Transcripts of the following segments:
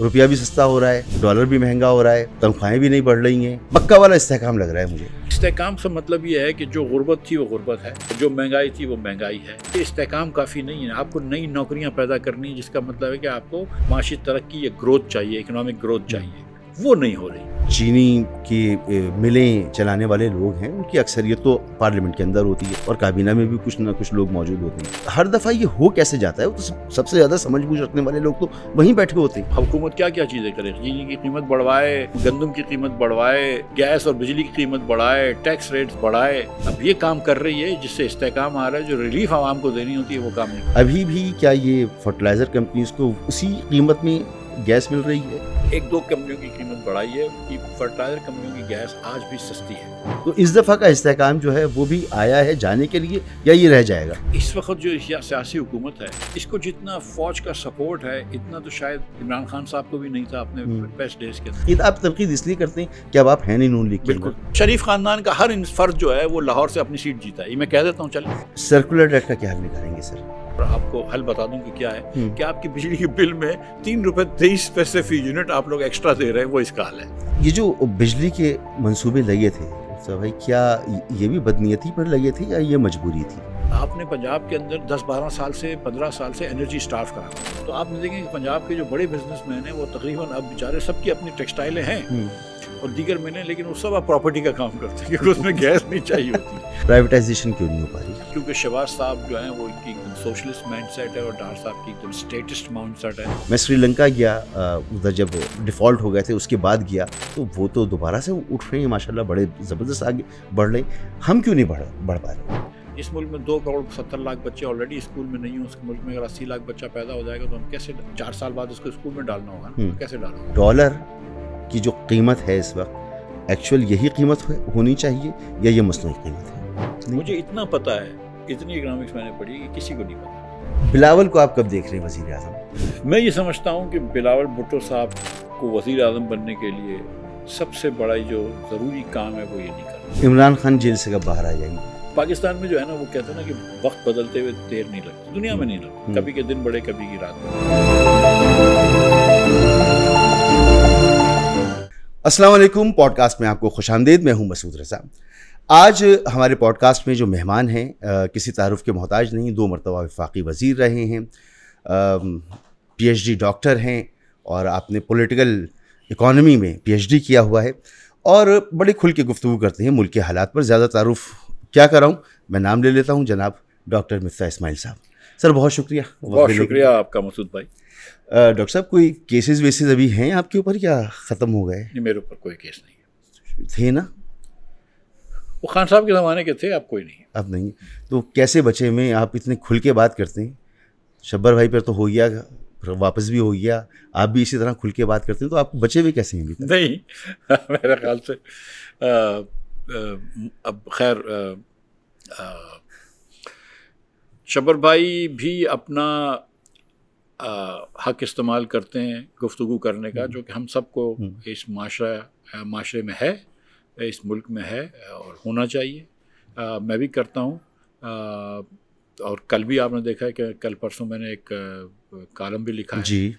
रुपया भी सस्ता हो रहा है, डॉलर भी महंगा हो रहा है, तनख्वाहें भी नहीं बढ़ रही हैं। पक्का वाला इस्तेहकाम लग रहा है मुझे। इस्तेहकाम से मतलब ये है कि जो गुर्बत थी वो गुर्बत है, जो महंगाई थी वो महंगाई है। ये इस्तेहकाम काफ़ी नहीं है। आपको नई नौकरियां पैदा करनी है, जिसका मतलब है कि आपको माशी तरक्की या ग्रोथ चाहिए, इकोनॉमिक ग्रोथ चाहिए, वो नहीं हो रही। चीनी की मिलें चलाने वाले लोग हैं, उनकी अक्सरियत तो पार्लियामेंट के अंदर होती है और काबीना में भी कुछ ना कुछ लोग मौजूद होते हैं। हर दफ़ा ये हो कैसे जाता है? वो तो सबसे ज़्यादा समझ बूझ रखने वाले लोग तो वहीं बैठे होते हैं। हुकूमत क्या क्या चीज़ें करे, चीनी की कीमत बढ़वाए, गंदम की कीमत बढ़वाए, गैस और बिजली की कीमत बढ़ाए, टैक्स रेट्स बढ़ाए। अब ये काम कर रही है जिससे इस्तेहकाम आ रहा है। जो रिलीफ आवाम को देनी होती है वो काम नहीं। अभी भी क्या ये फर्टिलाइज़र कंपनीज को उसी कीमत में गैस मिल रही है? एक दो कंपनियों की कीमत बढ़ाई है कि फर्टिलाइजर कंपनियों की गैस आज भी सस्ती है। तो इस दफ़ा का इस्तेहकाम जो है वो भी आया है जाने के लिए या ये रह जाएगा? इस वक्त जो सियासी हुकूमत है, इसको जितना फौज का सपोर्ट है इतना तो शायद इमरान खान साहब को भी नहीं था अपने बेस्ट डेज के अंदर। ये आप तनकीद इसलिए करते हैं कि अब आप हैं नहीं नून लीग के। बिल्कुल, शरीफ खानदान का हर फर्द जो है वो लाहौर से अपनी सीट जीता है। ये मैं कह देता हूँ। चलिए, सर्कुलर डेट का क्या हल निकालेंगे सर? और आपको हल बता दूं कि क्या है कि आपकी बिजली के बिल में 3 रुपए 23 पैसे फी यूनिट आप लोग एक्स्ट्रा दे रहे हैं, वो इसका हल है। ये जो बिजली के मंसूबे लगे थे सर भाई, क्या ये भी बदनीयती पर लगे थे या ये मजबूरी थी? आपने पंजाब के अंदर 10-12 साल से 15 साल से एनर्जी स्टाफ करा, तो आप देखेंगे कि पंजाब के जो बड़े बिजनेसमैन हैं वो तकरीबन अब बेचारे सबकी अपनी टेक्सटाइलें हैं और दीगर मिलें, लेकिन वो सब आप प्रॉपर्टी का काम करते हैं क्योंकि उसमें गैस नहीं चाहिए होती। प्राइवेटाइजेशन क्यों नहीं हो पा रही? क्योंकि शहबाज साहब जो हैं वो इनकी सोशलिस्ट माइंडसेट है और डार साहब की एकदम स्टेटिस्ट माइंडसेट है। मैं श्रीलंका गया, उधर जब डिफ़ॉल्ट हो गए थे उसके बाद गया, तो वो तो दोबारा से उठ रहे हैं माशाल्लाह, बड़े ज़बरदस्त आगे बढ़ रहे हैं। हम क्यों नहीं बढ़ पा रहे? इस मुल्क में 2 करोड़ 70 लाख बच्चे ऑलरेडी स्कूल में नहीं हो। उस मुल्क में अगर 80 लाख बच्चा पैदा हो जाएगा तो हम कैसे 4 साल बाद उसको स्कूल में डालना होगा ना, कैसे डालना? डॉलर की जो कीमत है इस वक्त, एक्चुअल यही कीमत होनी चाहिए या ये मसनूई कीमत है? मुझे इतना पता है, इतनी इकोनॉमिक्स मैंने पढ़ी कि किसी को नहीं पता। बिलावल को आप कब देख रहे हैं वज़ीर आज़म? मैं ये समझता हूँ कि बिलावल भुट्टो साहब को वज़ीर आज़म बनने के लिए सबसे बड़ा जो ज़रूरी काम है वो ये नहीं करना। इमरान खान जेल से कब बाहर आ जाएंगे? पाकिस्तान में जो है ना वो कहते हैं ना कि वक्त बदलते हुए देर नहीं लगती, दुनिया में नहीं लगती। कभी के दिन बड़े, कभी की रात बड़े। अस्सलाम वालेकुम, पॉडकास्ट में आपको खुशामदीद। मैं हूं मसूद रज़ा। आज हमारे पॉडकास्ट में जो मेहमान हैं किसी तारुफ के मोहताज नहीं, 2 मरतबा वफाकी वज़ीर रहे हैं, PhD डॉक्टर हैं और आपने पॉलिटिकल इकॉनमी में PhD किया हुआ है और बड़ी खुल के गुफ्तगू करते हैं मुल्क के हालात पर। ज़्यादा तारुफ क्या कराऊं, मैं नाम ले लेता हूं, जनाब डॉक्टर मिफ्ताह इस्माइल साहब। सर बहुत शुक्रिया। बहुत शुक्रिया आपका मसूद भाई। डॉक्टर साहब, कोई केसेस वेसेस अभी हैं आपके ऊपर या ख़त्म हो गए? नहीं, मेरे ऊपर कोई केस नहीं है। थे ना? वो खान साहब के ज़माने के थे, अब कोई नहीं। अब नहीं। तो कैसे बचे में आप इतने खुल के बात करते हैं? शब्बर भाई पर तो हो गया, वापस भी हो गया, आप भी इसी तरह खुल के बात करते हैं, तो आप बचे हुए कैसे हैं अभी तक? नहीं मेरे ख्याल से अब खैर शब्बर भाई भी अपना हक इस्तेमाल करते हैं गुफ्तगू करने का, जो कि हम सबको इस माशरे में है, इस मुल्क में है और होना चाहिए। मैं भी करता हूँ और कल भी आपने देखा है कि कल परसों मैंने एक कॉलम भी लिखा है जी।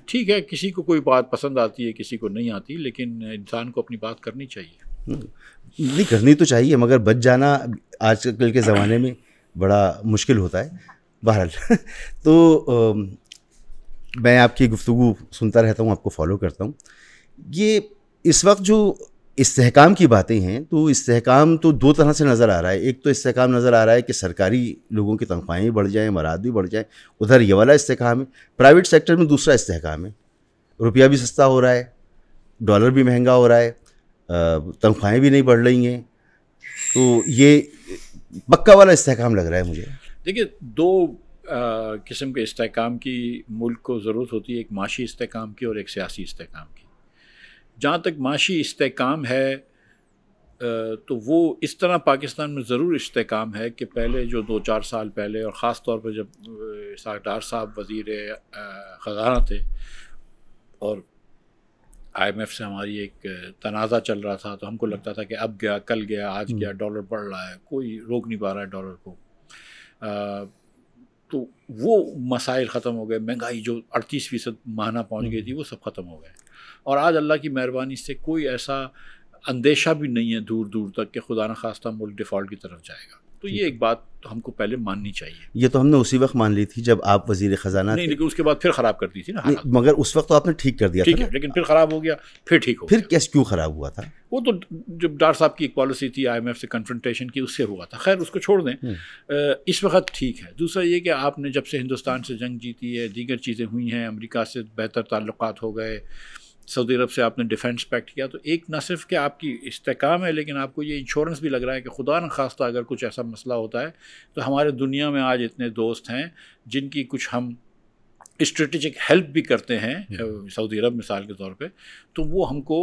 ठीक है, किसी को कोई बात पसंद आती है, किसी को नहीं आती, लेकिन इंसान को अपनी बात करनी चाहिए। नहीं, करनी तो चाहिए, मगर बच जाना आजकल के ज़माने में बड़ा मुश्किल होता है। बहरहाल तो मैं आपकी गुफ्तगू सुनता रहता हूँ, आपको फॉलो करता हूँ। ये इस वक्त जो इस्तेहकाम की बातें हैं, तो इस्तेहकाम तो 2 तरह से नज़र आ रहा है। एक तो इस्तेहकाम नज़र आ रहा है कि सरकारी लोगों की तनख्वाहें भी बढ़ जाएँ, मराद भी बढ़ जाएँ, उधर ये वाला इस्तेहकाम है। प्राइवेट सेक्टर में दूसरा इस्तेहकाम है, रुपया भी सस्ता हो रहा है, डॉलर भी महंगा हो रहा है, तनख्वाहें भी नहीं बढ़ रही हैं। तो ये पक्का वाला इस्तेहकाम लग रहा है मुझे। देखिए, 2 किस्म के इस्तेहकाम की मुल्क को ज़रूरत होती है, एक माशी इस्तेहकाम की और एक सियासी इस्तेहकाम की। जहाँ तक माशी इस्तेहकाम है तो वो इस तरह पाकिस्तान में ज़रूर इस्तेहकाम है कि पहले जो 2-4 साल पहले, और ख़ास तौर पर जब डार साहब वज़ीर ख़ज़ाना थे और IMF से हमारी एक तनाज़ा चल रहा था, तो हमको लगता था कि अब गया, कल गया, आज गया, डॉलर बढ़ रहा है, कोई रोक नहीं पा रहा है डॉलर को। तो वो मसाइल ख़त्म हो गए, महंगाई जो 38% माहाना पहुंच गई थी वो सब ख़त्म हो गए। और आज अल्लाह की मेहरबानी से कोई ऐसा अंदेशा भी नहीं है दूर दूर तक कि खुदा न खास्ता मुल्क डिफ़ॉल्ट की तरफ जाएगा। तो ये एक बात तो हमको पहले माननी चाहिए। ये तो हमने उसी वक्त मान ली थी जब आप वजीर ख़जाना नहीं, लेकिन उसके बाद फिर ख़राब कर दी थी ना हालात। मगर उस वक्त तो आपने ठीक कर दिया ठीक था है, लेकिन फिर ख़राब हो गया, फिर ठीक हो फिर गया। कैसे क्यों ख़राब हुआ था? वो तो जब डार साहब की एक पॉलिसी थी IMF से कन्फ्रंटेशन की, उससे हुआ था। खैर उसको छोड़ दें, इस वक्त ठीक है। दूसरा ये कि आपने जब से हिंदुस्तान से जंग जीती है, दीगर चीज़ें हुई हैं, अमेरिका से बेहतर ताल्लुकात हो गए, सऊदी अरब से आपने डिफेंस पैक्ट किया, तो एक न सिर्फ कि आपकी इस्तेकाम है, लेकिन आपको ये इंश्योरेंस भी लग रहा है कि खुदा न खास्ता अगर कुछ ऐसा मसला होता है तो हमारे दुनिया में आज इतने दोस्त हैं जिनकी कुछ हम स्ट्रेटेजिक हेल्प भी करते हैं, सऊदी अरब मिसाल के तौर पे, तो वो हमको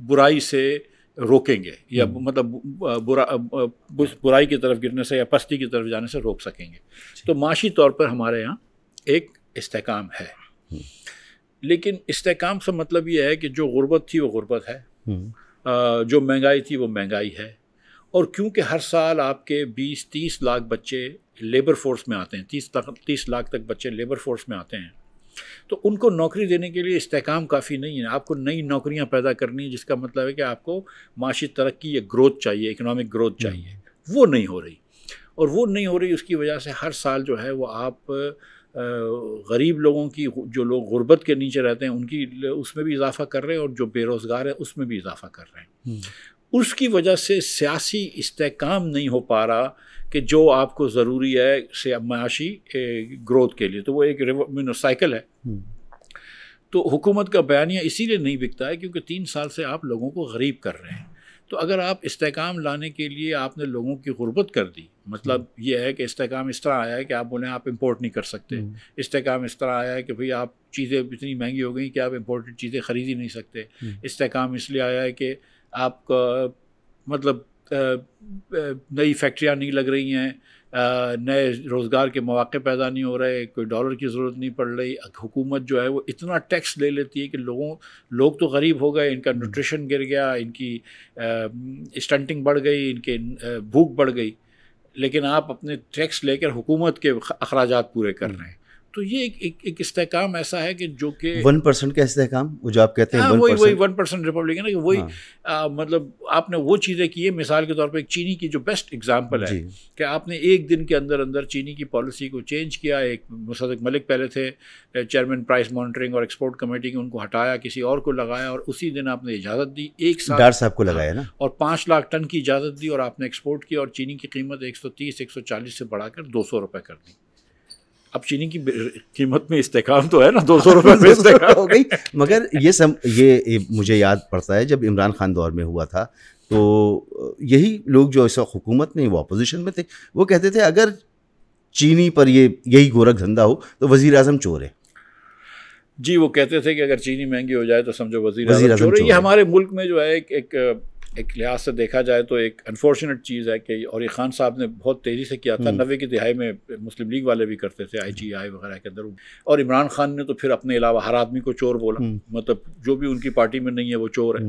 बुराई से रोकेंगे या मतलब बुराई की तरफ गिरने से या पस्ती की तरफ जाने से रोक सकेंगे। तो माशी तौर पर हमारे यहाँ एक इस्तेकाम है, लेकिन इस्तेकाम से मतलब ये है कि जो गुर्बत थी वो गुर्बत है, जो महंगाई थी वो महंगाई है। और क्योंकि हर साल आपके 20-30 लाख बच्चे लेबर फोर्स में आते हैं, 30 लाख तक बच्चे लेबर फोर्स में आते हैं, तो उनको नौकरी देने के लिए इस्तेकाम काफ़ी नहीं है। आपको नई नौकरियां पैदा करनी है, जिसका मतलब है कि आपको माशी तरक्की या ग्रोथ चाहिए, इकोनॉमिक ग्रोथ चाहिए। वो नहीं हो रही, और वो नहीं हो रही उसकी वजह से हर साल जो है वो आप गरीब लोगों की, जो लोग गुर्बत के नीचे रहते हैं उनकी, उसमें भी इजाफा कर रहे हैं, और जो बेरोज़गार है उसमें भी इजाफा कर रहे हैं। उसकी वजह से सियासी इस्तेकाम नहीं हो पा रहा कि जो आपको ज़रूरी है माशी ग्रोथ के लिए। तो वो एक साइकिल है। तो हुकूमत का बयानिया इसीलिए नहीं बिकता है क्योंकि 3 साल से आप लोगों को गरीब कर रहे हैं। तो अगर आप इस्तेकाम लाने के लिए आपने लोगों की गुर्बत कर दी, मतलब ये है कि इस्तेकाम इस तरह आया है कि आप बोलें आप इंपोर्ट नहीं कर सकते, इस्तेकाम इस तरह आया है कि भाई आप चीज़ें इतनी महंगी हो गई कि आप इंपोर्टेड चीज़ें ख़रीद ही नहीं सकते, इस्तेकाम इसलिए आया है कि आपका मतलब नई फैक्ट्रियाँ नहीं लग रही हैं, नए रोज़गार के मौक़े पैदा नहीं हो रहे, कोई डॉलर की ज़रूरत नहीं पड़ रही। हुकूमत जो है वो इतना टैक्स ले लेती है कि लोग तो गरीब हो गए, इनका न्यूट्रिशन गिर गया, इनकी स्टंटिंग बढ़ गई, इनके भूख बढ़ गई, लेकिन आप अपने टैक्स लेकर हुकूमत के अखराजात पूरे कर रहे हैं। तो ये एक इस्तेकाम ऐसा है कि जो कि 1% का इस्तेकाम, वो जो आप कहते हैं 1%। वही 1% रिपब्लिक है ना, कि वही मतलब आपने वो चीज़ें की है। मिसाल के तौर पे एक चीनी की जो बेस्ट एग्जांपल है कि आपने एक दिन के अंदर अंदर चीनी की पॉलिसी को चेंज किया। एक मुसद्दिक मलिक पहले थे चेयरमैन प्राइस मॉनिटरिंग और एक्सपोर्ट कमेटी की, उनको हटाया, किसी और को लगाया, और उसी दिन आपने इजाज़त दी, एक साथ डार साहब को लगाया ना, और 5 लाख टन की इजाज़त दी, और आपने एक्सपोर्ट किया, और चीनी की कीमत 130-140 से बढ़ाकर 200 रुपये कर दी। अब चीनी की कीमत में इस्तेकाम तो है ना, 200 रुपये में इस्तेकाम हो गई। मगर ये मुझे याद पड़ता है जब इमरान खान दौर में हुआ था, तो यही लोग जो इस वक्त हुकूमत में, वो अपोजिशन में थे, वो कहते थे अगर चीनी पर यही गोरख धंधा हो तो वज़ीर आज़म चोर है। जी, वो कहते थे कि अगर चीनी महंगी हो जाए तो समझो वज़ीर आज़म चोर है। ये हमारे मुल्क में जो है एक लिहाज से देखा जाए तो एक अनफॉर्चुनेट चीज़ है कि, और ये खान साहब ने बहुत तेज़ी से किया था, 90 की दिहाई में मुस्लिम लीग वाले भी करते थे, IGI वगैरह के अंदर, और इमरान खान ने तो फिर अपने अलावा हर आदमी को चोर बोला, मतलब जो भी उनकी पार्टी में नहीं है वो चोर है।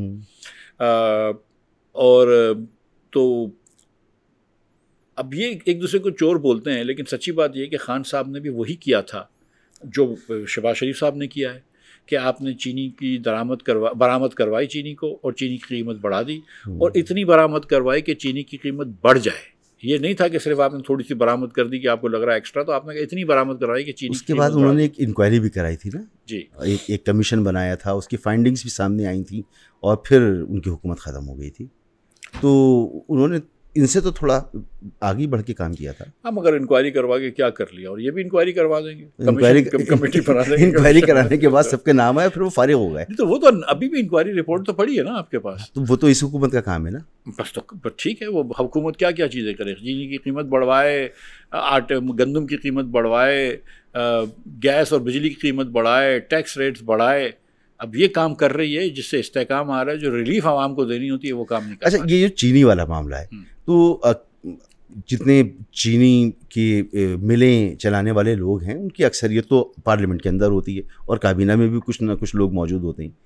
और तो अब ये एक दूसरे को चोर बोलते हैं, लेकिन सच्ची बात ये कि खान साहब ने भी वही किया था जो शहबाज शरीफ साहब ने किया है कि आपने चीनी की बरामद करवाई चीनी को, और चीनी की कीमत बढ़ा दी, और इतनी बरामद करवाई कि चीनी की कीमत बढ़ जाए। ये नहीं था कि सिर्फ आपने थोड़ी सी बरामद कर दी कि आपको लग रहा है एक्स्ट्रा, तो आपने इतनी बरामद करवाई कि चीनी। उसके बाद उन्होंने एक इंक्वायरी भी कराई थी ना जी, एक कमीशन बनाया था, उसकी फाइंडिंग्स भी सामने आई थी, और फिर उनकी हुकूमत ख़त्म हो गई थी। तो उन्होंने इनसे तो थोड़ा आगे बढ़ के काम किया था। हाँ, मगर इंक्वायरी करवा के क्या कर लिया, और ये भी इंक्वायरी करवा देंगे, कमेटी बना देंगे। इंक्वायरी कराने के बाद सबके नाम आए, फिर वो फारिग हो गए। तो वो तो अभी भी इंक्वायरी रिपोर्ट तो पड़ी है ना आपके पास, तो वो तो इस हुकूमत का काम है ना। बस तो ठीक है, वो हुकूमत क्या क्या चीज़ें करे, चीनी की कीमत बढ़वाए, आटे गंदम की कीमत बढ़वाए, गैस और बिजली की कीमत बढ़ाए, टैक्स रेट्स बढ़ाए। अब ये काम कर रही है जिससे इस्तेकाम आ रहा है, जो रिलीफ आवाम को देनी होती है वो काम नहीं कर। अच्छा, ये जो चीनी वाला मामला है, तो जितने चीनी की मिलें चलाने वाले लोग हैं उनकी अक्सरियत तो पार्लियामेंट के अंदर होती है, और काबीना में भी कुछ ना कुछ लोग मौजूद होते हैं।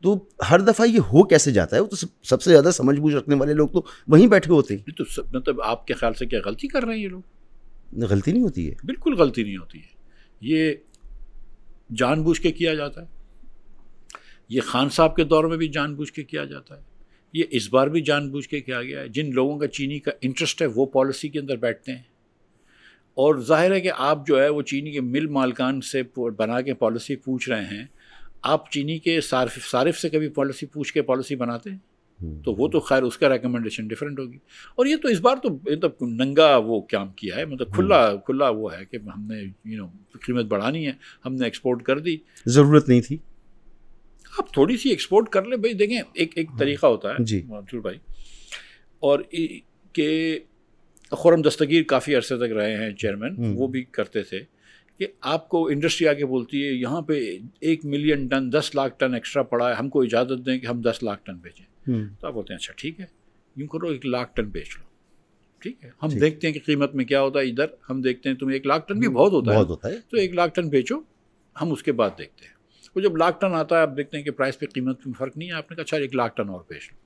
तो हर दफ़ा ये हो कैसे जाता है? वो तो सबसे ज़्यादा समझ बूझ रखने वाले लोग तो वहीं बैठे होते हैं। तो मतलब आपके ख्याल से क्या गलती कर रहे हैं ये लोग? गलती नहीं होती है। बिल्कुल गलती नहीं होती है, ये जानबूझ के किया जाता है। ये खान साहब के दौर में भी जानबूझ के किया जाता है, ये इस बार भी जानबूझ के किया गया है। जिन लोगों का चीनी का इंटरेस्ट है वो पॉलिसी के अंदर बैठते हैं, और जाहिर है कि आप जो है वो चीनी के मिल मालकान से बना के पॉलिसी पूछ रहे हैं। आप चीनी के सारिफ से कभी पॉलिसी पूछ के पॉलिसी बनाते हैं? तो वो तो खैर उसका रिकमेंडेशन डिफरेंट होगी। और ये तो इस बार तो मतलब नंगा वो काम किया है, मतलब खुला वो है कि हमने कीमत बढ़ानी है, हमने एक्सपोर्ट कर दी, ज़रूरत नहीं थी। आप थोड़ी सी एक्सपोर्ट कर ले भाई। देखें, एक तरीका होता है जी मंसूर भाई, और के खुरम दस्तगीर काफ़ी अरसे तक रहे हैं चेयरमैन, वो भी करते थे कि आपको इंडस्ट्री आके बोलती है यहाँ पे 1 million ton 10 lakh ton extra पड़ा है, हमको इजाज़त दें कि हम 10 लाख टन बेचें। तो आप बोलते हैं अच्छा ठीक है, यूँ करो 1 लाख टन बेच लो, ठीक है, हम देखते हैं कि कीमत में क्या होता है। इधर हम देखते हैं तुम्हें 1 लाख टन भी बहुत होता है, तो 1 लाख टन बेचो, हम उसके बाद देखते हैं। वो जब लाख टन आता है, आप देखते हैं कि प्राइस पे कीमत में फ़र्क नहीं है, आपने कहा अच्छा 1 लाख टन और बेच लो,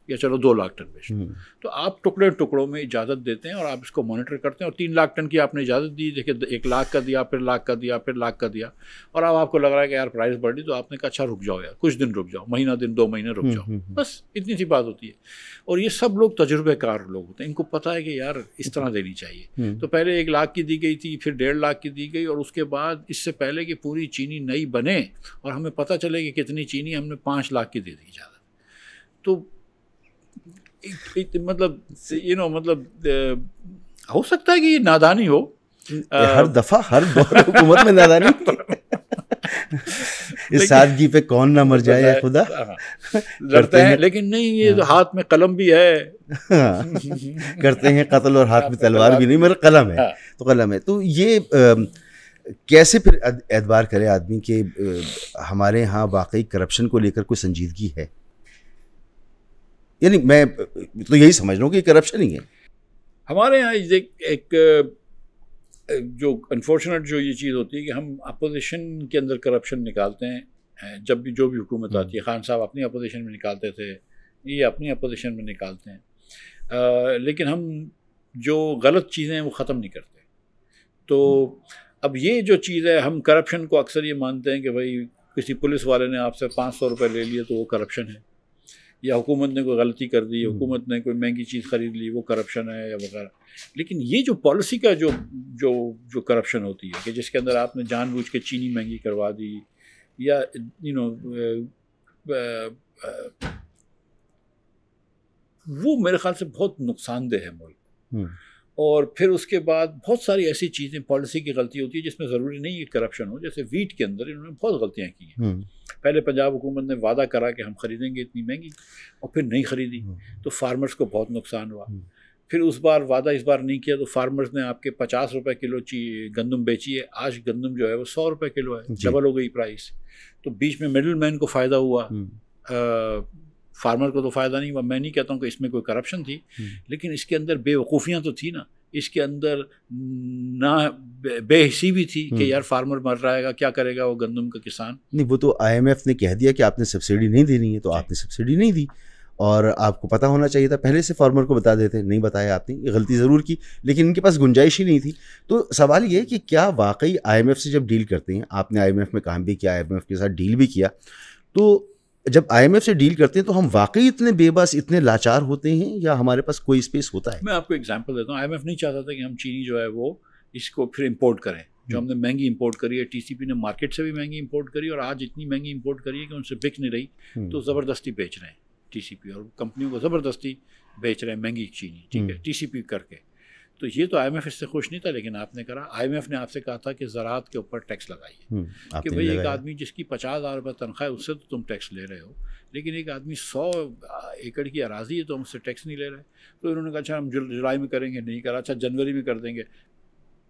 या चलो 2 लाख टन बेच लो। तो आप टुकड़ों में इजाज़त देते हैं और आप इसको मॉनिटर करते हैं। और 3 लाख टन की आपने इजाज़त दी, देखिए 1 लाख का दिया, फिर लाख का दिया, फिर लाख का दिया, और अब आपको लग रहा है कि यार प्राइस बढ़ रही, तो आपने कहा अच्छा रुक जाओ यार, कुछ दिन रुक जाओ, महीना दिन 2 महीने रुक जाओ, बस इतनी सी बात होती है। और ये सब लोग तजुर्बेकार लोग होते हैं, इनको पता है कि यार इस तरह देनी चाहिए। तो पहले 1 लाख की दी गई थी, फिर 1.5 लाख की दी गई, और उसके बाद इससे पहले कि पूरी चीनी नई बने और हमें पता चले कि कितनी चीनी, हमने 5 लाख की दे दी इजाज़त। तो मतलब मतलब हो सकता है कि ये नादानी हो, हर दफ़ा हर दौर हुकूमत में नादानी इस सादगी पे कौन ना मर जाए या खुदा करते हैं, लेकिन नहीं, ये तो हाथ में कलम भी है। करते हैं कत्ल और हाथ में तलवार भी नहीं, मेरा कलम है तो कलम है। तो ये कैसे फिर एतबार करे आदमी के हमारे यहाँ वाकई करप्शन को लेकर कोई संजीदगी है? यानी मैं तो यही समझ रहा हूँ कि करप्शन ही है हमारे यहाँ। एक जो अनफॉर्चुनेट जो ये चीज़ होती है कि हम अपोजिशन के अंदर करप्शन निकालते हैं। जब भी जो भी हुकूमत आती है, खान साहब अपनी अपोजिशन में निकालते थे, ये अपनी अपोजिशन में निकालते हैं, लेकिन हम जो गलत चीज़ें हैं वो ख़त्म नहीं करते। तो अब ये जो चीज़ है, हम करप्शन को अक्सर ये मानते हैं कि भाई किसी पुलिस वाले ने आपसे 500 रुपये ले लिए तो वो करप्शन है, या हुकूमत ने कोई गलती कर दी, हुकूमत ने कोई महंगी चीज़ ख़रीद ली, वो करप्शन है या वगैरह। लेकिन ये जो पॉलिसी का जो जो जो करप्शन होती है कि जिसके अंदर आपने जानबूझ के चीनी महंगी करवा दी, या वो मेरे ख्याल से बहुत नुकसानदेह है मुल्क। और फिर उसके बाद बहुत सारी ऐसी चीज़ें, पॉलिसी की गलती होती है जिसमें ज़रूरी नहीं है करप्शन हो। जैसे वीट के अंदर इन्होंने बहुत गलतियाँ की हैं। पहले पंजाब हुकूमत ने वादा करा कि हम ख़रीदेंगे इतनी महंगी, और फिर नहीं ख़रीदी, तो फार्मर्स को बहुत नुकसान हुआ। फिर उस बार वादा इस बार नहीं किया, तो फार्मर्स ने आपके 50 रुपये किलो गंदम बेची है, आज गंदम जो है वो 100 रुपये किलो है, डबल हो गई प्राइस। तो बीच में मिडिल मैन को फ़ायदा हुआ, फार्मर को तो फ़ायदा नहीं हुआ। मैं नहीं कहता हूँ कि इसमें कोई करप्शन थी, लेकिन इसके अंदर बेवकूफ़ियाँ तो थी ना, इसके अंदर ना बेहिसी भी थी कि यार फार्मर मर रहेगा, क्या करेगा वो गंदम का किसान। नहीं, वो तो IMF ने कह दिया कि आपने सब्सिडी नहीं देनी है, तो आपने सब्सिडी नहीं दी, और आपको पता होना चाहिए था, पहले से फार्मर को बता देते, नहीं बताया आपने, ये गलती ज़रूर की, लेकिन इनके पास गुंजाइश ही नहीं थी। तो सवाल ये है कि क्या वाकई IMF से जब डील करते हैं, आपने IMF में काम भी किया, IMF के साथ डील भी किया, तो जब IMF से डील करते हैं तो हम वाकई इतने बेबस, इतने लाचार होते हैं, या हमारे पास कोई स्पेस होता है? मैं आपको एग्जांपल देता हूँ। IMF नहीं चाहता था कि हम चीनी जो है वो इसको फिर इंपोर्ट करें। जो हमने महंगी इंपोर्ट करी है, TCP ने मार्केट से भी महंगी इंपोर्ट करी, और आज इतनी महंगी इंपोर्ट करी है कि उनसे बिक नहीं रही, तो ज़बरदस्ती बेच रहे हैं TCP, और कंपनियों को ज़बरदस्ती बेच रहे हैं महंगी चीनी, ठीक है, TCP करके। तो ये तो IMF इससे खुश नहीं था, लेकिन आपने करा। IMF ने आपसे कहा था कि ज़राअत के ऊपर टैक्स लगाइए, कि भाई एक आदमी जिसकी 50,000 रुपये तनख्वाह है, उससे तो तुम टैक्स ले रहे हो, लेकिन एक आदमी 100 एकड़ की अराजी है तो हम उससे टैक्स नहीं ले रहे। तो इन्होंने कहा अच्छा हम जुलाई में करेंगे, नहीं करा, अच्छा जनवरी में कर देंगे,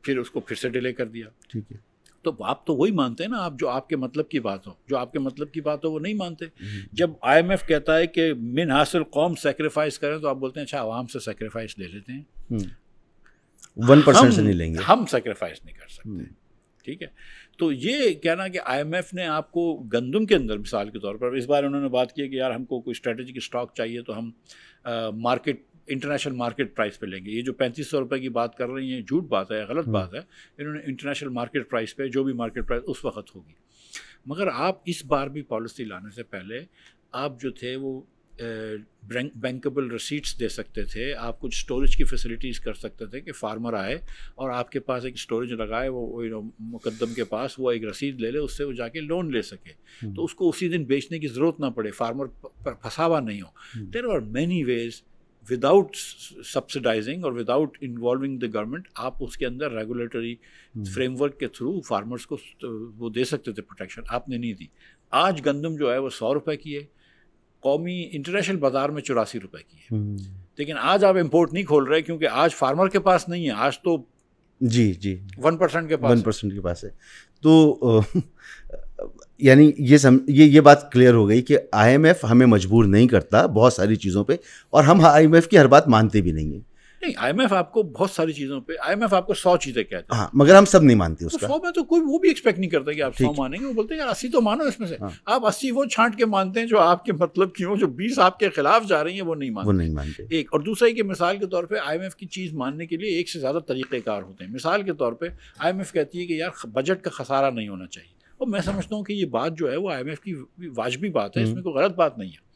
फिर उसको फिर से डिले कर दिया। ठीक है, तो आप तो वही मानते हैं ना, आप जो आपके मतलब की बात हो, जो आपके मतलब की बात हो वो नहीं मानते। जब IMF कहता है कि मिन हासिल कौम सेक्रीफाइस करें, तो आप बोलते हैं अच्छा आवाम से सेक्रीफाइस ले लेते हैं, 1% से नहीं लेंगे, हम सेक्रीफाइस नहीं कर सकते, ठीक है। तो ये कहना कि IMF ने आपको गंदम के अंदर मिसाल के तौर पर इस बार उन्होंने बात की कि यार हमको कोई स्ट्रेटेजिक स्टॉक चाहिए तो हम मार्केट इंटरनेशनल मार्केट प्राइस पे लेंगे। ये जो 3500 रुपये की बात कर रही हैं झूठ बात है, गलत बात है। इन्होंने इंटरनेशनल मार्केट प्राइस पे जो भी मार्केट प्राइस उस वक्त होगी। मगर आप इस बार भी पॉलिसी लाने से पहले आप जो थे वो बैंकेबल रसीट्स दे सकते थे, आप कुछ स्टोरेज की फैसिलिटीज़ कर सकते थे कि फार्मर आए और आपके पास एक स्टोरेज लगाए, वो मुकद्दम के पास वो एक रसीद ले ले, उससे वो जाके लोन ले सके, तो उसको उसी दिन बेचने की ज़रूरत ना पड़े, फार्मर फंसावा नहीं हो। There are many ways without subsidizing और विदाउट इन्वॉल्विंग द गवर्नमेंट आप उसके अंदर रेगुलेटरी फ्रेमवर्क के थ्रू फार्मर्स को वो दे सकते थे प्रोटेक्शन, आपने नहीं दी। आज गंदम जो है वो 100 रुपये की है, कौमी इंटरनेशनल बाज़ार में 84 रुपये की है। लेकिन आज आप इंपोर्ट नहीं खोल रहे क्योंकि आज फार्मर के पास नहीं है, आज तो जी 1% के पास 1% के पास है। तो यानी ये बात क्लियर हो गई कि IMF हमें मजबूर नहीं करता बहुत सारी चीज़ों पे, और हम IMF की हर बात मानते भी नहीं है। नहीं, IMF आपको बहुत सारी चीज़ों पे, IMF आपको 100 चीज़ें कहते हैं, हाँ, मगर हम सब नहीं मानते उसका। 100 में तो कोई वो भी एक्सपेक्ट नहीं करता कि आप 100 मानेंगे, वो बोलते हैं यार 80 तो मानो इसमें से। हाँ। आप 80 वो छांट के मानते हैं जो आपके मतलब की हो, जो 20 आपके खिलाफ जा रही हैं वो नहीं मानते। एक और दूसरा कि मिसाल के तौर पर IMF की चीज़ मानने के लिए एक से ज़्यादा तरीक़ेकार होते हैं। मिसाल के तौर पर IMF कहती है कि यार बजट का खसारा नहीं होना चाहिए, और मैं समझता हूँ कि ये बात जो है वो IMF की वाजबी बात है, इसमें कोई गलत बात नहीं है।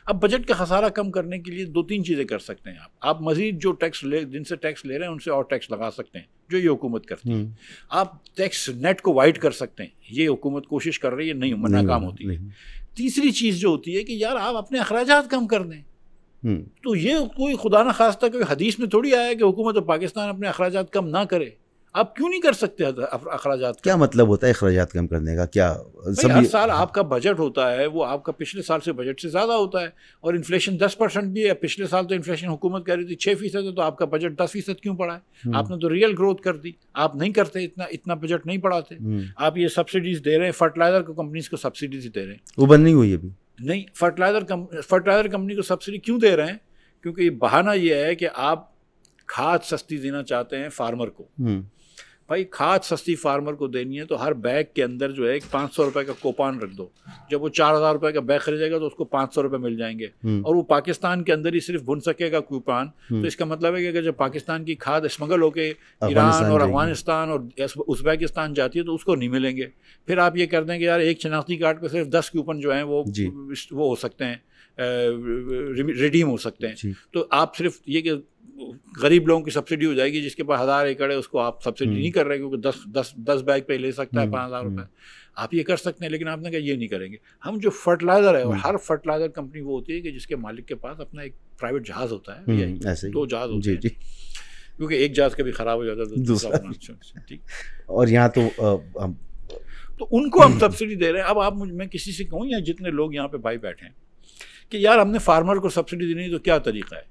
अब बजट का खसारा कम करने के लिए 2-3 चीज़ें कर सकते हैं आप मज़ीद जो जिनसे टैक्स ले रहे हैं उनसे और टैक्स लगा सकते हैं, जो ये हुकूमत करती है। आप टैक्स नेट को वाइड कर सकते हैं, ये हुकूमत कोशिश कर रही है, नहीं नाकाम होती है। तीसरी चीज़ जो होती है कि यार आप अपने अखराजात कम कर दें। तो ये कोई खुदा न खास्ता कोई हदीस में थोड़ी आया कि हुकूमत पाकिस्तान अपने अखराजात कम ना करे। आप क्यों नहीं कर सकते अखराजात? क्या मतलब होता है अखराजात कम करने का? क्या हर साल आपका बजट होता है वो आपका पिछले साल से बजट से ज़्यादा होता है, और इन्फ्लेशन 10% भी है। पिछले साल तो इन्फ्लेशन हुकूमत कह रही थी 6% है, तो आपका बजट 10% क्यों पड़ा है? आपने तो रियल ग्रोथ कर दी, आप नहीं करते, इतना बजट नहीं बढ़ाते। आप ये सब्सिडीज दे रहे हैं, फर्टिलाइजर को कंपनीज को सब्सिडीज दे रहे हैं, वो बंद नहीं हुई अभी। नहीं, फर्टिलाइजर कंपनी को सब्सिडी क्यों दे रहे हैं? क्योंकि बहाना ये है कि आप खाद सस्ती देना चाहते हैं फार्मर को। भाई खाद सस्ती फार्मर को देनी है तो हर बैग के अंदर जो है 500 रुपये का कूपन रख दो। जब वो 4000 रुपये का बैग खरीदेगा तो उसको 500 रुपये मिल जाएंगे, और वो पाकिस्तान के अंदर ही सिर्फ बुन सकेगा कूपन। तो इसका मतलब है कि जब पाकिस्तान की खाद स्मगल होके ईरान और अफगानिस्तान और उज़्बेकिस्तान जाती है तो उसको नहीं मिलेंगे। फिर आप ये कर दें कि यार एक शनाख्ती कार्ड पर सिर्फ 10 कूपन जो हैं वो हो सकते हैं, रिडीम हो सकते हैं। तो आप सिर्फ ये कि गरीब लोगों की सब्सिडी हो जाएगी, जिसके पास 1000 एकड़ है उसको आप सब्सिडी नहीं कर रहे क्योंकि 10 बैग पे ले सकता है 5000 रुपये। आप ये कर सकते हैं, लेकिन आपने कहा ये नहीं करेंगे। हम जो फर्टिलाइजर है, और हर फर्टिलाइजर कंपनी वो होती है कि जिसके मालिक के पास अपना एक प्राइवेट जहाज़ होता है, ऐसे 2 जहाज़ होते हैं, क्योंकि एक जहाज़ कभी ख़राब हो जाता है तो दूसरा। ठीक, और यहाँ तो उनको हम सब्सिडी दे रहे हैं। अब मैं किसी से कहूँ या जितने लोग यहाँ पे भाई बैठे हैं कि यार हमने फार्मर को सब्सिडी देनी है तो क्या तरीका है,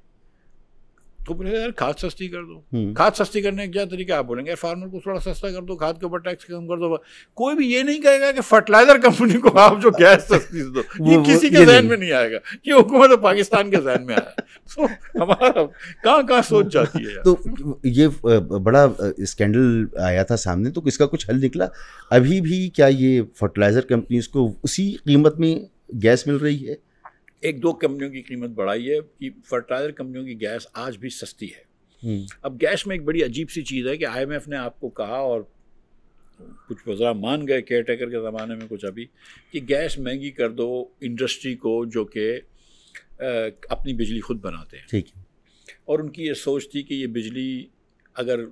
तो बोले यार खाद सस्ती कर दो। खाद सस्ती करने का क्या तरीका? आप बोलेंगे यार फार्मर को थोड़ा सस्ता कर दो, खाद के ऊपर टैक्स कम कर दो। कोई भी ये नहीं कहेगा कि फर्टिलाइजर कंपनी को आप जो गैस सस्ती दो, ये किसी के जहन में नहीं आएगा। ये हुकूमत तो पाकिस्तान के जहन में आया, तो हमारा कहाँ सोच जाती है। तो ये बड़ा स्कैंडल आया था सामने, तो इसका कुछ हल निकला? अभी भी क्या ये फर्टिलाइजर कंपनीज को उसी कीमत में गैस मिल रही है? 1-2 कंपनियों की कीमत बढ़ाई है कि फर्टिलाइजर कंपनियों की गैस आज भी सस्ती है। अब गैस में एक बड़ी अजीब सी चीज़ है कि IMF ने आपको कहा, और कुछ वज़रा मान गए केयर टेकर के ज़माने में कुछ अभी, कि गैस महंगी कर दो इंडस्ट्री को जो कि अपनी बिजली खुद बनाते हैं। ठीक है। और उनकी ये सोच थी कि ये बिजली अगर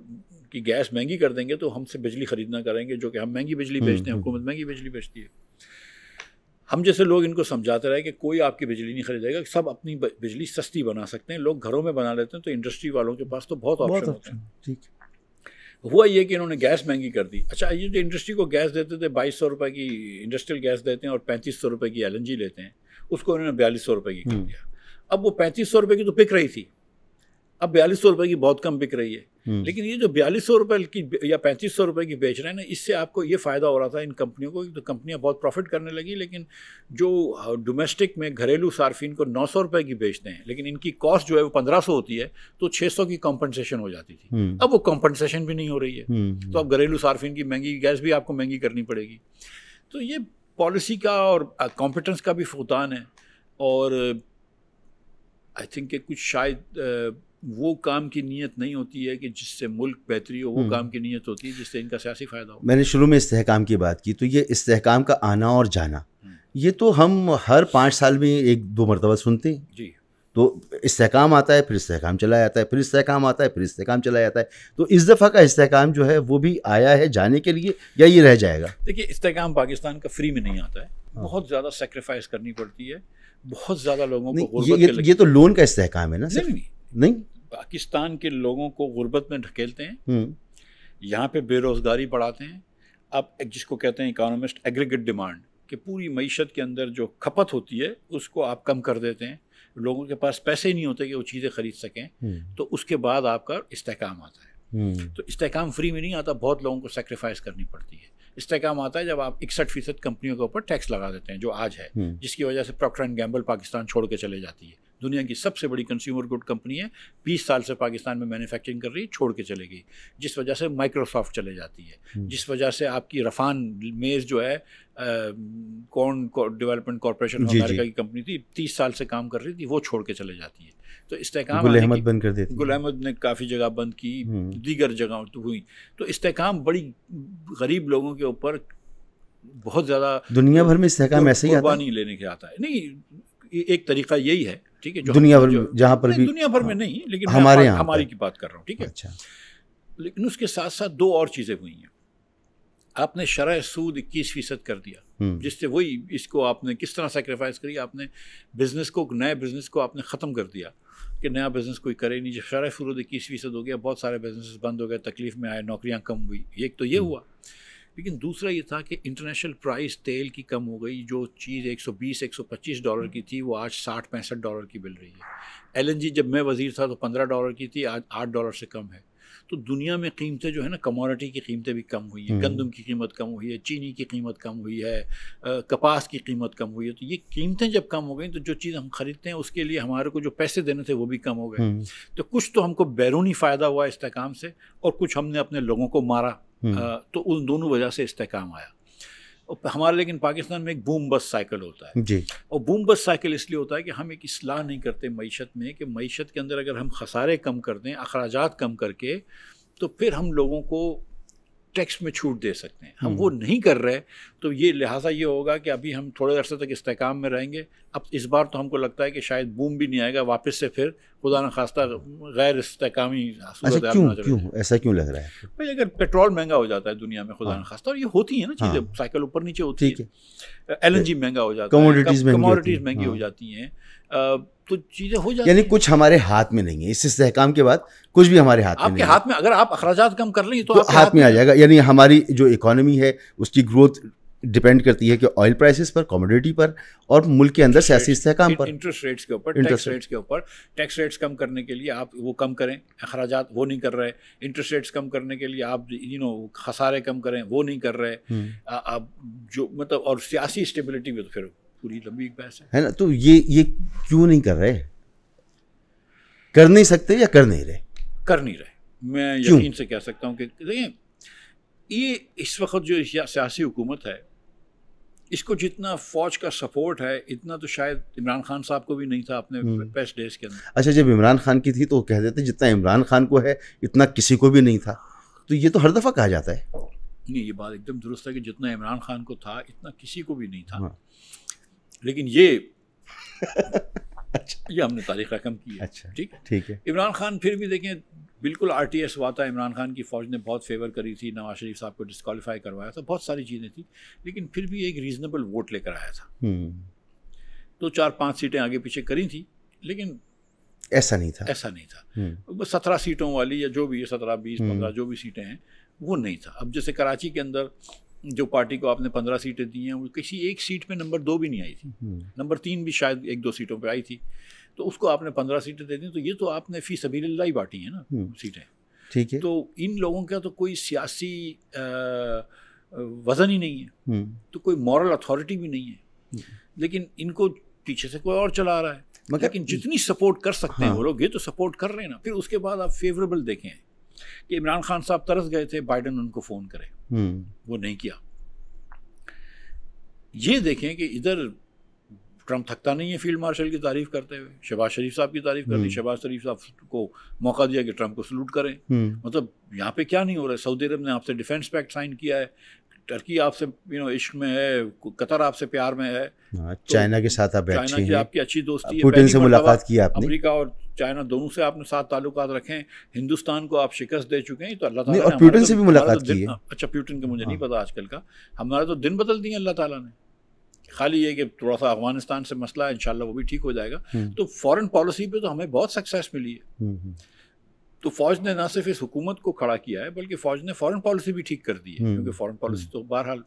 की गैस महंगी कर देंगे तो हमसे बिजली ख़रीदना करेंगे, जो कि हम महंगी बिजली बेचते हैं, हुकूमत महंगी बिजली बेचती है। हम जैसे लोग इनको समझाते रहे कि कोई आपकी बिजली नहीं खरीदेगा, सब अपनी बिजली सस्ती बना सकते हैं, लोग घरों में बना लेते हैं, तो इंडस्ट्री वालों के पास तो बहुत ऑप्शन होते हैं। ठीक। हुआ ये कि इन्होंने गैस महंगी कर दी। अच्छा, ये जो इंडस्ट्री को गैस देते थे 2200 रुपये की इंडस्ट्रियल गैस देते हैं और 3500 रुपये की LNG लेते हैं, उसको इन्होंने 4200 रुपये की कर दिया। अब वो 3500 रुपये की तो बिक रही थी, अब 4200 रुपये की बहुत कम बिक रही है, लेकिन ये जो 4200 रुपये की या 3500 रुपये की बेच रहे हैं ना, इससे आपको ये फ़ायदा हो रहा था इन कंपनियों को, तो कंपनियां बहुत प्रॉफिट करने लगी। लेकिन जो डोमेस्टिक में घरेलू सार्फिन को 900 रुपये की बेचते हैं, लेकिन इनकी कॉस्ट जो है वो 1500 होती है, तो 600 की कॉम्पनसेशन हो जाती थी। अब वो कॉम्पनसेशन भी नहीं हो रही है, तो अब घरेलू सार्फिन की महंगी गैस भी आपको महंगी करनी पड़ेगी। तो ये पॉलिसी का और कॉम्पिटेंस का भी फुकदान है, और आई थिंक कि कुछ शायद वो काम की नीयत नहीं होती है कि जिससे मुल्क बेहतरी हो, वो काम की नीयत होती है जिससे इनका सियासी फ़ायदा हो। मैंने शुरू में इस्तेहकाम की बात की, तो ये इस्तेहकाम का आना और जाना, ये तो हम हर 5 साल में 1-2 मरतबा सुनते हैं जी। तो इस्तेहकाम आता है, फिर इस्तेहकाम चला जाता है, फिर इस्तेहकाम आता है, फिर इस्तेहकाम चला जाता है। तो इस दफ़ा का इस्तेहकाम जो है वो भी आया है जाने के लिए, या ये रह जाएगा? देखिए, इस्तेहकाम पाकिस्तान का फ्री में नहीं आता है, बहुत ज़्यादा सेक्रीफाइस करनी पड़ती है, बहुत ज़्यादा लोगों को गुर्बत ये तो लोन का इस्तेहकाम है ना? नहीं, पाकिस्तान के लोगों को गुर्बत में ढकेलते हैं, यहाँ पे बेरोज़गारी बढ़ाते हैं। अब जिसको कहते हैं इकोनॉमिस्ट एग्रीगेट डिमांड, कि पूरी मईशत के अंदर जो खपत होती है उसको आप कम कर देते हैं, लोगों के पास पैसे ही नहीं होते कि वो चीज़ें ख़रीद सकें, तो उसके बाद आपका इस्तेहकाम आता है। तो इस्तेहकाम फ्री में नहीं आता, बहुत लोगों को सेक्रीफाइस करनी पड़ती है। इस्तेहकाम आता है जब आप 61% कंपनियों के ऊपर टैक्स लगा देते हैं, जो आज है, जिसकी वजह से प्रॉक्टर एंड गैम्बल पाकिस्तान छोड़ के चले जाती है। दुनिया की सबसे बड़ी कंज्यूमर गुड कंपनी है, 20 साल से पाकिस्तान में मैन्युफैक्चरिंग कर रही है, छोड़ के चले गई। जिस वजह से माइक्रोसॉफ्ट चले जाती है, जिस वजह से आपकी रफान मेज़ जो है कॉर्न डेवलपमेंट कॉर्पोरेशन अमेरिका की कंपनी थी, 30 साल से काम कर रही थी, वो छोड़ के चले जाती है। तो इस्तेहकाम गुल अहमद बंद कर देती है, गुल अहमद ने काफ़ी जगह बंद की, दीगर जगहों तो हुई। तो इस्तेहकाम बड़ी गरीब लोगों के ऊपर बहुत ज़्यादा, दुनिया भर में इस्तेहकाम ऐसे ही आता है, लेने के आता है। नहीं, एक तरीका यही है, ठीक है, जो दुनिया भर में, जहाँ पर भी, दुनिया भर में नहीं, लेकिन हमारी की बात कर रहा हूँ, ठीक है। अच्छा। लेकिन उसके साथ साथ 2 और चीज़ें हुई हैं। आपने शरह सूद 21% कर दिया, जिससे वही इसको आपने किस तरह सेक्रीफाइस करी, आपने बिजनेस को, नए बिजनेस को आपने ख़त्म कर दिया कि नया बिजनेस कोई करे नहीं। जब शरह सूद 21% हो गया, बहुत सारे बिजनेस बंद हो गए, तकलीफ में आए, नौकरियां कम हुई, एक तो ये हुआ। लेकिन दूसरा ये था कि इंटरनेशनल प्राइस तेल की कम हो गई, जो चीज़ $120-125 की थी वो आज $60-65 की मिल रही है। LNG जब मैं वज़ीर था तो $15 की थी, आज $8 से कम है। तो दुनिया में कीमतें जो है ना, कमोडिटी की कीमतें भी कम हुई हैं, गंदम की कीमत कम हुई है, चीनी की कीमत कम हुई है, कपास की कीमत कम हुई है। तो ये कीमतें जब कम हो गई तो जो चीज़ हम ख़रीदते हैं उसके लिए हमारे को जो पैसे देने थे वो भी कम हो गए। तो कुछ तो हमको बैरूनी फ़ायदा हुआ इस्तेहकाम से, और कुछ हमने अपने लोगों को मारा। तो उन दोनों वजह से इस्तेहकाम आया। और हमारे लेकिन पाकिस्तान में एक बूम बस साइकिल होता है जी। और बूम बस साइकिल इसलिए होता है कि हम एक इस्लाह नहीं करते मईशत में, कि मईशत के अंदर अगर हम खसारे कम कर दें, अखराजात कम करके, तो फिर हम लोगों को टैक्स में छूट दे सकते हैं। हम वो नहीं कर रहे, तो ये लिहाजा ये होगा कि अभी हम थोड़े अरसे तक इस्तेहकाम में रहेंगे। अब इस बार तो हमको लगता है कि शायद बूम भी नहीं आएगा, वापस से फिर खुदा न खास्ता गैर इस्तेहकामी। अच्छा, क्यों ऐसा क्यों लग रहा है? भाई अगर पेट्रोल महंगा हो जाता है दुनिया में, खुदा न खास्ता, और ये होती है ना चीज़ें, साइकिल ऊपर नीचे होती है, LNG महंगा हो जाता है, कमोडिटीज़ महंगी हो जाती हैं, तो चीज़ें हो जाती हैं। यानी कुछ हमारे हाथ में नहीं है, इस इस्तेहकाम के बाद कुछ भी हमारे हाथ में नहीं है। आपके हाथ में, अगर आप अखराजात कम कर लेंगे तो हाथ में आ जाएगा। यानी हमारी जो इकोनॉमी है उसकी ग्रोथ डिपेंड करती है कि ऑयल प्राइसेस पर, कमोडिटी पर, और मुल्क के अंदर सियासी इस्तेहकाम पर, इंटरेस्ट रेट्स के ऊपर, टैक्स रेट्स के ऊपर। टैक्स रेट्स कम करने के लिए आप वो कम करें, अखराजात वो नहीं कर रहे। इंटरेस्ट रेट्स कम करने के लिए आप खसारे कम करें, वो नहीं कर रहे। आप जो मतलब, और सियासी स्टेबिलिटी में तो फिर पूरी लंबी बहस है ना। तो ये क्यों नहीं कर रहे? कर नहीं सकते या कर नहीं रहे? कर नहीं रहे। मैं यकीन से कह सकता हूँ कि देखिए, ये इस वक्त जो सियासी हुकूमत है, इसको जितना फौज का सपोर्ट है, इतना तो शायद इमरान खान साहब को भी नहीं था अपने बेस्ट डेज के अंदर। अच्छा, जब इमरान खान की थी तो कह देते जितना इमरान खान को है इतना किसी को भी नहीं था, तो ये तो हर दफ़ा कहा जाता है। नहीं, ये बात एकदम दुरुस्त है कि जितना इमरान खान को था इतना किसी को भी नहीं था। लेकिन ये अच्छा, ये हमने तारीख रकम की है। अच्छा, ठीक है। इमरान खान फिर भी देखें, बिल्कुल RTS हुआ था, इमरान खान की फ़ौज ने बहुत फेवर करी थी, नवाज शरीफ साहब को डिस्क्वालीफाई करवाया था, बहुत सारी चीज़ें थी, लेकिन फिर भी एक रीज़नेबल वोट लेकर आया था। तो 4-5 सीटें आगे पीछे करी थी, लेकिन ऐसा नहीं था। 17 सीटों वाली या जो भी है, 17, 20, 15 जो भी सीटें हैं, वो नहीं था। अब जैसे कराची के अंदर जो पार्टी को आपने 15 सीटें दी हैं, वो किसी एक सीट पे नंबर 2 भी नहीं आई थी, नंबर 3 भी शायद 1-2 सीटों पे आई थी। तो उसको आपने 15 सीटें दे दी, तो ये तो आपने फी सबीलिल्लाह ही बांटी है ना सीटें। ठीक है। तो इन लोगों का तो कोई सियासी वजन ही नहीं है, तो कोई मॉरल अथॉरिटी भी नहीं है, लेकिन इनको पीछे से कोई और चला रहा है। लेकिन जितनी सपोर्ट कर सकते हैं वो लोग, ये तो सपोर्ट कर रहे हैं ना। फिर उसके बाद आप फेवरेबल देखें कि इमरान खान साहब तरस गए थे बाइडेन उनको फ़ोन करे, वो नहीं किया। ये देखें कि इधर ट्रम्प थकता नहीं है फील्ड मार्शल की तारीफ करते हुए, शहबाज शरीफ साहब की तारीफ करते, शहबाज शरीफ साहब को मौका दिया कि ट्रम्प को सलूट करें। मतलब यहाँ पे क्या नहीं हो रहा है? सऊदी अरब ने आपसे डिफेंस पैक्ट साइन किया है, टर्की आपसे इश्क में है, कतर आपसे प्यार में है, चाइना के साथ आप चाइना की आपकी अच्छी दोस्ती है, पुतिन से मुलाकात की आपने, अमेरिका और चाइना दोनों से आपने साथ ताल्लुकात रखे हैं, हिंदुस्तान को आप शिकस्त दे चुके हैं, तो अल्लाह ताला ने और पुतिन से भी मुलाकात की है। अच्छा, पुतिन का मुझे नहीं पता आजकल का, हमारा तो दिन बदल दिए अल्लाह ताला ने। खाली ये कि थोड़ा सा अफगानिस्तान से मसला है, इंशाल्लाह वो भी ठीक हो जाएगा। तो फॉरेन पॉलिसी पे तो हमें बहुत सक्सेस मिली है। तो फौज ने ना सिर्फ इस हुकूमत को खड़ा किया है, बल्कि फौज ने फॉरेन पॉलिसी भी ठीक कर दी है, क्योंकि फॉरेन पॉलिसी तो बहरहाल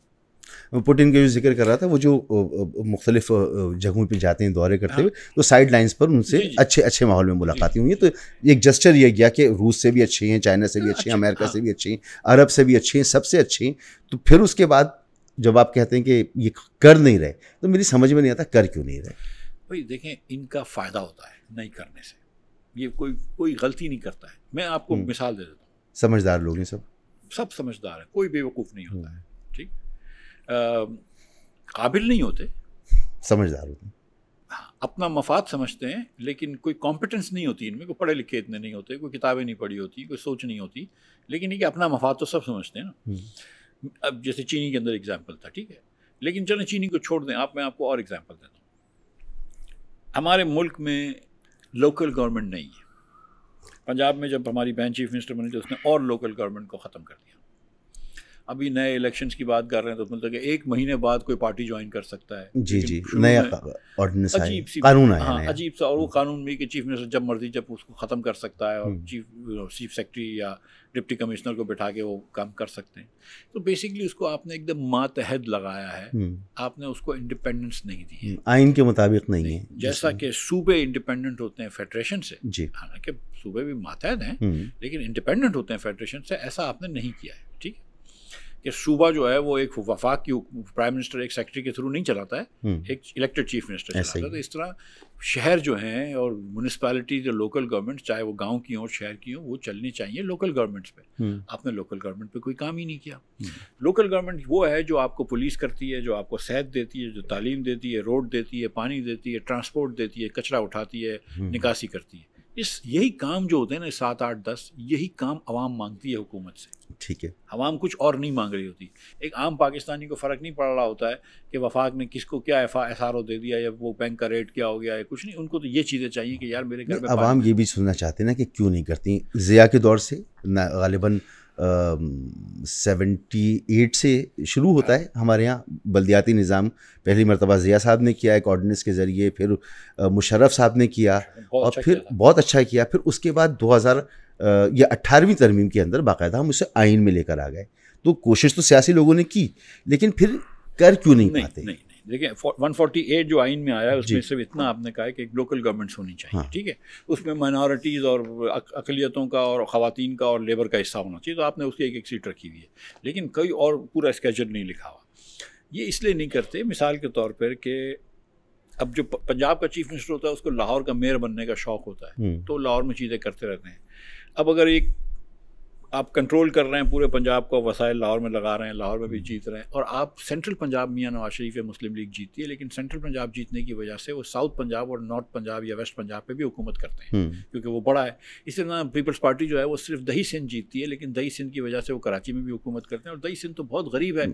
पुतिन का जो जिक्र कर रहा था, वो जो मुख्तलिफ जगहों पे जाते हैं दौरे करते हुए, तो साइड लाइन्स पर उनसे अच्छे अच्छे माहौल में मुलाकातें हुई हैं। तो एक जस्चर ये गया कि रूस से भी अच्छे हैं, चाइना से भी अच्छे हैं, अमेरिका से भी अच्छे हैं, अरब से भी अच्छे हैं, सबसे अच्छे हैं। तो फिर उसके बाद जब आप कहते हैं कि ये कर नहीं रहे, तो मेरी समझ में नहीं आता कर क्यों नहीं रहे। भाई देखें, इनका फ़ायदा होता है नहीं करने से, ये कोई गलती नहीं करता है। मैं आपको मिसाल दे देता हूँ। समझदार लोग हैं, सब समझदार है, कोई बेवकूफ़ नहीं होता है, ठीक, काबिल नहीं होते, समझदार होते हैं, अपना मफाद समझते हैं, लेकिन कोई कॉम्पिटेंस नहीं होती इनमें, कोई पढ़े लिखे इतने नहीं होते, कोई किताबें नहीं पढ़ी होती, कोई सोच नहीं होती, लेकिन ये कि अपना मफाद तो सब समझते हैं ना। अब जैसे चीनी के अंदर एग्जाम्पल था, ठीक है, लेकिन चलें चीनी को छोड़ दें, मैं आपको और एग्जाम्पल देता हूँ। हमारे मुल्क में लोकल गवर्नमेंट नहीं है। पंजाब में जब हमारी बहन चीफ मिनिस्टर बनी तो उसने और लोकल गवर्नमेंट को ख़त्म कर दिया। अभी नए इलेक्शंस की बात कर रहे हैं तो मतलब कि 1 महीने बाद कोई पार्टी ज्वाइन कर सकता है। जी, नया ऑर्डिनेंस अजीब सी कानून आया, हाँ अजीब सा। और वो कानून भी कि चीफ मिनिस्टर जब मर्जी जब उसको ख़त्म कर सकता है, और चीफ सेक्रेटरी या डिप्टी कमिश्नर को बिठा के वो काम कर सकते हैं। तो बेसिकली उसको आपने एकदम मातहत लगाया है, आपने उसको इंडिपेंडेंस नहीं दी है, आइन के मुताबिक नहीं है। जैसा कि सूबे इंडिपेंडेंट होते हैं फेडरेशन से, हालांकि सूबे भी मातहत हैं लेकिन इंडिपेंडेंट होते हैं फेडरेशन से, ऐसा आपने नहीं किया है। ठीक है कि सूबा जो है वो एक वफाक की प्राइम मिनिस्टर एक सेक्रेटरी के थ्रू नहीं चलाता है, एक इलेक्टेड चीफ मिनिस्टर चलाता है। तो इस तरह शहर जो हैं और म्यूनिसिपैलिटी जो लोकल गवर्नमेंट, चाहे वो गांव की हो शहर की हो, वो चलनी चाहिए लोकल गवर्नमेंट्स पे। आपने लोकल गवर्नमेंट पे कोई काम ही नहीं किया। लोकल गवर्नमेंट वो है जो आपको पुलिस करती है, जो आपको सेहत देती है, जो तालीम देती है, रोड देती है, पानी देती है, ट्रांसपोर्ट देती है, कचरा उठाती है, निकासी करती है। यही काम जो होते हैं ना 7, 8, 10, यही काम आवाम मांगती है हुकूमत से। ठीक है, आवाम कुछ और नहीं मांग रही होती। एक आम पाकिस्तानी को फ़र्क नहीं पड़ रहा होता है कि वफाक ने किसको क्या एसआरओ दे दिया या वो बैंक का रेट क्या हो गया है, कुछ नहीं। उनको तो ये चीज़ें चाहिए कि यार मेरे घर में। आवाम ये भी सुनना चाहते हैं ना कि क्यों नहीं करती। ज़िया के दौर से गालिबन 78 से शुरू होता है हमारे यहाँ बल्दियाती निज़ाम। पहली मरतबा ज़िया साहब ने किया एक ऑर्डिनेंस के ज़रिए, फिर मुशर्रफ साहब ने किया और फिर बहुत अच्छा किया। फिर उसके बाद 2000 या 18वीं तरमीम के अंदर बाकायदा हम उसे आइन में लेकर आ गए। तो कोशिश तो सियासी लोगों ने की, लेकिन फिर कर क्यों नहीं पाते? नहीं। देखिए 148 जो आइन में आया है उसमें सिर्फ इतना आपने कहा है कि लोकल गवर्नमेंट्स होनी चाहिए। हाँ। ठीक है, उसमें माइनॉरिटीज़ और अक़लियतों का और ख़वातीन का और लेबर का हिस्सा होना चाहिए, तो आपने उसकी एक सीट रखी हुई है, लेकिन कोई और पूरा स्केड्यूल नहीं लिखा हुआ। ये इसलिए नहीं करते, मिसाल के तौर पर कि अब जो पंजाब का चीफ मिनिस्टर होता है उसको लाहौर का मेयर बनने का शौक़ होता है, तो लाहौर में चीज़ें करते रहते हैं। अब अगर एक आप कंट्रोल कर रहे हैं पूरे पंजाब को, वसाइल लाहौर में लगा रहे हैं, लाहौर में भी जीत रहे हैं, और आप सेंट्रल पंजाब मियां नवाज शरीफ या मुस्लिम लीग जीतती है, लेकिन सेंट्रल पंजाब जीतने की वजह से वो साउथ पंजाब और नॉर्थ पंजाब या वेस्ट पंजाब पे भी हुकूमत करते हैं क्योंकि वो बड़ा है। इसी तरह पीपल्स पार्टी जो है वो सिर्फ दही सिंध जीतती है, लेकिन दही सिंध की वजह से वो कराची में भी हुकूमत करते हैं, और दही सिंध तो बहुत गरीब है।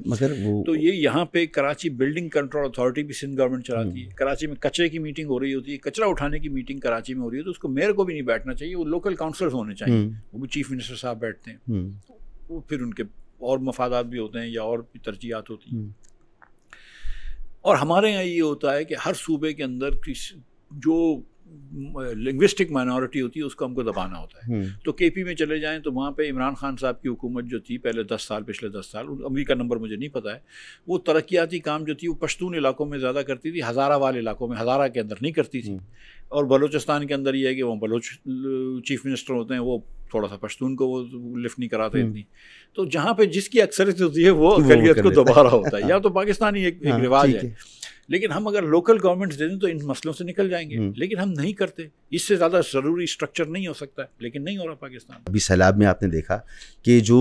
तो ये यहाँ पे कराची बिल्डिंग कंट्रोल अथॉरिटी भी सिंध गवर्नमेंट चलाती है। कराची में कचरे की मीटिंग हो रही होती है, कचरा उठाने की मीटिंग कराची में हो रही है, तो उसको मेयर को भी नहीं बैठना चाहिए, वो लोकल काउंसलर्स होने चाहिए, वो भी चीफ मिनिस्टर साहब बैठते हैं। वो फिर उनके और मफादात भी होते हैं या और भी तरजीहात होती हैं। और हमारे यहाँ ये होता है कि हर सूबे के अंदर जो लिंग्विस्टिक माइनॉरिटी होती है उसको हमको दबाना होता है। तो केपी में चले जाएं तो वहाँ पे इमरान खान साहब की हुकूमत जो थी पहले 10 साल, पिछले 10 साल, अभी का नंबर मुझे नहीं पता है, वो तरक्याती काम जो थी वो पश्तून इलाकों में ज़्यादा करती थी, हज़ारा वाले इलाकों में, हज़ारा के अंदर नहीं करती थी। और बलूचिस्तान के अंदर ये है कि वो बलोच चीफ मिनिस्टर होते हैं, वो थोड़ा सा पश्तून को वो लिफ्ट नहीं कराते इतनी। तो जहाँ पे जिसकी अक्सरियत होती है वो अकलियत को दबा रहा होता है, या तो पाकिस्तानी एक रिवाज है। लेकिन हम अगर लोकल गवर्नमेंट्स दे दें तो इन मसलों से निकल जाएंगे, लेकिन हम नहीं करते। इससे ज़्यादा ज़रूरी स्ट्रक्चर नहीं हो सकता है, लेकिन नहीं हो रहा पाकिस्तान। अभी सैलाब में आपने देखा कि जो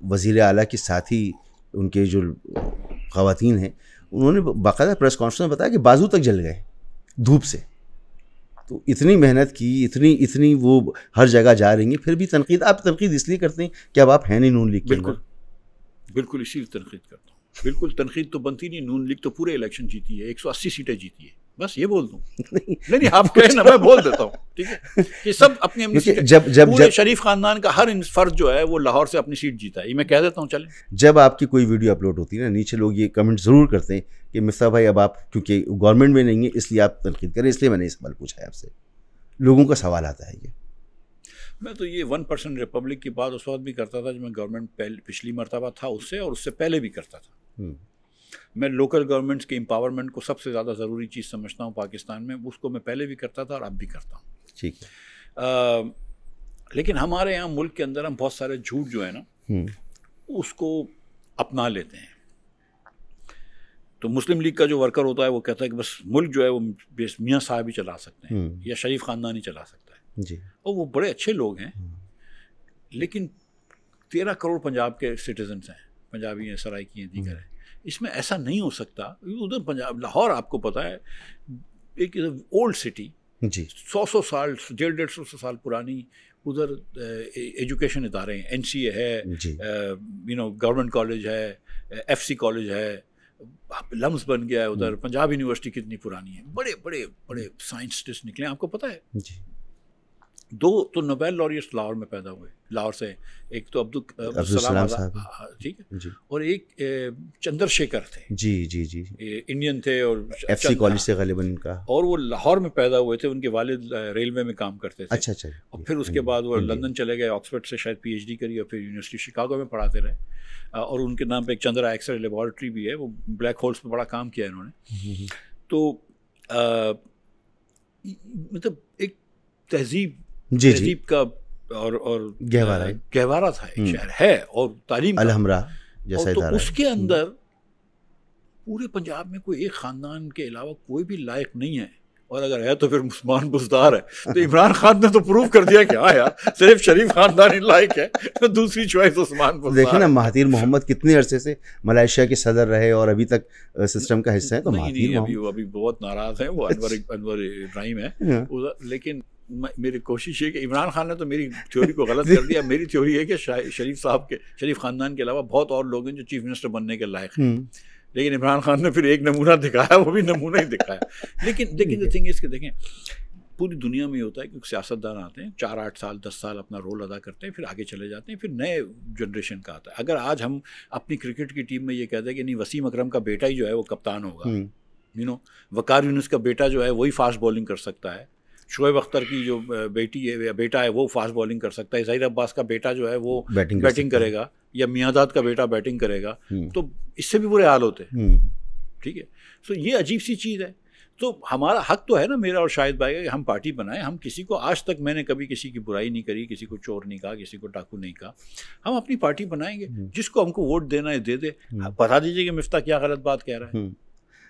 वज़ीर आला के साथी उनके जो ख़वातीन हैं, उन्होंने बाकायदा प्रेस कॉन्फ्रेंस में बताया कि बाजू तक जल गए धूप से। तो इतनी मेहनत की, इतनी वो हर जगह जा रही हैं, फिर भी तनकीद। आप तनकीद इसलिए करते हैं कि अब आप हैं नहीं नून लीग के। बिल्कुल इसी तनकीद करता हूँ। बिल्कुल तनकीद तो बनती नहीं। नून लीग तो पूरे इलेक्शन जीती है, 180 सीटें जीती है, बस ये बोल दूँ। नहीं आप कहें ना, मैं बोल देता हूँ, ठीक है, कि सब अपनी अपनी सीटें। जब शरीफ खानदान का हर फर्द जो है वो लाहौर से अपनी सीट जीता है, ये मैं कह देता हूँ। चलें, जब आपकी कोई वीडियो अपलोड होती है ना, नीचे लोग ये कमेंट ज़रूर करते हैं कि मिफ्ता भाई अब आप क्योंकि गवर्नमेंट में नहीं है इसलिए आप तनकीद करें, इसलिए मैंने ये सवाल पूछा है आपसे। लोगों का सवाल आता है ये। मैं तो ये 1% रिपब्लिक की बात उस वक्त भी करता था जब मैं गवर्नमेंट पिछली मरतबा था उससे, और उससे पहले भी करता था। मैं लोकल गवर्नमेंट्स के एम्पावरमेंट को सबसे ज़्यादा ज़रूरी चीज़ समझता हूँ पाकिस्तान में। उसको मैं पहले भी करता था और अब भी करता हूँ। ठीक है। लेकिन हमारे यहाँ मुल्क के अंदर हम बहुत सारे झूठ जो है ना उसको अपना लेते हैं। तो मुस्लिम लीग का जो वर्कर होता है वो कहता है कि बस मुल्क जो है वो मियाँ साहब ही चला सकते हैं या शरीफ खानदान ही चला सकता है जी। और वो बड़े अच्छे लोग हैं। लेकिन 13 करोड़ पंजाब के सिटीजन्स हैं, पंजाबी हैं, सराइकी हैं, दीगर हैं। इसमें ऐसा नहीं हो सकता। उधर पंजाब, लाहौर आपको पता है एक ओल्ड सिटी जी, 100 साल, 150 साल पुरानी। उधर एजुकेशन इदारे हैं, NCA है, गवर्नमेंट कॉलेज है, FC कॉलेज है, लम्स बन गया है उधर। पंजाब यूनिवर्सिटी कितनी पुरानी है, बड़े बड़े बड़े साइंटिस्ट निकले, आपको पता है जी। 2 तो नोबेल लॉरियट्स लाहौर में पैदा हुए, लाहौर से। एक तो अब्दुल सलाम आज़ाद, ठीक है, और एक चंद्रशेखर थे जी जी जी, इंडियन थे और FC कॉलेज से ग़ालिबन उनका, और वो लाहौर में पैदा हुए थे। उनके वालिद रेलवे में काम करते थे। अच्छा अच्छा। और फिर उसके बाद वो लंदन चले गए, ऑक्सफोर्ड से शायद PhD करी और फिर यूनिवर्सिटी शिकागो में पढ़ाते रहे। और उनके नाम पे एक चंद्रा एक्सरे लेबॉरेटरी भी है, वो ब्लैक होल्स पे बड़ा काम किया इन्होंने। तो मतलब एक तहजीब का और गहवारा था, एक शहर है, और तालीम अलहमरा जैसा और तो उसके अंदर पूरे पंजाब में कोई एक ख़ानदान के अलावा कोई भी लायक नहीं है, और अगर है तो फिर उस्मान बुज़दार है। तो इमरान खान ने तो प्रूव कर दिया कि हाँ यार, सिर्फ शरीफ खानदान ही लायक है, तो दूसरी चॉइस उस्मान बुज़दार। देखिए ना, महातीर मोहम्मद कितने अरसे से मलेशिया के सदर रहे और अभी तक सिस्टम का हिस्सा है। तो महातीर अभी बहुत नाराज़ हैं वो, अनवर इब्राहिम है। लेकिन मेरी कोशिश है कि इमरान खान ने तो मेरी थ्योरी को गलत कर दिया। मेरी थ्योरी है कि शरीफ खानदान के अलावा बहुत और लोग हैं जो चीफ मिनिस्टर बनने के लायक हैं। लेकिन इमरान खान ने फिर एक नमूना दिखाया, वो भी नमूना ही दिखाया। लेकिन द थिंग इज़ कि देखें, पूरी दुनिया में होता है कि सियासतदान आते हैं, 4-8 साल 10 साल अपना रोल अदा करते हैं, फिर आगे चले जाते हैं, फिर नए जनरेशन का आता है। अगर आज हम अपनी क्रिकेट की टीम में ये कहते हैं कि नहीं, वसीम अकरम का बेटा ही जो है वो कप्तान होगा, वकार यूनुस का बेटा जो है वही फास्ट बॉलिंग कर सकता है, शोएब अख्तर की जो बेटा है वो फास्ट बॉलिंग कर सकता है, ज़हीर अब्बास का बेटा जो है वो बैटिंग करेगा, या मियादाद का बेटा बैटिंग करेगा, तो इससे भी बुरे हाल होते हैं। ठीक है, तो ये अजीब सी चीज़ है। तो हमारा हक तो है ना, मेरा और शाहिद भाई का, कि हम पार्टी बनाएं। हम किसी को, आज तक मैंने कभी किसी की बुराई नहीं करी, किसी को चोर नहीं कहा, किसी को डाकू नहीं कहा। हम अपनी पार्टी बनाएंगे, जिसको हमको वोट देना है दे दे। बता दीजिए कि मिफ्ता क्या गलत बात कह रहा है।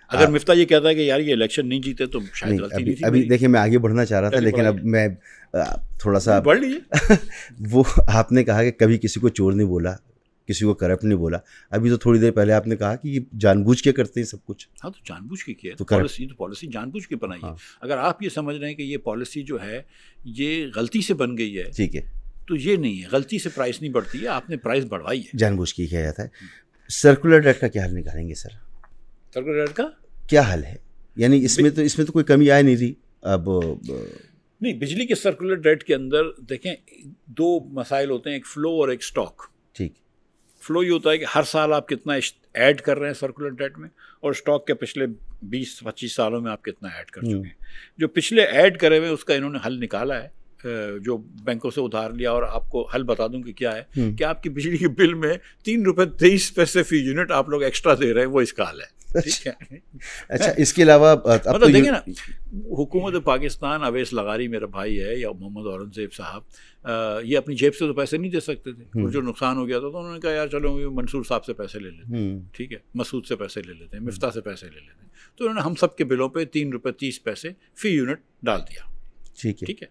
अगर मिफ्ता ये कहता है कि यार ये इलेक्शन नहीं जीते तो शायद गलती नहीं थी। अभी देखिए, मैं आगे बढ़ना चाह रहा था, लेकिन अब मैं थोड़ा सा बढ़ लीजिए। वो आपने कहा कि कभी किसी को चोर नहीं बोला, किसी को करप्ट नहीं बोला। अभी तो थोड़ी देर पहले आपने कहा कि ये जानबूझ के करते हैं सब कुछ। हाँ, तो जानबूझ के किया, तो पॉलिसी जानबूझ के बनाई है। अगर आप ये समझ रहे हैं कि ये पॉलिसी जो है ये गलती से बन गई है, ठीक है, तो ये नहीं है। गलती से प्राइस नहीं बढ़ती है, आपने प्राइस बढ़वाई है, जानबूझ के किया जाता है। सर्कुलर डेट का क्या हल निकालेंगे सर? सर्कुलर डेट का क्या हल है? यानी इसमें तो कोई कमी आ नहीं रही। अब नहीं, बिजली के सर्कुलर डेट के अंदर देखें, 2 मसाइल होते हैं, एक फ्लो और एक स्टॉक। ठीक, फ्लो ये होता है कि हर साल आप कितना ऐड कर रहे हैं सर्कुलर डेट में, और स्टॉक के पिछले 20-25 सालों में आप कितना ऐड कर चुके हैं। जो पिछले ऐड करे हुए उसका इन्होंने हल निकाला है, जो बैंकों से उधार लिया, और आपको हल बता दूं कि क्या है कि आपकी बिजली के बिल में 3 रुपये 23 पैसे फी यूनिट आप लोग एक्स्ट्रा दे रहे हैं, वो इसका हल है। ठीक है। अच्छा, इसके अलावा मतलब देखिए ना, हुकूमत पाकिस्तान, अवैस लगारी मेरा भाई है, या मोहम्मद औरंगजेब साहब, ये अपनी जेब से तो पैसे नहीं दे सकते थे, और जो नुकसान हो गया था तो उन्होंने कहा यार चलो मंसूर साहब से पैसे ले लेते हैं, ठीक है, मसूद से पैसे ले लेते हैं, मिफ्ता से पैसे ले लेते हैं, तो उन्होंने हम सब के बिलों पे 3 रुपये 30 पैसे फी यूनिट डाल दिया। ठीक है,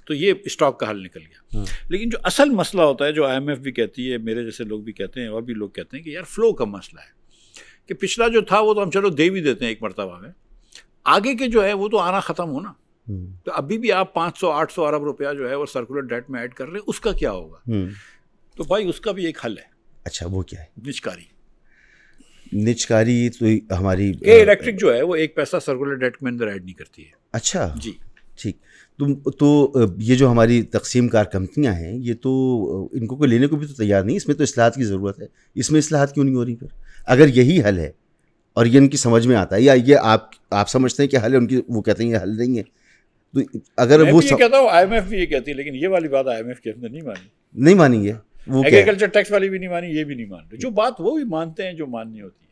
तो ये स्टॉक का हल निकल गया। लेकिन जो असल मसला होता है, जो IMF भी कहती है, मेरे जैसे लोग भी कहते हैं, और भी लोग कहते हैं कि यार फ्लो का मसला है, कि पिछला जो था वो तो हम चलो दे भी देते हैं एक मरतबा में, आगे के जो है वो तो आना ख़त्म हो ना। तो अभी भी आप 500-800 अरब रुपया जो है वो सर्कुलर डेट में ऐड कर रहे हैं, उसका क्या होगा? तो भाई उसका भी एक हल है। अच्छा, वो क्या है? निजकारी तो हमारी इलेक्ट्रिक जो है वो 1 पैसा सर्कुलर डेट में अंदर ऐड नहीं करती है। अच्छा जी, ठीक। तो ये जो हमारी तकसीम कार कंपनियां हैं, ये तो इनको कोई लेने को भी तो तैयार नहीं, इसमें तो इस्लाहात की ज़रूरत है, इसमें इस्लाहात क्यों नहीं हो रही फिर? अगर यही हल है और ये इनकी समझ में आता है, या ये आप समझते हैं कि हल है उनकी, वो कहते हैं ये हल नहीं है, तो अगर मैं वो ये कहता हूँ, IMF भी ये कहती है, लेकिन ये वाली बात IMF के अंदर नहीं मानेंगे, वो एग्रीकल्चर टैक्स वाली भी नहीं मानी, ये भी नहीं मान रहे। जो बात वो भी मानते हैं जो माननी होती है।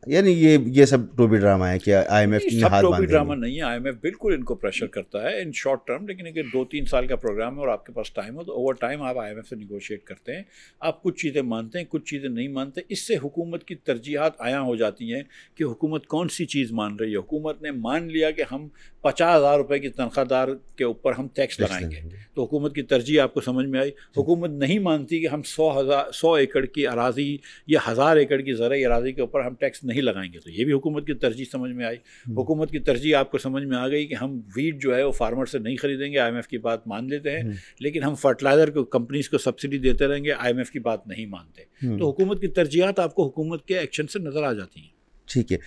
यानी ये सब टोपी ड्रामा है कि IMF की हाथ टोपी ड्रामा नहीं है। IMF बिल्कुल इनको प्रेशर करता है इन शॉर्ट टर्म, लेकिन अगर 2-3 साल का प्रोग्राम है और आपके पास टाइम हो तो ओवर टाइम आप IMF से निगोशिएट करते हैं। आप कुछ चीज़ें मानते हैं, कुछ चीज़ें नहीं मानते। इससे हुकूमत की तरजीहात आया हो जाती हैं कि हुकूमत कौन सी चीज़ मान रही है। हुकूमत ने मान लिया कि हम 50,000 रुपये की तनख्वाहदार के ऊपर हम टैक्स लगाएंगे, तो हुकूमत की तरजीह आपको समझ में आई। हुकूमत नहीं मानती कि हम 100 एकड़ की अराजी या 1000 एकड़ की ज़रई अराजी के ऊपर हम टैक्स नहीं लगाएंगे, तो ये भी हुकूमत की तरजीह समझ में आई। हुकूमत की तरजीह आपको समझ में आ गई कि हम वीट जो है वो फार्मर से नहीं खरीदेंगे, IMF की बात मान लेते हैं, लेकिन हम फर्टिलाइज़र को कंपनीज को सब्सिडी देते रहेंगे, IMF की बात नहीं मानते। तो हुकूमत की तरजीहात आपको हुकूमत के एक्शन से नज़र आ जाती हैं। ठीक है।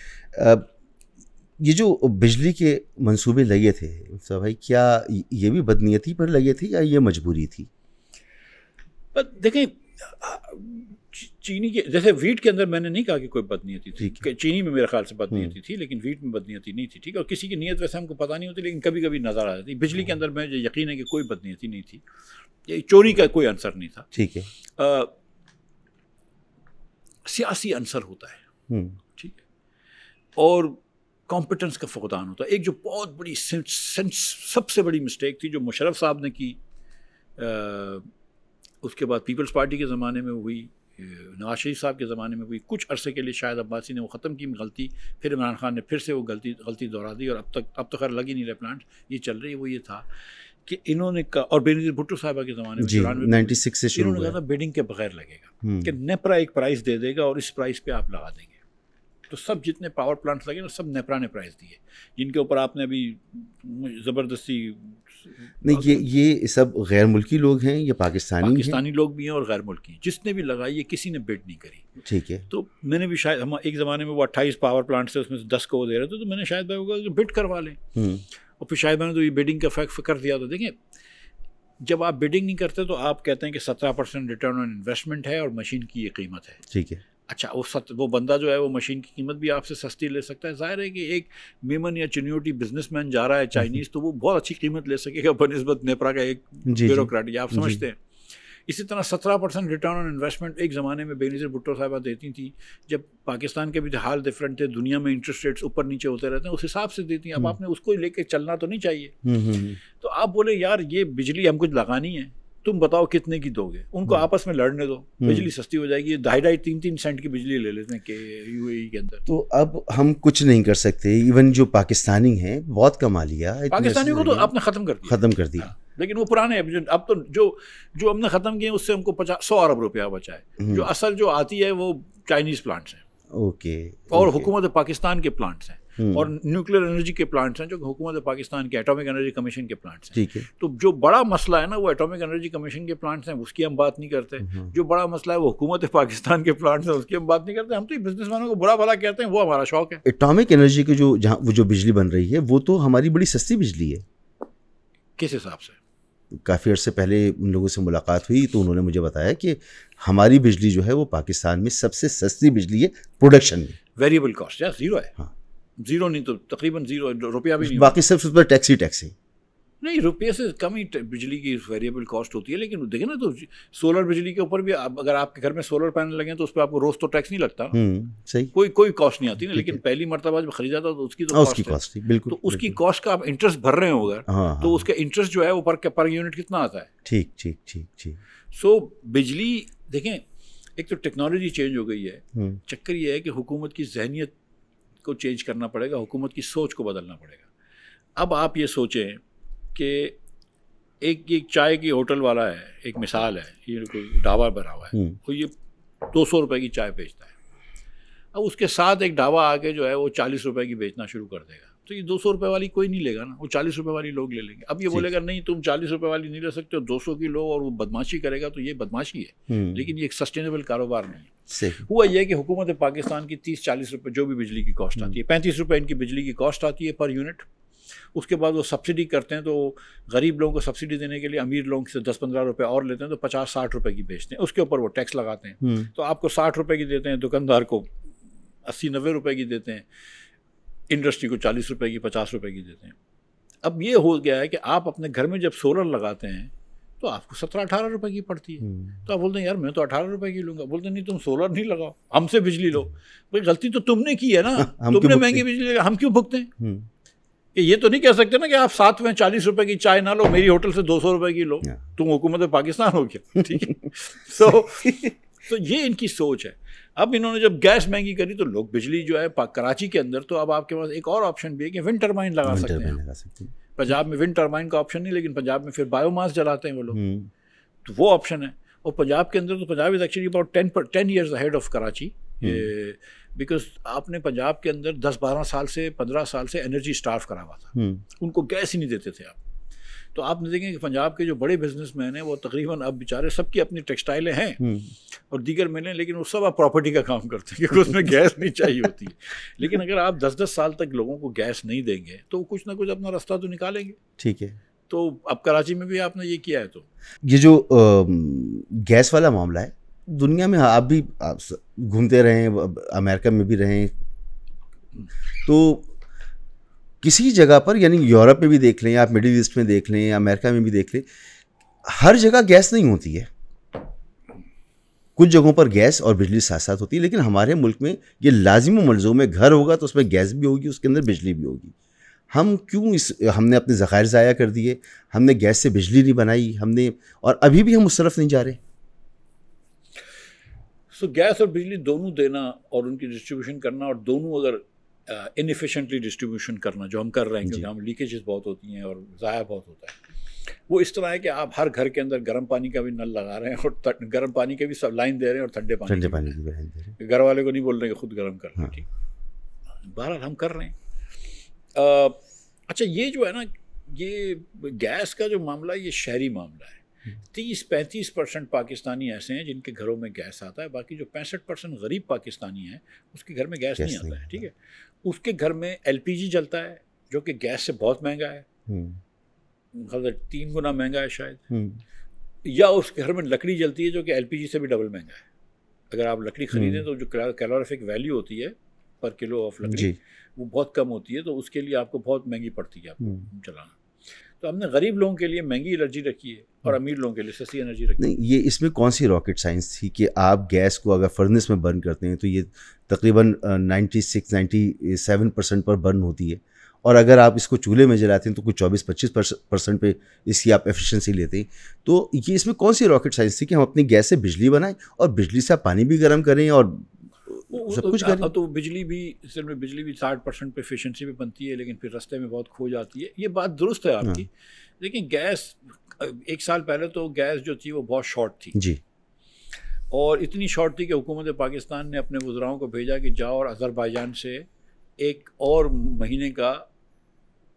ये जो बिजली के मंसूबे लगे थे सब भाई, क्या ये भी बदनीयती पर लगे थे या ये मजबूरी थी? देखें, चीनी के जैसे वीट के अंदर मैंने नहीं कहा कि कोई बदनीयती थी, चीनी में मेरे ख्याल से बदनीयती थी, लेकिन वीट में बदनीयती नहीं थी। ठीक है, और किसी की नीयत वैसे हमको पता नहीं होती, लेकिन कभी कभी नज़र आ जाती। बिजली के अंदर मुझे यकीन है कि कोई बदनीयती नहीं थी, ये चोरी का कोई आंसर नहीं था। ठीक है, सियासी आंसर होता है, ठीक है, और कॉम्पिटेंस का फुकदान होता है। एक जो बहुत बड़ी सबसे बड़ी मिस्टेक थी जो मुशर्रफ साहब ने की, उसके बाद पीपल्स पार्टी के ज़माने में हुई, नवाज शरीफ साहब के ज़माने में हुई, कुछ अरसे के लिए शायद अब्बासी ने वो ख़त्म की गलती, फिर इमरान खान ने फिर से वो गलती दोहरा दी, और अब तो खैर लग ही नहीं रहे प्लांट, ये चल रही है। वो ये था कि इन्होंने और बेनज़ीर भुट्टो साहबा के ज़माने में 96 से शुरू इन्होंने कहा था बिडिंग के बगैर लगेगा, कि नेपरा एक प्राइस दे देगा और इस प्राइस पे आप लगा देंगे। तो सब जितने पावर प्लांट्स लगे ना, सब नेपरा ने प्राइस दिए, जिनके ऊपर आपने अभी ज़बरदस्ती नहीं, ये सब गैर मुल्की लोग हैं, ये पाकिस्तानी लोग भी हैं और गैर मुल्की, जिसने भी लगाई है किसी ने बिड नहीं करी। ठीक है, तो मैंने भी शायद, हम एक ज़माने में वो 28 पावर प्लांट्स थे, उसमें से 10 को वो दे रहे थे, तो मैंने शायद भाई बिड करवा लें, और फिर शायद मैंने तो ये बिडिंग का फैक्ट कर दिया। तो देखें, जब आप बिडिंग नहीं करते तो आप कहते हैं कि 17% रिटर्न ऑन इन्वेस्टमेंट है और मशीन की ये कीमत है। ठीक है, अच्छा, वो बंदा जो है वो मशीन की कीमत भी आपसे सस्ती ले सकता है। जाहिर है कि एक मेमन या चिन्योटी बिजनेसमैन जा रहा है चाइनीज़, तो वो बहुत अच्छी कीमत ले सकेगा बनिस्बत नेपरा का एक ब्यूरोक्रेट, या आप समझते हैं। इसी तरह 17% रिटर्न ऑन इन्वेस्टमेंट एक ज़माने में बेनज़ीर भुट्टो साहिबा देती थी, जब पाकिस्तान के भी हाल डिफरेंट थे, दुनिया में इंटरेस्ट रेट्स ऊपर नीचे होते रहते हैं, उस हिसाब से देती हैं। अब आपने उसको लेके चलना तो नहीं चाहिए। तो आप बोले यार ये बिजली हम कुछ लगानी है, तुम बताओ कितने की दोगे, उनको आपस में लड़ने दो, बिजली सस्ती हो जाएगी। 2.5-3 सेंट की बिजली ले लेते हैं कि UAE के अंदर। तो अब हम कुछ नहीं कर सकते, इवन जो पाकिस्तानी हैं बहुत कमा लिया, पाकिस्तानियों को तो आपने ख़त्म कर दिया। लेकिन वो पुराने, अब तो जो हमने ख़त्म किए उससे हमको 100 अरब रुपया बचा है। जो असल जो आती है वो चाइनीज़ प्लांट्स हैं, और हुकूमत पाकिस्तान के प्लांट्स हैं, और न्यूक्लियर एनर्जी के प्लांट्स हैं जो हुकूमत पाकिस्तान के एटॉमिक एनर्जी कमीशन के प्लांट्स हैं। ठीक है, तो जो बड़ा मसला है ना वो एटॉमिक एनर्जी कमीशन के प्लांट्स हैं, उसकी हम बात नहीं करते। जो बड़ा मसला है वो हुकूमत पाकिस्तान के प्लांट्स हैं, उसकी हम बात नहीं करते। हम तो बिजनेसमैनों को बुरा भला कहते हैं, वो हमारा शौक है। एटॉमिक एनर्जी की जो बिजली बन रही है वो तो हमारी बड़ी सस्ती बिजली है। किस हिसाब से? काफ़ी अर्से पहले उन लोगों से मुलाकात हुई तो उन्होंने मुझे बताया कि हमारी बिजली जो है वो पाकिस्तान में सबसे सस्ती बिजली है प्रोडक्शन में। वेरिएबल कॉस्ट या ज़ीरो है। हाँ, ज़ीरो नहीं तो तकरीबन ज़ीरो, रुपया भी नहीं। बाकी सिर्फ उस पर टैक्स ही टैक्स है। नहीं, रुपये से कम ही बिजली की वेरिएबल कॉस्ट होती है। लेकिन देखिए ना, तो सोलर बिजली के ऊपर भी अगर आपके घर में सोलर पैनल लगे तो उस पर आपको रोज़ तो टैक्स नहीं लगता, सही, कोई कॉस्ट नहीं आती ना। लेकिन पहली मरतबा जब खरीदा था तो उसकी तो कॉस्ट है, बिल्कुल। तो उसकी कॉस्ट का आप इंटरेस्ट भर रहे हो अगर, तो उसका इंटरेस्ट जो है वो पर यूनिट कितना आता है। ठीक ठीक ठीक ठीक। सो बिजली देखें, एक तो टेक्नोलॉजी चेंज हो गई है, चक्कर ये है कि हुकूमत की जहनियत को चेंज करना पड़ेगा, हुकूमत की सोच को बदलना पड़ेगा। अब आप ये सोचें कि एक चाय की होटल वाला है, एक मिसाल है, ये कोई ढाबा बना हुआ है, तो ये 200 रुपये की चाय बेचता है। अब उसके साथ एक ढाबा आके जो है वो 40 रुपये की बेचना शुरू कर देगा, तो ये 200 रुपये वाली कोई नहीं लेगा ना, वो 40 रुपये वाली लोग ले लेंगे। अब ये बोलेगा नहीं तुम 40 रुपये वाली नहीं ले सकते हो, 200 की लो, और वो बदमाशी करेगा, तो ये बदमाशी है। लेकिन ये एक सस्टेनेबल कारोबार नहीं है। हुआ ये कि हुकूमत पाकिस्तान की 30-40 रुपये जो भी बिजली की कॉस्ट आती है, 35 रुपये इनकी बिजली की कॉस्ट आती है पर यूनिट। उसके बाद वो सब्सिडी करते हैं, तो गरीब लोगों को सब्सिडी देने के लिए अमीर लोगों से 10-15 रुपये और लेते हैं, तो 50-60 रुपये की बेचते हैं। उसके ऊपर वो टैक्स लगाते हैं, तो आपको 60 रुपये की देते हैं, दुकानदार को 80-90 रुपये की देते हैं, इंडस्ट्री को 40 रुपये की 50 रुपये की देते हैं। अब ये हो गया है कि आप अपने घर में जब सोलर लगाते हैं तो आपको 17-18 रुपये की पड़ती है। तो आप बोलते हैं यार मैं तो 18 रुपये की लूँगा। बोलते नहीं तुम सोलर नहीं लगाओ, हमसे बिजली लो। भाई गलती तो तुमने की है ना, तुमने महंगी बिजली, हम क्यों भुगते हैं? कि ये तो नहीं कह सकते ना कि आप साथ में 40 रुपए की चाय ना लो, मेरी होटल से 200 रुपए की लो, तुम हुकूमत पाकिस्तान हो क्या? ठीक है। तो ये इनकी सोच है। अब इन्होंने जब गैस महंगी करी तो लोग बिजली जो है कराची के अंदर, तो अब आपके पास एक और ऑप्शन भी है कि विंड टर्बाइन लगा सकते हैं। पंजाब में विंड टर्बाइन का ऑप्शन नहीं, लेकिन पंजाब में फिर बायोमास जलाते हैं वो लोग, तो वो ऑप्शन है। और पंजाब के अंदर तो Punjab is actually about 10 years ahead of Karachi, because आपने पंजाब के अंदर 10-12 साल से 15 साल से एनर्जी स्टार्व करा हुआ था, उनको गैस ही नहीं देते थे आप। तो आपने देखें कि पंजाब के जो बड़े बिजनेसमैन हैं वो तकरीबन अब बेचारे सबकी अपनी टेक्सटाइलें हैं और दीगर मिलें, लेकिन वो सब आप प्रॉपर्टी का काम करते हैं क्योंकि उसमें गैस नहीं चाहिए होती है। लेकिन अगर आप 10-10 साल तक लोगों को गैस नहीं देंगे तो कुछ ना कुछ अपना रास्ता तो निकालेंगे। ठीक है। तो अब कराची में भी आपने ये किया है। तो ये जो गैस वाला मामला है, दुनिया में आप भी घूमते रहे, अमेरिका में भी रहे, तो किसी जगह पर, यानी यूरोप में भी देख लें, आप मिडिल ईस्ट में देख लें, अमेरिका में भी देख लें, हर जगह गैस नहीं होती है। कुछ जगहों पर गैस और बिजली साथ साथ होती है, लेकिन हमारे मुल्क में ये लाजिम व मलज़ूम है, घर होगा तो उसमें गैस भी होगी, उसके अंदर बिजली भी होगी। हम क्यों हमने अपने ज़खायर ज़ाया कर दिए, हमने गैस से बिजली नहीं बनाई, और अभी भी हम उस तरफ नहीं जा रहे। सो गैस और बिजली दोनों देना और उनकी डिस्ट्रीब्यूशन करना, और दोनों अगर इनएफिशिएंटली डिस्ट्रीब्यूशन करना जो हम कर रहे हैं, क्योंकि हम लीकेजेस बहुत होती हैं और ज़ाया बहुत होता है, वो इस तरह है कि आप हर घर के अंदर गर्म पानी का भी नल लगा रहे हैं और गर्म पानी के भी सब लाइन दे रहे हैं और ठंडे पानी की भी लाइन दे रहे हैं। घर वाले को नहीं बोल रहे कि खुद गर्म करना। ठीक, बहरहाल हम कर रहे हैं। अच्छा, ये जो है ना, ये गैस का जो मामला, ये शहरी मामला है। 30-35% पाकिस्तानी ऐसे हैं जिनके घरों में गैस आता है, बाकी जो 65% गरीब पाकिस्तानी हैं उसके घर में गैस नहीं आता है। ठीक है, उसके घर में LPG जलता है जो कि गैस से बहुत महंगा है, 3 गुना महंगा है शायद, या उस घर में लकड़ी जलती है जो कि LPG से भी डबल महंगा है। अगर आप लकड़ी खरीदें तो जो कैलोरीफिक वैल्यू होती है पर किलो ऑफ लकड़ी वो बहुत कम होती है, तो उसके लिए आपको बहुत महंगी पड़ती है आपको चलाना। तो हमने गरीब लोगों के लिए महंगी एनर्जी रखी है और अमीर लोगों के लिए सस्ती एनर्जी रखी है। नहीं, ये इसमें कौन सी रॉकेट साइंस थी कि आप गैस को अगर फर्नेस में बर्न करते हैं तो ये तकरीबन 96-97% पर बर्न होती है, और अगर आप इसको चूल्हे में जलाते हैं तो कुछ 24-25% पे इसकी आप एफिशिएंसी लेते हैं। तो ये इसमें कौन सी रॉकेट साइंस थी कि हम अपनी गैस से बिजली बनाएं और बिजली से आप पानी भी गर्म करें और सब कुछ करें? तो बिजली भी 60% पे एफिशिएंसी भी बनती है, लेकिन फिर रास्ते में बहुत खो जाती है। ये बात दुरुस्त है आपकी। लेकिन गैस, 1 साल पहले तो गैस जो थी वो बहुत शॉर्ट थी जी, और इतनी शॉर्ट थी कि हुकूमत पाकिस्तान ने अपने वज़राओं को भेजा कि जाओ और अज़रबैजान से 1 और महीने का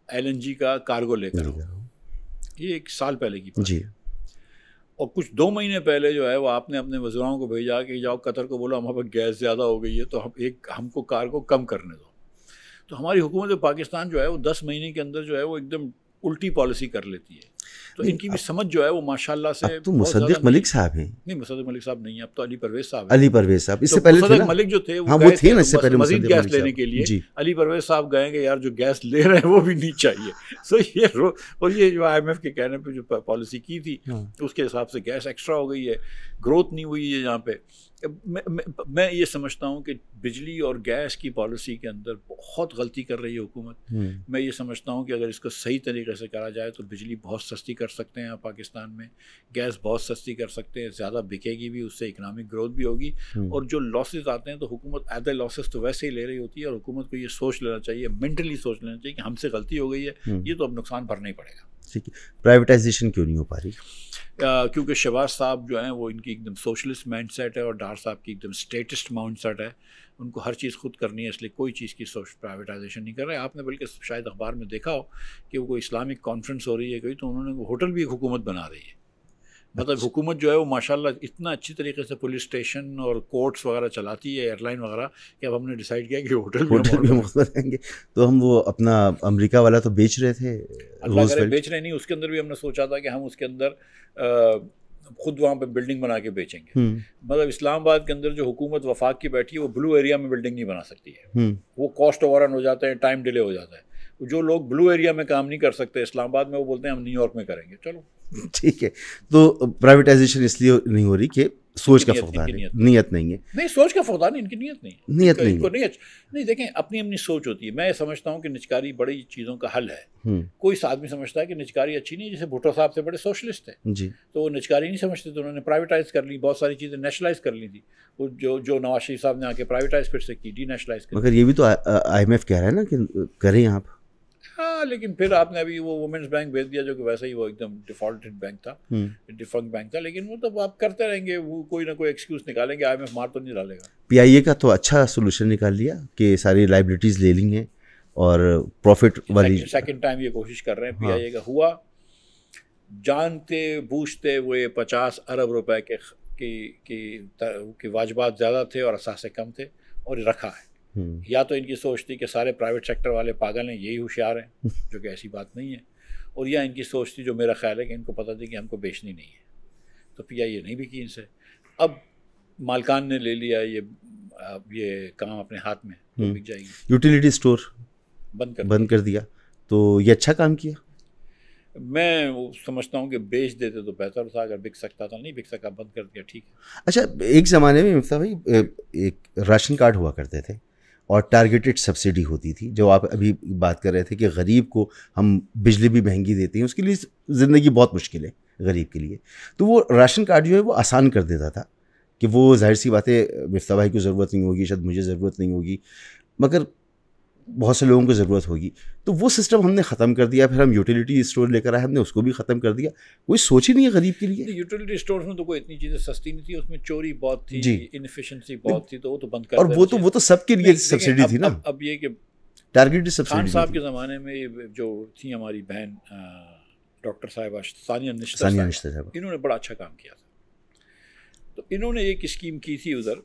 LNG का कार्गो लेकर आओ। ये 1 साल पहले की बात है। और कुछ 2 महीने पहले जो है वो आपने अपने वज़राओं को भेजा कि जाओ कतर को बोलो हमारे पास गैस ज़्यादा हो गई है, तो हमको कार्गो कम करने दो। तो हमारी हुकूमत पाकिस्तान जो है वो 10 महीने के अंदर जो है वो एकदम उल्टी पॉलिसी कर लेती है। तो इनकी भी समझ जो है वो माशाल्लाह से अब तो मुसद्दिक मलिक साहब हैं। नहीं, मुसद्दिक मलिक साहब नहीं है, अब तो अली परवेज साहब हैं। अली परवेज साहब इससे तो पहले थे मुसद्दिक ना? मलिक जो थे हाँ वो थे ना इससे पहले मजीद मुसद्दिक गैस मलिक लेने साहब। के लिए जी अली परवेज साहब गएंगे यार जो गैस ले रहे हैं वो भी नहीं चाहिए। सो ये और ये जो IMF के कहने पे जो पॉलिसी की थी उसके हिसाब से गैस एक्स्ट्रा हो गई है, ग्रोथ नहीं हुई है यहाँ पे। मैं ये समझता हूँ कि बिजली और गैस की पॉलिसी के अंदर बहुत गलती कर रही है हुकूमत। मैं ये समझता हूँ कि अगर इसको सही तरीके से करा जाए तो बिजली बहुत सस्ती कर सकते हैं पाकिस्तान में, गैस बहुत सस्ती कर सकते हैं, ज़्यादा बिकेगी भी, उससे इकनॉमिक ग्रोथ भी होगी। और जो लॉसेस आते हैं तो हुकूमत आधे लॉसेस तो वैसे ही ले रही होती है, और हुकूमत को ये सोच लेना चाहिए, मेंटली सोच लेना चाहिए कि हमसे गलती हो गई है, ये तो अब नुकसान भरना ही पड़ेगा। ठीक है, प्राइवेटाइजेशन क्यों नहीं हो पा रही? क्योंकि शहबाज साहब जो हैं वो इनकी एकदम सोशलिस्ट माइंडसेट है और डार साहब की एकदम स्टेटिस्ट माइंडसेट है, उनको हर चीज़ खुद करनी है, इसलिए कोई चीज़ की प्राइवेटाइजेशन नहीं कर रहे। आपने बल्कि शायद अखबार में देखा हो कि वो कोई इस्लामिक कॉन्फ्रेंस हो रही है कोई, तो उन्होंने होटल भी एक हुकूमत बना रही है। मतलब हुकूमत जो है वो माशाल्लाह इतना अच्छी तरीके से पुलिस स्टेशन और कोर्ट्स वगैरह चलाती है, एयरलाइन वगैरह, कि अब हमने डिसाइड किया कि होटल भी मुफ्त बनाएंगे। तो हम वो अपना अमेरिका वाला तो बेच रहे थे, अल्लाह करे बेच रहे नहीं, उसके अंदर भी हमने सोचा था कि हम उसके अंदर खुद वहाँ पे बिल्डिंग बना के बेचेंगे। मतलब इस्लामाबाद के अंदर जो हुकूमत वफाक की बैठी है वो ब्लू एरिया में बिल्डिंग नहीं बना सकती है, वो कॉस्ट ओवररन हो जाता है, टाइम डिले हो जाता है। जो लोग ब्लू एरिया में काम नहीं कर सकते इस्लामाबाद में, वो बोलते हैं हम न्यूयॉर्क में करेंगे। चलो ठीक है, तो प्राइवेटाइजेशन इसलिए नहीं हो रही कि सोच का फुकदान है, नियत नहीं है। नहीं, सोच का फुकदान नहीं, इनकी नियत नहीं है, नियत नहीं है। नहीं देखें, अपनी अपनी सोच होती है। मैं समझता हूँ कि निजकारी बड़ी चीज़ों का हल है। कोई आदमी समझता है कि निजकारी अच्छी नहीं है, जैसे भुट्टो साहब से बड़े सोशलिस्ट थे जी, तो वो निजकारी नहीं समझते, तो उन्होंने प्राइवेटाइज कर ली, बहुत सारी चीज़ें नेशनलाइज कर ली थी। वो जो नवाज शरीफ साहब ने आके प्राइवेटाइज फिर से की, डी नेशनलाइज कर। मगर ये भी तो IMF कह रहा है ना कि करें आप। हाँ, लेकिन फिर आपने अभी वो वुमेन्स बैंक भेज दिया, जो कि वैसे ही वो एकदम डिफॉल्टेड बैंक था, डिफंक्ट बैंक था, लेकिन वो तो आप करते रहेंगे, वो कोई ना कोई एक्सक्यूज निकालेंगे, IMF मार तो नहीं डालेगा। PIA का तो अच्छा सोल्यूशन निकाल लिया कि सारी लाइबिलिटीज़ ले ली हैं और प्रॉफिट वाली सेकंड टाइम ये कोशिश कर रहे हैं। PIA का हुआ, जानते बूझते हुए 50 अरब रुपए के वाजबात ज़्यादा थे और असासे कम थे, और रखा है। या तो इनकी सोच थी कि सारे प्राइवेट सेक्टर वाले पागल हैं, यही होशियार हैं, जो कि ऐसी बात नहीं है, और या इनकी सोच थी, जो मेरा ख्याल है कि इनको पता थी कि हमको बेचनी नहीं है, तो PIA नहीं बिकी इनसे। अब मालकान ने ले लिया ये काम अपने हाथ में, तो बिक जाएगी। यूटिलिटी स्टोर बंद कर दिया, तो ये अच्छा काम किया। मैं समझता हूँ कि बेच देते तो बेहतर था, अगर बिक सकता था, नहीं बिक सका, बंद कर दिया, ठीक है। अच्छा, एक ज़माने में मिफ्ता भाई एक राशन कार्ड हुआ करते थे और टारगेटेड सब्सिडी होती थी, जो आप अभी बात कर रहे थे कि गरीब को हम बिजली भी महंगी देते हैं, उसके लिए ज़िंदगी बहुत मुश्किल है गरीब के लिए। तो वो राशन कार्ड जो है वो आसान कर देता था कि वो जाहिर सी बात है मिफ्ता भाई को ज़रूरत नहीं होगी, शायद मुझे ज़रूरत नहीं होगी, मगर बहुत से लोगों को ज़रूरत होगी, तो वो सिस्टम हमने ख़त्म कर दिया। फिर हम यूटिलिटी स्टोर लेकर आए, हमने उसको भी ख़त्म कर दिया। कोई सोच ही नहीं है गरीब के लिए। यूटिलिटी स्टोर्स में तो कोई इतनी चीज़ें सस्ती नहीं थी, उसमें चोरी बहुत थी, इनएफिशिएंसी बहुत थी, तो वो तो बंद कर। और वो तो सबके लिए सब्सिडी थी ना। अब ये कि टारगेटेड सब्सिडी खान साहब के ज़माने में जो थी हमारी बहन डॉक्टर साहिबा सानिया निश्तर, इन्होंने बड़ा अच्छा काम किया था। तो इन्होंने एक स्कीम की थी उधर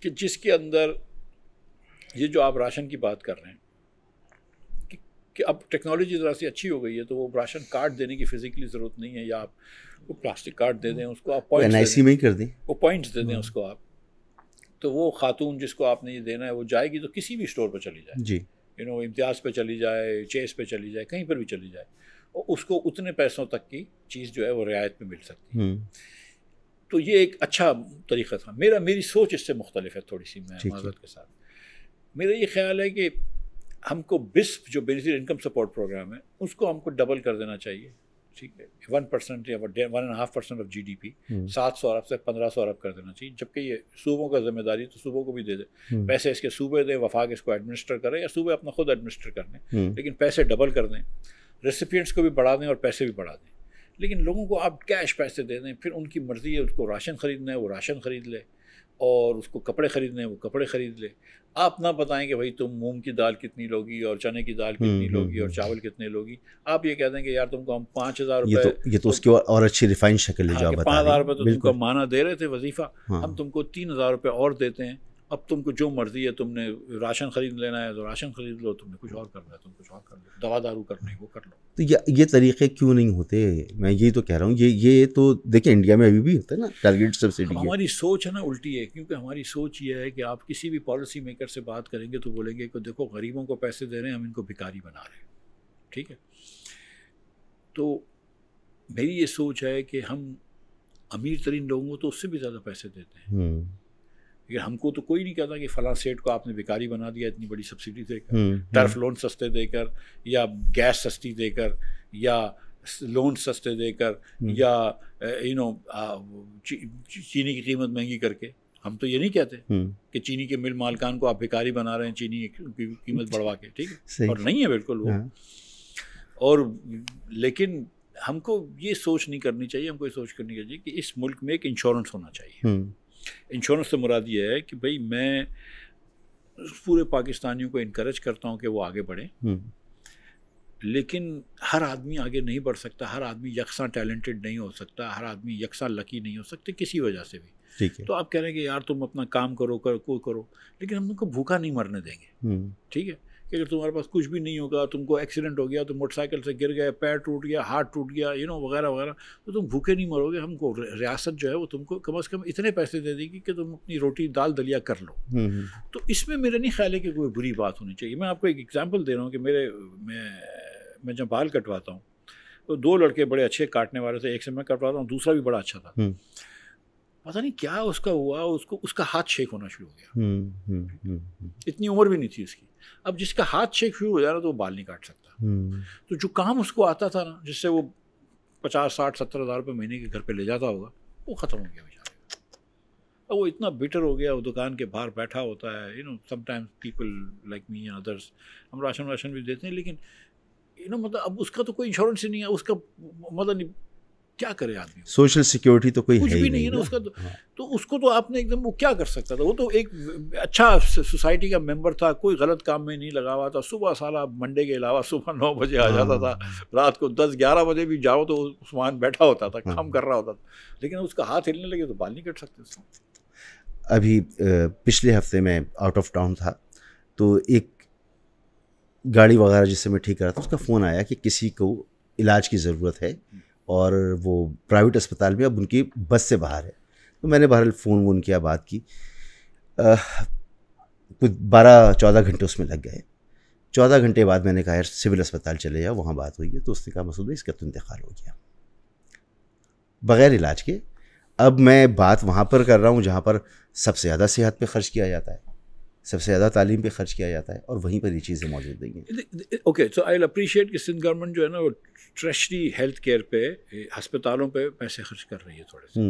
कि जिसके अंदर ये जो आप राशन की बात कर रहे हैं कि अब टेक्नोलॉजी ज़रा सी अच्छी हो गई है, तो वो राशन कार्ड देने की फिजिकली ज़रूरत नहीं है, या आप वो प्लास्टिक कार्ड दे दें उसको, आप पॉइंट्स NIC में ही कर दें, वो पॉइंट्स दे दें उसको आप, तो वो खातून जिसको आपने ये देना है वो जाएगी तो किसी भी स्टोर पर चली जाए जी, इम्तियाज़ पे चली जाए, चेस पे चली जाए, कहीं पर भी चली जाए, और उसको उतने पैसों तक की चीज़ जो है वो रियायत में मिल सकती है। तो ये एक अच्छा तरीक़ा था। मेरी सोच इससे मुख्तलिफ है थोड़ी सी, मैं माज़रत के साथ। मेरा ये ख्याल है कि हमको BISP जो बेनिफिशियरी इनकम सपोर्ट प्रोग्राम है, उसको हमको डबल कर देना चाहिए, ठीक है, 1% या 1.5% ऑफ GDP, 700 अरब से 1500 अरब कर देना चाहिए, जबकि ये सूबों का जिम्मेदारी, तो सूबों को भी दे दे, पैसे इसके सूबे दें, वफाक इसको एडमिनिस्टर करें, या सूबे अपना खुद एडमिनिस्टर कर दें, लेकिन पैसे डबल कर दें, रेसिपिएंट्स को भी बढ़ा दें और पैसे भी बढ़ा दें। लेकिन लोगों को आप कैश पैसे दे दें, फिर उनकी मर्ज़ी है, उसको राशन ख़रीदना है वो राशन ख़रीद ले, और उसको कपड़े ख़रीदने हैं वो कपड़े ख़रीद ले। आप ना बताएं कि भाई तुम मूंग की दाल कितनी लोगी और चने की दाल कितनी लोगी और चावल कितने लोगी। आप ये कह देंगे यार तुमको हम 5000 रुपये, ये तो उसकी और अच्छी रिफाइंड शक्ल है जो आप बता रहे हैं। 5000 रुपये तो तुमको माना दे रहे थे वजीफ़ा, हम तुमको 3000 रुपये और देते हैं, अब तुमको जो मर्जी है, तुमने राशन खरीद लेना है तो राशन खरीद लो, तुमने कुछ और करना है तुम कुछ और कर लो, दवा दारू करनी है वो कर लो। तो ये तरीके क्यों नहीं होते? मैं यही तो कह रहा हूँ, ये तो देखिए इंडिया में अभी भी होता है ना टारगेट सब्सिडी। हमारी सोच है ना उल्टी है, क्योंकि हमारी सोच ये है कि आप किसी भी पॉलिसी मेकर से बात करेंगे तो बोलेंगे कि देखो गरीबों को पैसे दे रहे हैं, हम इनको भिखारी बना रहे हैं, ठीक है। तो मेरी ये सोच है कि हम अमीर तरीन लोगों को तो उससे भी ज़्यादा पैसे देते हैं, लेकिन हमको तो कोई नहीं कहता कि फ़लाँ सेठ को आपने भिखारी बना दिया इतनी बड़ी सब्सिडी देकर, टर्फ लोन सस्ते देकर, या गैस सस्ती देकर, या लोन सस्ते देकर, या चीनी की कीमत महंगी करके। हम तो ये नहीं कहते कि चीनी के मिल मालकान को आप भिखारी बना रहे हैं चीनी की कीमत बढ़वा के, ठीक है, और नहीं है बिल्कुल वो। और लेकिन हमको ये सोच नहीं करनी चाहिए, हमको ये सोच करनी चाहिए कि इस मुल्क में एक इंश्योरेंस होना चाहिए। इंश्योरेंस से मुराद ये है कि भाई मैं पूरे पाकिस्तानियों को इनकरेज करता हूँ कि वो आगे बढ़ें, लेकिन हर आदमी आगे नहीं बढ़ सकता, हर आदमी यकसा टैलेंटेड नहीं हो सकता, हर आदमी यकसा लकी नहीं हो सकते किसी वजह से भी। ठीक है। तो आप कह रहे हैं कि यार तुम अपना काम करो करो, लेकिन हम तुमको भूखा नहीं मरने देंगे, ठीक है। कि अगर तुम्हारे पास कुछ भी नहीं होगा, तुमको एक्सीडेंट हो गया, तुम मोटरसाइकिल से गिर गए, पैर टूट गया, हाथ टूट गया, वगैरह वगैरह, तो तुम भूखे नहीं मरोगे। हमको रियासत जो है वो तुमको कम से कम इतने पैसे दे देगी कि तुम अपनी रोटी दाल दलिया कर लो। तो इसमें मेरा नहीं ख्याल है कि कोई बुरी बात होनी चाहिए। मैं आपको एक एग्जाम्पल दे रहा हूँ कि मैं जब बाल कटवाता हूँ तो 2 लड़के बड़े अच्छे काटने वाले थे, एक से मैं कटवाता हूँ, दूसरा भी बड़ा अच्छा था। पता नहीं क्या उसका हुआ, उसका हाथ शेक होना शुरू हो गया। इतनी उम्र भी नहीं थी उसकी। अब जिसका हाथ शेक शुरू हो जा रहा तो वो बाल नहीं काट सकता। तो जो काम उसको आता था ना, जिससे वो 50, 60, 70 हज़ार रुपये महीने के घर पे ले जाता होगा, वो ख़त्म हो गया बेचारे। अब वो इतना बिटर हो गया, वो दुकान के बाहर बैठा होता है। Sometimes people like me and others, हम राशन भी देते हैं, लेकिन मतलब अब उसका तो कोई इंश्योरेंस ही नहीं है, उसका मतलब नहीं, क्या करे आदमी, सोशल सिक्योरिटी तो कोई कुछ है भी ही नहीं है ना उसका। हाँ। तो उसको तो आपने एकदम, वो क्या कर सकता था? वो तो एक अच्छा सोसाइटी का मेंबर था, कोई गलत काम में नहीं लगा हुआ था। सुबह साला मंडे के अलावा सुबह 9 बजे आ जाता था, रात को 10-11 बजे भी जाओ तो उस्मान बैठा होता था, काम कर रहा होता था, लेकिन उसका हाथ हिलने लगे तो बाल नहीं कट सकते उसको। अभी पिछले हफ्ते में आउट ऑफ टाउन था, तो एक गाड़ी वगैरह जिससे मैं ठीक कर रहा था, उसका फ़ोन आया कि किसी को इलाज की ज़रूरत है और वो प्राइवेट अस्पताल में अब उनकी बस से बाहर है। तो मैंने बहरहाल फ़ोन किया, बात की, कुछ 12-14 घंटे उसमें लग गए। 14 घंटे बाद मैंने कहा यार सिविल अस्पताल चले जाओ, वहाँ बात हुई है। तो उसने कहा मसूद भाई इसका तो इंतकाल हो गया बग़ैर इलाज के। अब मैं बात वहाँ पर कर रहा हूँ जहाँ पर सबसे ज़्यादा सेहत पे खर्च किया जाता है, सबसे ज़्यादा तालीम पे खर्च किया जाता है, और वहीं पर ये चीज़ें मौजूद नहीं हैं। Okay, so I will appreciate कि सिंध गवर्नमेंट जो है ना वो ट्रेशरी हेल्थ केयर पे, अस्पतालों पे पैसे खर्च कर रही है थोड़े से,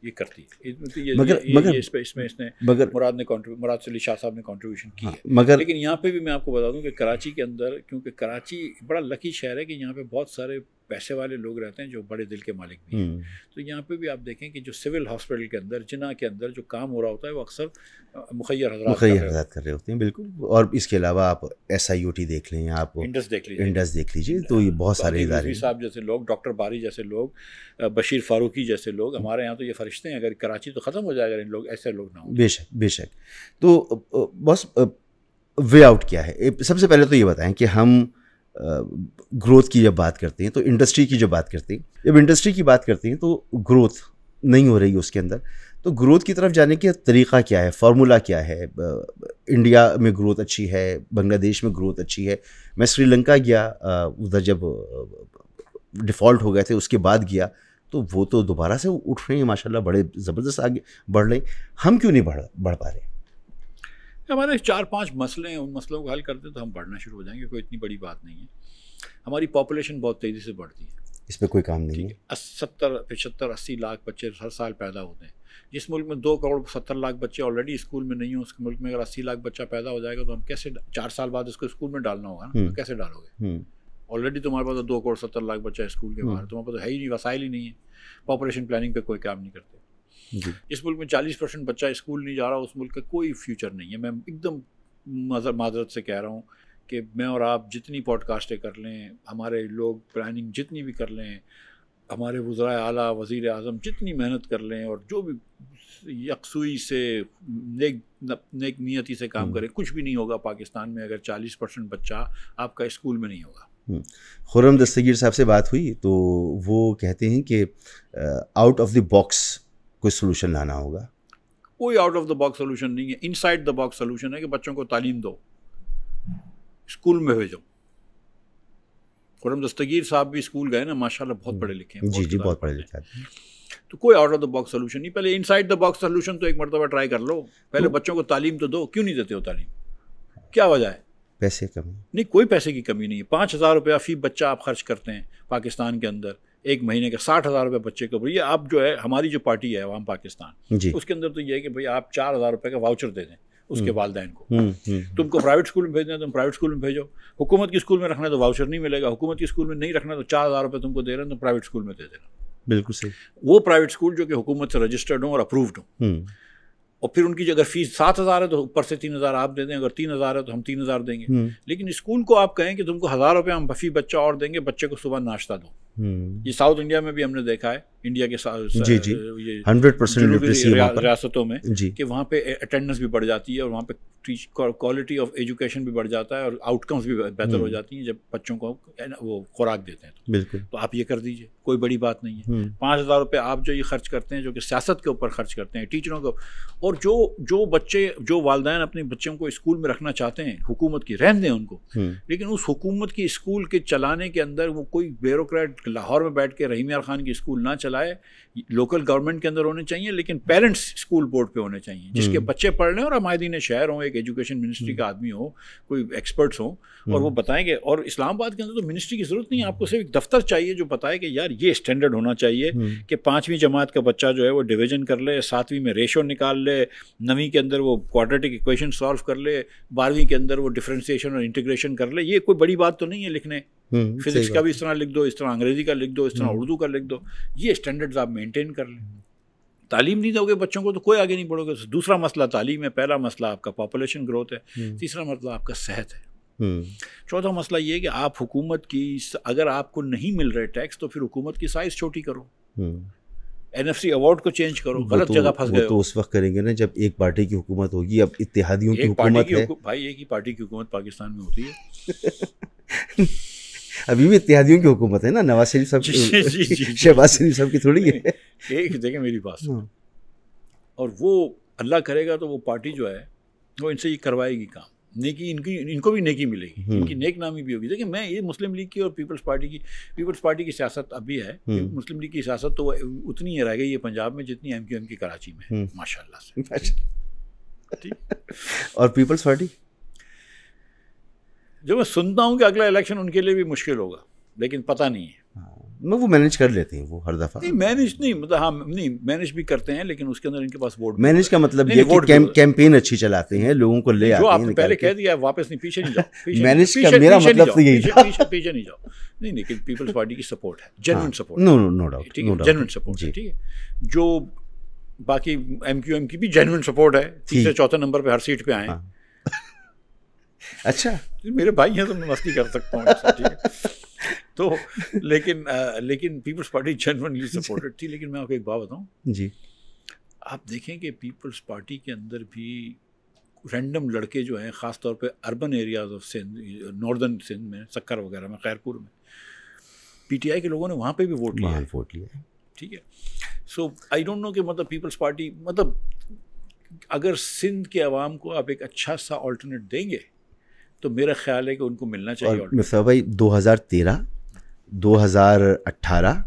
ये करती है। मगर इसने मुराद अली शाह साहब ने कंट्रीब्यूशन की है। मगर लेकिन यहाँ पे भी मैं आपको बता दूँ कि कराची के अंदर, क्योंकि कराची बड़ा लकी शहर है कि यहाँ पे बहुत सारे पैसे वाले लोग रहते हैं जो बड़े दिल के मालिक भी हैं। तो यहाँ पे भी आप देखें कि जो सिविल हॉस्पिटल के अंदर, जिना के अंदर जो काम हो रहा होता है वो अक्सर मुखैर हज़रात कर रहे होते हैं, बिल्कुल। और इसके अलावा आप SIOT देख लें, आप इंडस देख लीजिए, तो ये बहुत सारे इदारे साहब जैसे लोग, डॉक्टर बारी जैसे लोग, बशीर फारूकी जैसे लोग, हमारे यहाँ तो ये फरिश्ते हैं। अगर कराची तो ख़त्म हो जाएगा इन लोग, ऐसे लोग ना हो। बेशक। तो बस वे आउट क्या है? सबसे पहले तो ये बताएं कि हम ग्रोथ की जब बात करते हैं, तो इंडस्ट्री की जब बात करते हैं, जब इंडस्ट्री की बात करते हैं तो ग्रोथ नहीं हो रही है उसके अंदर। तो ग्रोथ की तरफ जाने का तरीक़ा क्या है, फार्मूला क्या है? इंडिया में ग्रोथ अच्छी है, बांग्लादेश में ग्रोथ अच्छी है। मैं श्रीलंका गया, उधर जब डिफ़ॉल्ट हो गए थे उसके बाद गया, तो वो तो दोबारा से उठ रहे हैं माशाल्लाह, बड़े ज़बरदस्त आगे बढ़ रहे हैं। हम क्यों नहीं बढ़ पा रहे? हमारे 4-5 मसले हैं, उन मसलों को हल करते तो हम बढ़ना शुरू हो जाएंगे। कोई इतनी बड़ी बात नहीं है। हमारी पॉपुलेशन बहुत तेज़ी से बढ़ती है, इस पर कोई काम नहीं है। 70, 75, 80 लाख बच्चे हर साल पैदा होते हैं। जिस मुल्क में 2 करोड़ 70 लाख बच्चे ऑलरेडी स्कूल में नहीं हो, उस मुल्क में अगर 80 लाख बच्चा पैदा हो जाएगा तो हम कैसे 4 साल बाद उसको स्कूल में डालना होगा ना, तो कैसे डालोगे? ऑलरेडी तुम्हारे पास 2 करोड़ 70 लाख बच्चा स्कूल के बाहर, तुम्हारे पास है ही नहीं, वसाइल ही नहीं है। पॉपुलेशन प्लानिंग पे कोई काम नहीं करते। जिस मुल्क में 40% बच्चा स्कूल नहीं जा रहा, उस मुल्क का कोई फ्यूचर नहीं है। मैं एकदम माजरत से कह रहा हूँ कि मैं और आप जितनी पॉडकास्टें कर लें, हमारे लोग प्लानिंग जितनी भी कर लें, हमारे वज़राए आला, वज़ीर आज़म जितनी मेहनत कर लें और जो भी यकसुई से नेक नियति से काम करें, कुछ भी नहीं होगा पाकिस्तान में अगर 40% बच्चा आपका स्कूल में नहीं होगा। खुर्रम दस्तगीर साहब से बात हुई तो वो कहते हैं कि आउट ऑफ द बॉक्स कोई सोल्यूशन लाना होगा। कोई out of the box solution नहीं है, इनसाइड द बॉक्स सोल्यूशन है कि बच्चों को तालीम दो, स्कूल में भेजो। खुर्रम दस्तगीर साहब भी स्कूल गए ना, माशाल्लाह बहुत पढ़े लिखे हैं। जी बहुत पढ़े लिखे हैं। तो कोई out of the box solution नहीं, पहले इनसाइड द बॉक्स सोल्यूशन तो एक मरतबा ट्राई कर लो। पहले बच्चों को तालीम तो दो। क्यों नहीं देते हो तालीम? क्या वजह है? पैसे कमी नहीं, कोई पैसे की कमी नहीं है। 5,000 रुपया फी बच्चा आप खर्च करते हैं पाकिस्तान के अंदर एक महीने का, 60,000 रुपये बच्चे के ऊपर। ये आप जो है हमारी जो पार्टी है अवाम पाकिस्तान, उसके अंदर तो ये है कि भाई आप 4,000 रुपये का वाउचर दे दें उसके वालदैन को। तुमको प्राइवेट स्कूल में भेजना है, तुम प्राइवेट स्कूल में भेजो। हुकूमत की स्कूल में रखना है तो वाउचर नहीं मिलेगा, हुकूमत की स्कूल में नहीं रखना तो 4,000 रुपये तुमको दे रहे हैं तो प्राइवेट स्कूल में दे देना। बिल्कुल सही। वो प्राइवेट स्कूल जो कि हुकूमत से रजिस्टर्ड हो और अप्रूव्ड हो, और फिर उनकी अगर फीस 7,000 है तो ऊपर से 3,000 आप दे दें, अगर 3,000 है तो हम 3,000 देंगे। लेकिन स्कूल को आप कहें कि तुमको 1,000 रुपये हम फी बच्चा और देंगे, बच्चे को सुबह नाश्ता दो। ये साउथ इंडिया में भी हमने देखा है, इंडिया के जी 100% रियासतों में कि वहाँ पे अटेंडेंस भी बढ़ जाती है और वहाँ पे क्वालिटी ऑफ एजुकेशन भी बढ़ जाता है और आउटकम्स भी बेहतर हो जाती हैं जब बच्चों को वो खुराक देते हैं। बिल्कुल। तो आप ये कर दीजिए, कोई बड़ी बात नहीं है। 5,000 रुपये आप जो ये खर्च करते हैं, जो कि सियासत के ऊपर खर्च करते हैं, टीचरों को, और जो बच्चे जो वालिदैन अपने बच्चों को स्कूल में रखना चाहते हैं हुकूमत की, रहने दें उनको। लेकिन उस हुकूमत की स्कूल के चलाने के अंदर वो कोई ब्यूरोक्रेट लाहौर में बैठ के रहीम यार खान की स्कूल ना चलाए। लोकल गवर्नमेंट के अंदर होने चाहिए, लेकिन पेरेंट्स स्कूल बोर्ड पे होने चाहिए जिसके बच्चे पढ़ रहे हैं और हमायदीन शहर हों, एक एजुकेशन मिनिस्ट्री का आदमी हो, कोई एक्सपर्ट्स हों और वो बताएंगे। और इस्लामाबाद के अंदर तो मिनिस्ट्री की ज़रूरत नहीं है, आपको सिर्फ एक दफ्तर चाहिए जो बताए कि यार ये स्टैंडर्ड होना चाहिए कि 5वीं जमात का बच्चा जो है वो डिवीजन कर ले, 7वीं में रेशो निकाल ले, 9वीं के अंदर वो क्वाड्रेटिक इक्वेशन सॉल्व कर ले, 12वीं के अंदर वो डिफरेंशिएशन और इंटीग्रेशन कर ले। ये कोई बड़ी बात तो नहीं है लिखने। फिजिक्स का भी इस तरह लिख दो, इस तरह अंग्रेजी का लिख दो, इस तरह उर्दू का लिख दो। ये स्टैंडर्ड्स आप मेंटेन कर लें। तालीम नहीं दोगे बच्चों को तो कोई आगे नहीं बढ़ोगे। दूसरा मसला तालीम है, पहला मसला आपका पॉपुलेशन ग्रोथ है, तीसरा मसला आपका सेहत है, चौथा मसला ये है कि आप हुकूमत की, अगर आपको नहीं मिल रहे टैक्स तो फिर हुकूमत की साइज छोटी करो, NFC अवार्ड को चेंज करो। गलत जगह फंस गए हो तो उस वक्त करेंगे ना जब एक पार्टी की हुकूमत होगी। अब इत्तेहादियों की हुकूमत है भाई, एक ही पार्टी की हुकूमत पाकिस्तान में होती है। अभी भी इत्तेहादियों की हुकूमत है ना, नवाज शरीफ साहब की, शहबाज शरीफ साहब की थोड़ी है। एक देखें मेरी बात, और वो अल्लाह करेगा तो वो पार्टी जो है वो इनसे ये करवाएगी काम, नेकी इनको भी नेकी मिलेगी, इनकी नेक नामी भी होगी। देखिए मैं ये मुस्लिम लीग की और पीपल्स पार्टी की सियासत अभी है, मुस्लिम लीग की सियासत तो उतनी ही रह गई है पंजाब में जितनी MQM की कराची में है, माशाल्लाह से। और पीपल्स पार्टी जो मैं सुनता हूँ कि अगला इलेक्शन उनके लिए भी मुश्किल होगा, लेकिन पता नहीं है। वो मैनेज कर लेते हैं वो हर दफ़ा। नहीं मैनेज नहीं, मतलब हाँ नहीं मैनेज भी करते हैं, लेकिन उसके अंदर इनके पास वोट। मैनेज का मतलब ये कि कैंपेन अच्छी चलाते हैं, लोगों को ले आते हैं। जो आपने पहले कह दिया, वापस नहीं, पीछे नहीं जाओ। मैनेज का मेरा मतलब तो यही था, पीछे नहीं जाओ। नहीं, लेकिन पीपल्स पार्टी की सपोर्ट है, जेन्युइन सपोर्ट। नो डाउट, ठीक है, जेन्युइन सपोर्ट है। ठीक है, जो बाकी MQM की भी जेन्युइन सपोर्ट है, तीसरे चौथे नंबर पे हर सीट पे आए। अच्छा, मेरे भाई हैं तो मैं मस्ती कर सकता हूँ, ठीक है। तो लेकिन पीपल्स पार्टी जेन्युइनली सपोर्टेड थी। लेकिन मैं आपको एक बात बताऊँ जी, आप देखें कि पीपल्स पार्टी के अंदर भी रैंडम लड़के जो हैं, ख़ास तौर पे urban areas of Sindh, northern Sindh में, सक्कर वगैरह में, खैरपुर में, PTI के लोगों ने वहाँ पे भी वोट लिया है। ठीक है, सो आई डोंट नो कि मतलब पीपल्स पार्टी, मतलब अगर सिंध के अवाम को आप एक अच्छा सा ऑल्टरनेट देंगे तो मेरा ख्याल है कि उनको मिलना चाहिए। और मिफ्ताह भाई 2013, 2018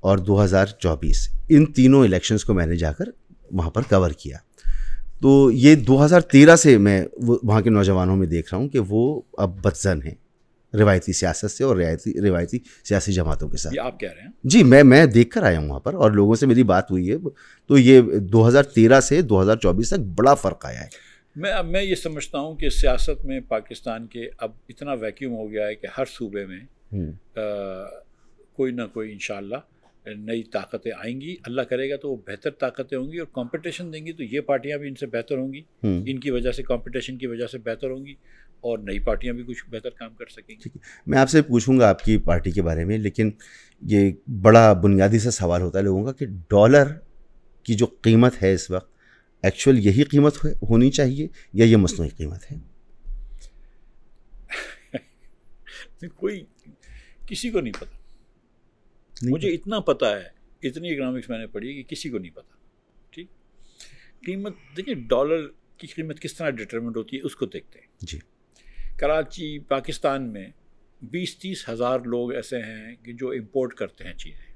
और 2024 इन तीनों इलेक्शंस को मैंने जाकर वहाँ पर कवर किया। तो ये 2013 से मैं वहाँ के नौजवानों में देख रहा हूँ कि वो अब बदज़न हैं रिवायती सियासत से और रिवायती सियासी जमातों के साथ। ये आप कह रहे हैं? जी, मैं देख कर आया हूँ वहाँ पर और लोगों से मेरी बात हुई है। तो ये 2013 से 2024 तक बड़ा फ़र्क आया है। मैं ये समझता हूँ कि सियासत में पाकिस्तान के अब इतना वैक्यूम हो गया है कि हर सूबे में कोई ना कोई इंशाअल्लाह नई ताकतें आएंगी। अल्लाह करेगा तो वो बेहतर ताकतें होंगी और कंपटीशन देंगी, तो ये पार्टियां भी इनसे बेहतर होंगी, इनकी वजह से, कंपटीशन की वजह से बेहतर होंगी और नई पार्टियां भी कुछ बेहतर काम कर सकेंगी। ठीक है, मैं आपसे पूछूंगा आपकी पार्टी के बारे में, लेकिन ये बड़ा बुनियादी सा सवाल होता है लोगों का कि डॉलर की जो कीमत है इस वक्त एक्चुअल यही कीमत होनी चाहिए या ये मसनूई कीमत है? कोई किसी को नहीं पता। मुझे इतना पता है, इतनी इकोनॉमिक्स मैंने पढ़ी है कि किसी को नहीं पता। ठीक, कीमत देखिए, डॉलर की कीमत किस तरह डिटरमिनेट होती है उसको देखते हैं जी। कराची पाकिस्तान में 20-30 हज़ार लोग ऐसे हैं कि जो इंपोर्ट करते हैं चीज़ें,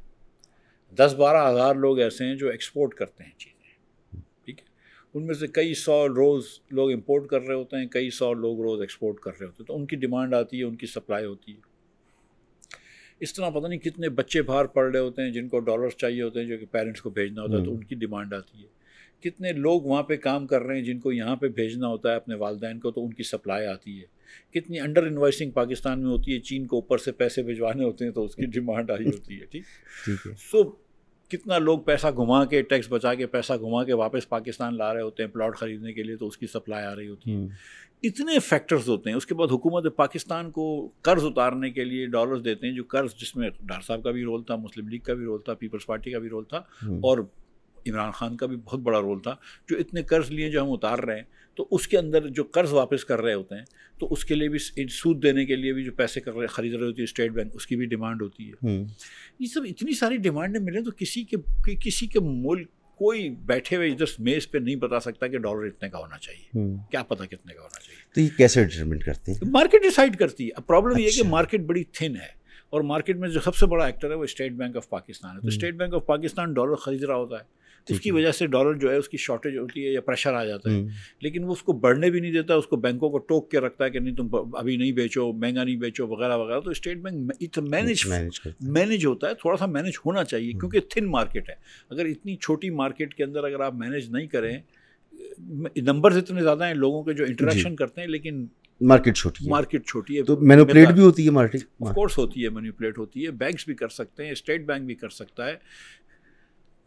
10-12 हज़ार लोग ऐसे हैं जो एक्सपोर्ट करते हैं चीज़ें। ठीक है, उनमें से कई सौ रोज़ लोग इंपोर्ट कर रहे होते हैं, कई सौ लोग रोज़ एक्सपोर्ट कर रहे होते हैं, तो उनकी डिमांड आती है, उनकी सप्लाई होती है। इस तरह पता नहीं कितने बच्चे बाहर पढ़ रहे होते हैं जिनको डॉलर्स चाहिए होते हैं, जो कि पेरेंट्स को भेजना होता है, तो उनकी डिमांड आती है। कितने लोग वहाँ पे काम कर रहे हैं जिनको यहाँ पे भेजना होता है अपने वालिदैन को, तो उनकी सप्लाई आती है। कितनी अंडर इन्वॉइसिंग पाकिस्तान में होती है, चीन को ऊपर से पैसे भिजवाने होते हैं, तो उसकी डिमांड आई होती है। ठीक है। सो कितना लोग पैसा घुमा के, टैक्स बचा के, पैसा घुमा के वापस पाकिस्तान ला रहे होते हैं प्लॉट ख़रीदने के लिए, तो उसकी सप्लाई आ रही होती है। इतने फैक्टर्स होते हैं। उसके बाद हुकूमत पाकिस्तान को कर्ज़ उतारने के लिए डॉलर्स देते हैं, जो कर्ज़ जिसमें डार साहब का भी रोल था, मुस्लिम लीग का भी रोल था, पीपल्स पार्टी का भी रोल था, और इमरान खान का भी बहुत बड़ा रोल था। जो इतने कर्ज़ लिए जो हम उतार रहे हैं, तो उसके अंदर जो कर्ज़ वापस कर रहे होते हैं, तो उसके लिए भी सूद देने के लिए भी जो पैसे खरीद रहे होती है स्टेट बैंक, उसकी भी डिमांड होती है। ये सब इतनी सारी डिमांडें मिले तो किसी के मुल्क कोई बैठे हुए इधर मेज़ पे नहीं बता सकता कि डॉलर इतने का होना चाहिए। क्या पता कितने का होना चाहिए। तो ये कैसे डिटरमिन करते हैं? मार्केट डिसाइड करती है। अब प्रॉब्लम ये है कि मार्केट बड़ी थिन है, और मार्केट में जो सबसे बड़ा एक्टर है वो स्टेट बैंक ऑफ पाकिस्तान है। तो state bank of Pakistan dollar खरीद रहा होता है, उसकी वजह से डॉलर जो है उसकी शॉर्टेज होती है या प्रेशर आ जाता है, लेकिन वो उसको बढ़ने भी नहीं देता, उसको बैंकों को टोक के रखता है कि नहीं तुम अभी नहीं बेचो, महंगा नहीं बेचो, वगैरह वगैरह। तो स्टेट बैंक मैनेज होता है, थोड़ा सा मैनेज होना चाहिए, क्योंकि थिन मार्केट है। अगर इतनी छोटी मार्केट के अंदर अगर आप मैनेज नहीं करें, नंबर्स इतने ज़्यादा हैं लोगों के जो इंटरेक्शन करते हैं, लेकिन मार्केट छोटी है, तो मैनिपुलेट भी होती है मार्केट। ऑफ कोर्स होती है, मैनिपुलेट होती है। बैंक्स भी कर सकते हैं, स्टेट बैंक भी कर सकता है,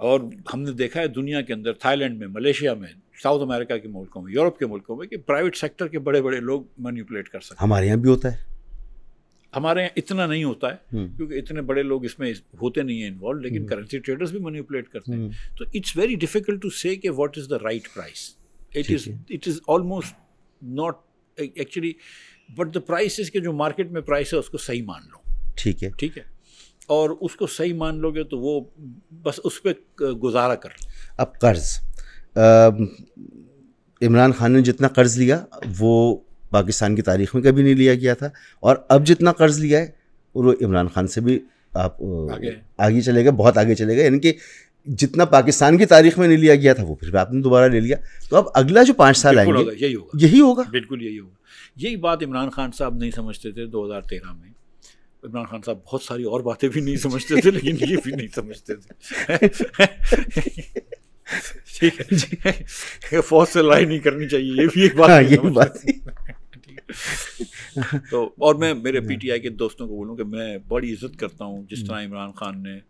और हमने देखा है दुनिया के अंदर, थाईलैंड में, मलेशिया में, साउथ अमेरिका के मुल्कों में, यूरोप के मुल्कों में, कि प्राइवेट सेक्टर के बड़े बड़े लोग मैनिपुलेट कर सकते हैं। हमारे यहाँ भी होता है। हमारे यहाँ इतना नहीं होता है, क्योंकि इतने बड़े लोग इसमें होते नहीं हैं इन्वॉल्व, लेकिन करेंसी ट्रेडर्स भी मैनिपुलेट करते हैं। तो इट्स वेरी डिफिकल्ट टू से कि what is the right price. It is almost not actually, but the price is के जो मार्केट में प्राइस है उसको सही मान लो। ठीक है, और उसको सही मान लोगे तो वो बस उस पर गुजारा कर लो। अब कर्ज़, इमरान खान ने जितना कर्ज़ लिया वो पाकिस्तान की तारीख़ में कभी नहीं लिया गया था, और अब जितना कर्ज़ लिया है वो इमरान खान से भी आप आगे चलेगा, बहुत आगे चलेगा। यानी कि जितना पाकिस्तान की तारीख़ में नहीं लिया गया था वो फिर आपने दोबारा ले लिया, तो अब अगला जो 5 साल आएंगे यही होगा। बिल्कुल यही होगा। यही बात इमरान खान साहब नहीं समझते थे 2013 में। इमरान खान साहब बहुत सारी और बातें भी नहीं समझते थे, लेकिन ये भी नहीं समझते थे। ठीक है जी, फौज से लड़ाई नहीं करनी चाहिए, ये भी एक बात। ये बात तो, और मैं मेरे पीटीआई के दोस्तों को बोलूँ कि मैं बड़ी इज्जत करता हूँ जिस तरह इमरान खान ने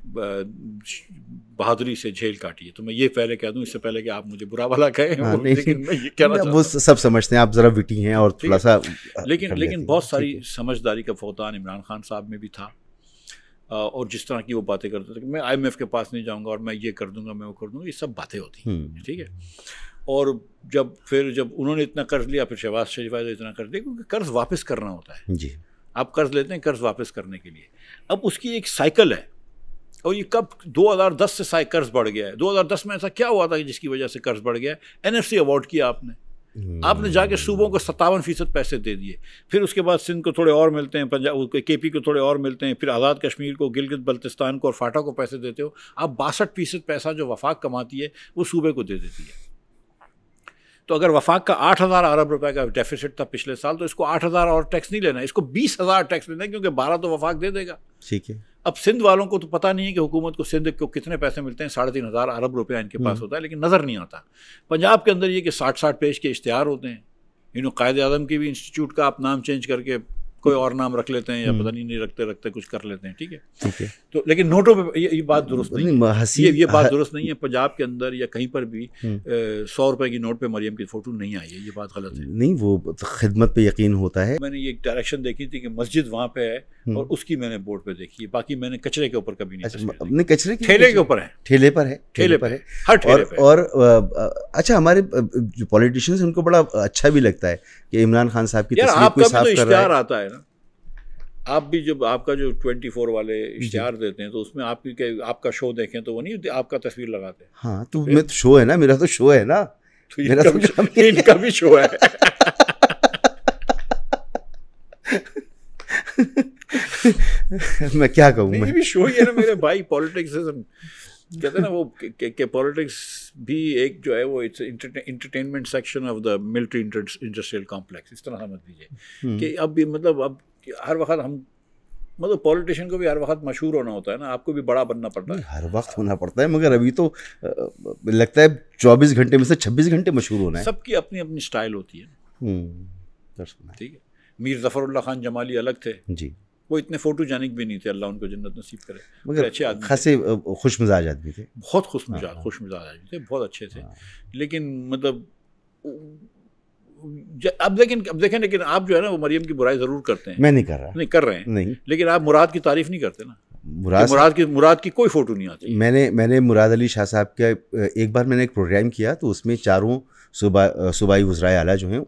बहादुरी से झेल काटी है। तो मैं ये पहले कह दूं, इससे पहले कि आप मुझे बुरा भला कहें, लेकिन मैं ये कहना चाहता हूं, वो सब समझते हैं आप ज़रा विटी हैं और थोड़ा सा, लेकिन बहुत सारी समझदारी का फौतान इमरान खान साहब में भी था। और जिस तरह की वो बातें करते थे कि मैं IMF के पास नहीं जाऊंगा और मैं ये कर दूंगा, मैं वो कर दूंगा, ये सब बातें होती हैं। ठीक है, और जब उन्होंने इतना कर्ज लिया, फिर शहबाज शरीफ आए तो इतना कर्ज लिया, क्योंकि कर्ज वापस करना होता है जी। आप कर्ज लेते हैं कर्ज वापस करने के लिए, अब उसकी एक साइकिल है, और ये कब 2010 से कर्ज बढ़ गया है। 2010 में ऐसा क्या हुआ था कि जिसकी वजह से कर्ज बढ़ गया है? NFC अवार्ड किया आपने जाके सूबों को 57% पैसे दे दिए, फिर उसके बाद सिंध को थोड़े और मिलते हैं, पंजाब KP को थोड़े और मिलते हैं, फिर आज़ाद कश्मीर को, गिलगित बल्तिस्तान को और फाटा को पैसे देते हो। आप 62% पैसा जो वफाक कमाती है वो सूबे को दे देती है। तो अगर वफाक का 8,000 अरब रुपए का डेफिसिट था पिछले साल, तो इसको 8,000 और टैक्स नहीं लेना, इसको 20,000 टैक्स लेना है, क्योंकि 12 तो वफाक दे देगा। ठीक है, अब सिंध वालों को तो पता नहीं है कि हुकूमत को सिंध को कितने पैसे मिलते हैं, 3,500 अरब रुपया इनके पास होता है, लेकिन नज़र नहीं आता। पंजाब के अंदर ये कि 60-60 पेज के इश्तिहार होते हैं। कायद आज़म की भी इंस्टीट्यूट का आप नाम चेंज करके कोई और नाम रख लेते हैं या पता नहीं रखते रखते कुछ कर लेते हैं, ठीक है। ठीक है। तो लेकिन नोटों पे ये बात दुरुस्त नहीं है, ये बात दुरुस्त नहीं है। पंजाब के अंदर या कहीं पर भी 100 रुपए की नोट पे मरियम की फ़ोटो नहीं आई है, ये बात गलत है। नहीं, वो तो खिदमत पे यकीन होता है। मैंने ये एक डायरेक्शन देखी थी कि मस्जिद वहाँ पे है और उसकी मैंने बोर्ड पे देखी है, बाकी मैंने कचरे के ऊपर कभी नहीं तस्वीर देखी। अपने कचरे की ठेले के ऊपर है, ठेले पर है, ठेले पर है, हर ठेले पे। और अच्छा, हमारे जो पॉलिटिशियंस उनको बड़ा अच्छा भी लगता है कि इमरान खान साहब की तस्वीर कोई साफ कर रहा है। आता है ना, आप भी जब आपका जो 24 वाले इश्तिहार देते हैं तो उसमें आपका शो देखें तो वो नहीं आपका तस्वीर लगाते हैं। हाँ, तो मैं तो शो है ना, मेरा तो शो है ना, तो इनका भी शो है। मैं क्या कहूँ, मैं भी शो ही है ना मेरे भाई। पॉलिटिक्स कहते हैं ना वो कि पॉलिटिक्स भी एक जो है वो it's entertainment section of the military industrial complex, इस तरह समझ लीजिए कि अब भी मतलब अब हर वक्त हम मतलब पॉलिटिशियन को भी हर वक्त मशहूर होना होता है ना, आपको भी बड़ा बनना पड़ता है। हर वक्त होना पड़ता है, मगर अभी तो लगता है 24 घंटे में से 26 घंटे मशहूर होना है। सबकी अपनी अपनी स्टाइल होती है, ठीक है। मीर ज़फ़रुल्लाह खान जमाली अलग थे जी, वो इतने फोटोजेनिक भी नहीं थे, अल्लाह उनको जन्नत नसीब करे, मगर अच्छे आदमी, खासे खुश मिजाज आदमी थे, बहुत खुश मिजाज आदमी थे, बहुत अच्छे थे। लेकिन मतलब अब देखें लेकिन आप जो है ना वो मरियम की बुराई ज़रूर करते हैं। मैं नहीं कर रहा, नहीं कर रहे हैं, नहीं, लेकिन आप मुराद की तारीफ नहीं करते ना। मुराद की कोई फोटो नहीं आती। मैंने मुराद अली शाह साहब का एक बार मैंने एक प्रोग्राम किया तो उसमें चारों सूबाई वज़राए आला जो हैं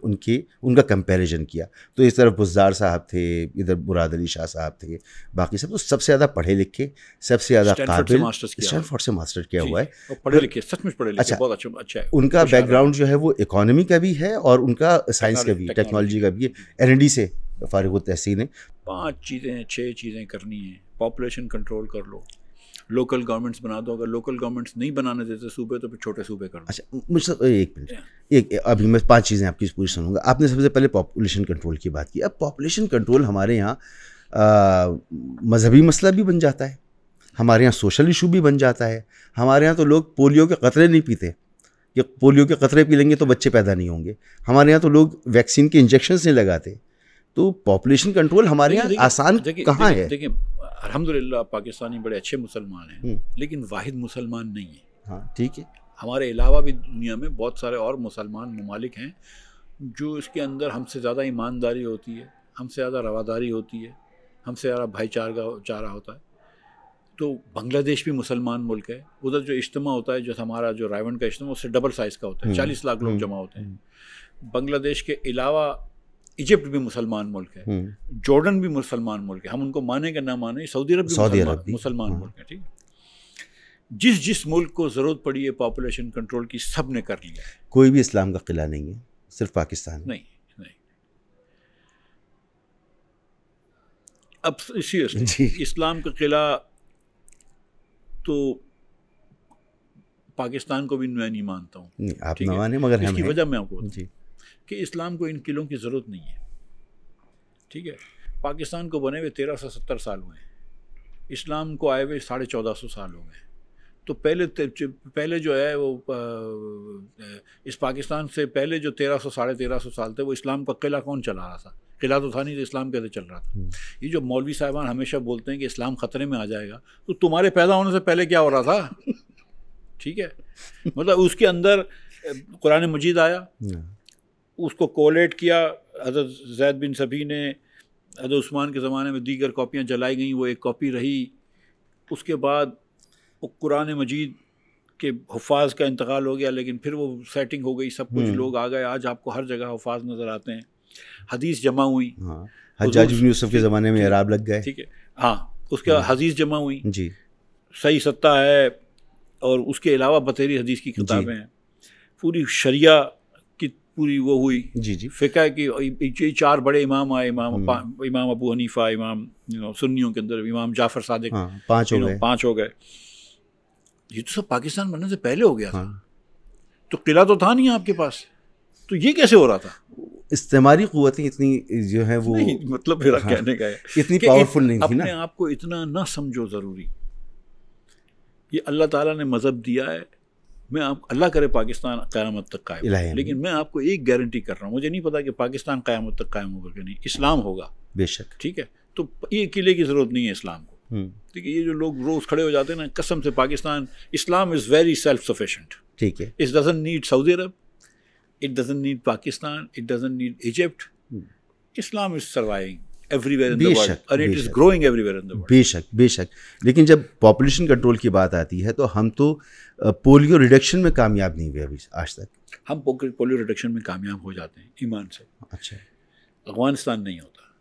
उनका कंपैरिजन किया। तो इस तरफ बुज़दार साहब थे, इधर मुराद अली शाह साहब थे, बाकी सब तो सबसे ज़्यादा पढ़े लिखे, सबसे ज़्यादा काबिल, स्टैनफोर्ड से मास्टर किया हुआ है, पढ़े लिखे, सचमुच पढ़े लिखे, बहुत अच्छा है। उनका बैकग्राउंड जो है वो इकोनॉमी का भी है और उनका साइंस का भी, टेक्नोलॉजी का भी है। ND से फारिग तहसीन है। 6 चीज़ें करनी है। पॉपुलेशन कंट्रोल कर लो, लोकल गवर्नमेंट्स बना दो, अगर लोकल गवर्नमेंट्स नहीं बनाने देते सूबे तो फिर छोटे सूबे कर दो। अच्छा, मुझसे एक मिनट, अभी मैं 5 चीज़ें आपकी पूरी सुनूंगा। आपने सबसे पहले पॉपुलेशन कंट्रोल की बात की। अब पॉपुलेशन कंट्रोल हमारे यहाँ मजहबी मसला भी बन जाता है, हमारे यहाँ सोशल इशू भी बन जाता है। हमारे यहाँ तो लोग पोलियो के कतरे नहीं पीते, कि पोलियो के कतरे पी लेंगे तो बच्चे पैदा नहीं होंगे। हमारे यहाँ तो लोग वैक्सीन के इंजेक्शंस नहीं लगाते। तो पॉपुलेशन कंट्रोल हमारे यहाँ आसान कहाँ है? देखिए, अल्हम्दुलिल्लाह पाकिस्तानी बड़े अच्छे मुसलमान हैं, लेकिन वाहिद मुसलमान नहीं है। हाँ, ठीक है। हमारे अलावा भी दुनिया में बहुत सारे और मुसलमान ममालिक हैं जो इसके अंदर हमसे ज़्यादा ईमानदारी होती है, हमसे ज़्यादा रवादारी होती है, हमसे ज़्यादा भाईचारा होता है। तो बांग्लादेश भी मुसलमान मुल्क है, उधर जो इज्तिमा होता है, जो हमारा जो रायवन का इज्तिमा उससे डबल साइज़ का होता है, 40 लाख लोग जमा होते हैं। बांग्लादेश के अलावा इजिप्ट भी मुसलमान मुल्क है, जॉर्डन भी मुसलमान मुल्क है, हम उनको माने कि ना माने, सऊदी अरब भी मुसलमान मुल्क है, ठीक है। जिस मुल्क को ज़रूरत पड़ी है पॉपुलेशन कंट्रोल की, सब ने कर लिया है। कोई भी इस्लाम का किला नहीं है, सिर्फ पाकिस्तान नहीं। अब इसी इस्लाम का किला तो पाकिस्तान को भी मैं नहीं मानता हूँ, आप ना माने, मगर इसकी वजह मैं आपको बताऊँ कि इस्लाम को इन किलों की ज़रूरत नहीं है, ठीक है। पाकिस्तान को बने हुए 1370 साल हुए हैं, इस्लाम को आए हुए 1450 साल हो गए। तो पहले जो है वो इस पाकिस्तान से पहले जो 1300 साढ़े 1300 साल थे, वो इस्लाम का किला कौन चला रहा था? किला तो था नहीं, तो इस्लाम कैसे चल रहा था? ये जो मौलवी साहिबान हमेशा बोलते हैं कि इस्लाम ख़तरे में आ जाएगा, तो तुम्हारे पैदा होने से पहले क्या हो रहा था? ठीक है, मतलब उसके अंदर कुरान मजीद आया, उसको कोलेट किया हज़रत ज़ैद बिन सभी ने, हज़रत उस्मान के ज़माने में दीगर कॉपियाँ जलाई गईं, वो एक कॉपी रही। उसके बाद वो कुरान मजीद के हुफ़ाज़ का इंतकाल हो गया, लेकिन फिर वो सेटिंग हो गई, सब कुछ लोग आ गए, आज आपको हर जगह हुफ़ाज़ नज़र आते हैं। हदीस जमा हुई, हज्जाज बिन यूसुफ के ज़माने में अराब लग गए, ठीक है, हाँ, उसके बाद हदीस जमा हुई जी, सही सत्ता है, और उसके अलावा बतेरी हदीस की किताबें हैं, पूरी शरिया की पूरी वो हुई जी, फ़िक़्ह की 4 बड़े इमाम आए, इमाम अबू हनीफ़ा, इमाम सुन्नियों के अंदर इमाम जाफ़र सादिक, 5 हो गए। ये तो सब पाकिस्तान बनने से पहले हो गया था। तो किला तो था नहीं आपके पास, तो ये कैसे हो रहा था? इस्तेमारी क़ुव्वतें इतनी जो है वो, मतलब मेरा कहने का है इतनी पावरफुल नहीं थी ना। अपने आप को इतना ना समझो ज़रूरी। ये अल्लाह ताला ने मज़हब दिया है, मैं आप अल्लाह करे पाकिस्तान क़यामत तक कायम, लेकिन मैं आपको एक गारंटी कर रहा हूँ, मुझे नहीं पता कि पाकिस्तान क़यामत तक कायम होगा कि नहीं, इस्लाम होगा। बेशक। ठीक है, तो ये किले की ज़रूरत नहीं है इस्लाम को। ठीक है, ये जो लोग रोज़ खड़े हो जाते हैं ना, कसम से Pakistan, Islam is very self sufficient. ठीक है, it doesn't need Saudi Arab, it doesn't need Pakistan, it doesn't need Egypt. Islam is surviving everywhere in the world और it is growing everywhere in the world. बेशक बेशक। लेकिन जब population control की बात आती है तो हम तो पोलियो रिडक्शन में कामयाब नहीं हुए अभी आज तक। हम पोलियो रिडक्शन में कामयाब हो जाते हैं ईमान से। अच्छा, अफगानिस्तान नहीं होता,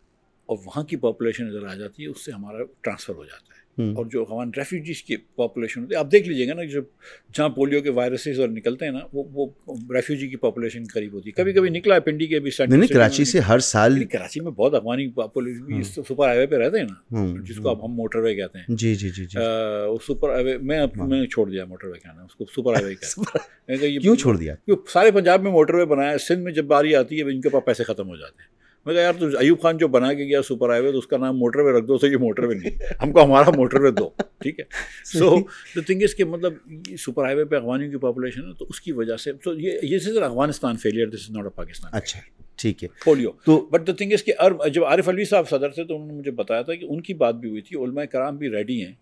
और वहाँ की पॉपुलेशन इधर आ जाती है, उससे हमारा ट्रांसफ़र हो जाता है। और जो हमारे रेफ्यूजीज़ की पॉपुलेशन होती है, आप देख लीजिएगा ना, जब जहाँ पोलियो के वायरसेस और निकलते हैं ना, वो रेफ्यूजी की पॉपुलेशन करीब होती है। कभी कभी निकला है पिंडी के भी सेंटर। नहीं, कराची से हर साल, कराची में बहुत अफगानी पॉपुलेशन सुपर हाईवे पे रहते हैं ना, जिसको अब हम मोटरवे कहते हैं। जी जी जी जी। वो सुपर हाईवे मैंने छोड़ दिया मोटरवे कहना, उसको सुपर हाईवे कहते हैं। क्यों छोड़ दिया? क्यों सारे पंजाब में मोटरवे बनाया, सिंध में जब बारी आती है इनके पास पैसे खत्म हो जाते हैं। मैं कहा यार, तो अयूब खान जो बना के गया सुपर हाईवे, तो उसका नाम मोटरवे रख दो, तो ये मोटरवे नहीं, हमको हमारा मोटरवे दो। ठीक है, सो द थिंग इज कि मतलब सुपर हाईवे पे अफगानियों की पॉपुलेशन है, तो उसकी वजह से तो ये सिर्फ Afghanistan failure, this is not a Pakistan. अच्छा, ठीक है। पोलियो तो बट द थिंग इज कि जब आरिफ अलवी साहब सदर थे तो उन्होंने मुझे बताया था कि उनकी बात भी हुई थी, उलमा कराम भी रेडी हैं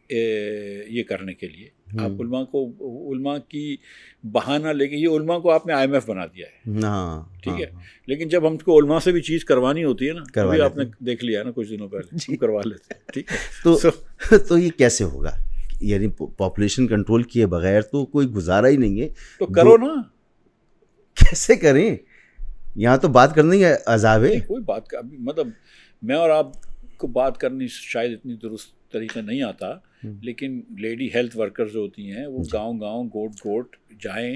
ये करने के लिए। आप उलमा की बहाना लेके, ये उलमा को आपने IMF बना दिया है। ठीक है, लेकिन जब हमको उलमा से भी चीज़ करवानी होती है ना, अभी आपने देख लिया है ना कुछ दिनों पहले, करवा लेते हैं। ठीक है, तो ये कैसे होगा? यानी पॉपुलेशन कंट्रोल किए बगैर तो कोई गुजारा ही नहीं है। तो करो ना, कैसे करें? यहाँ तो बात करनी है, अजाब है। कोई बात का मतलब मैं और आपको बात करनी शायद इतनी दुरुस्त तरीका नहीं आता, लेकिन लेडी हेल्थ वर्कर्स जो होती हैं वो गांव-गांव गोट जाएं,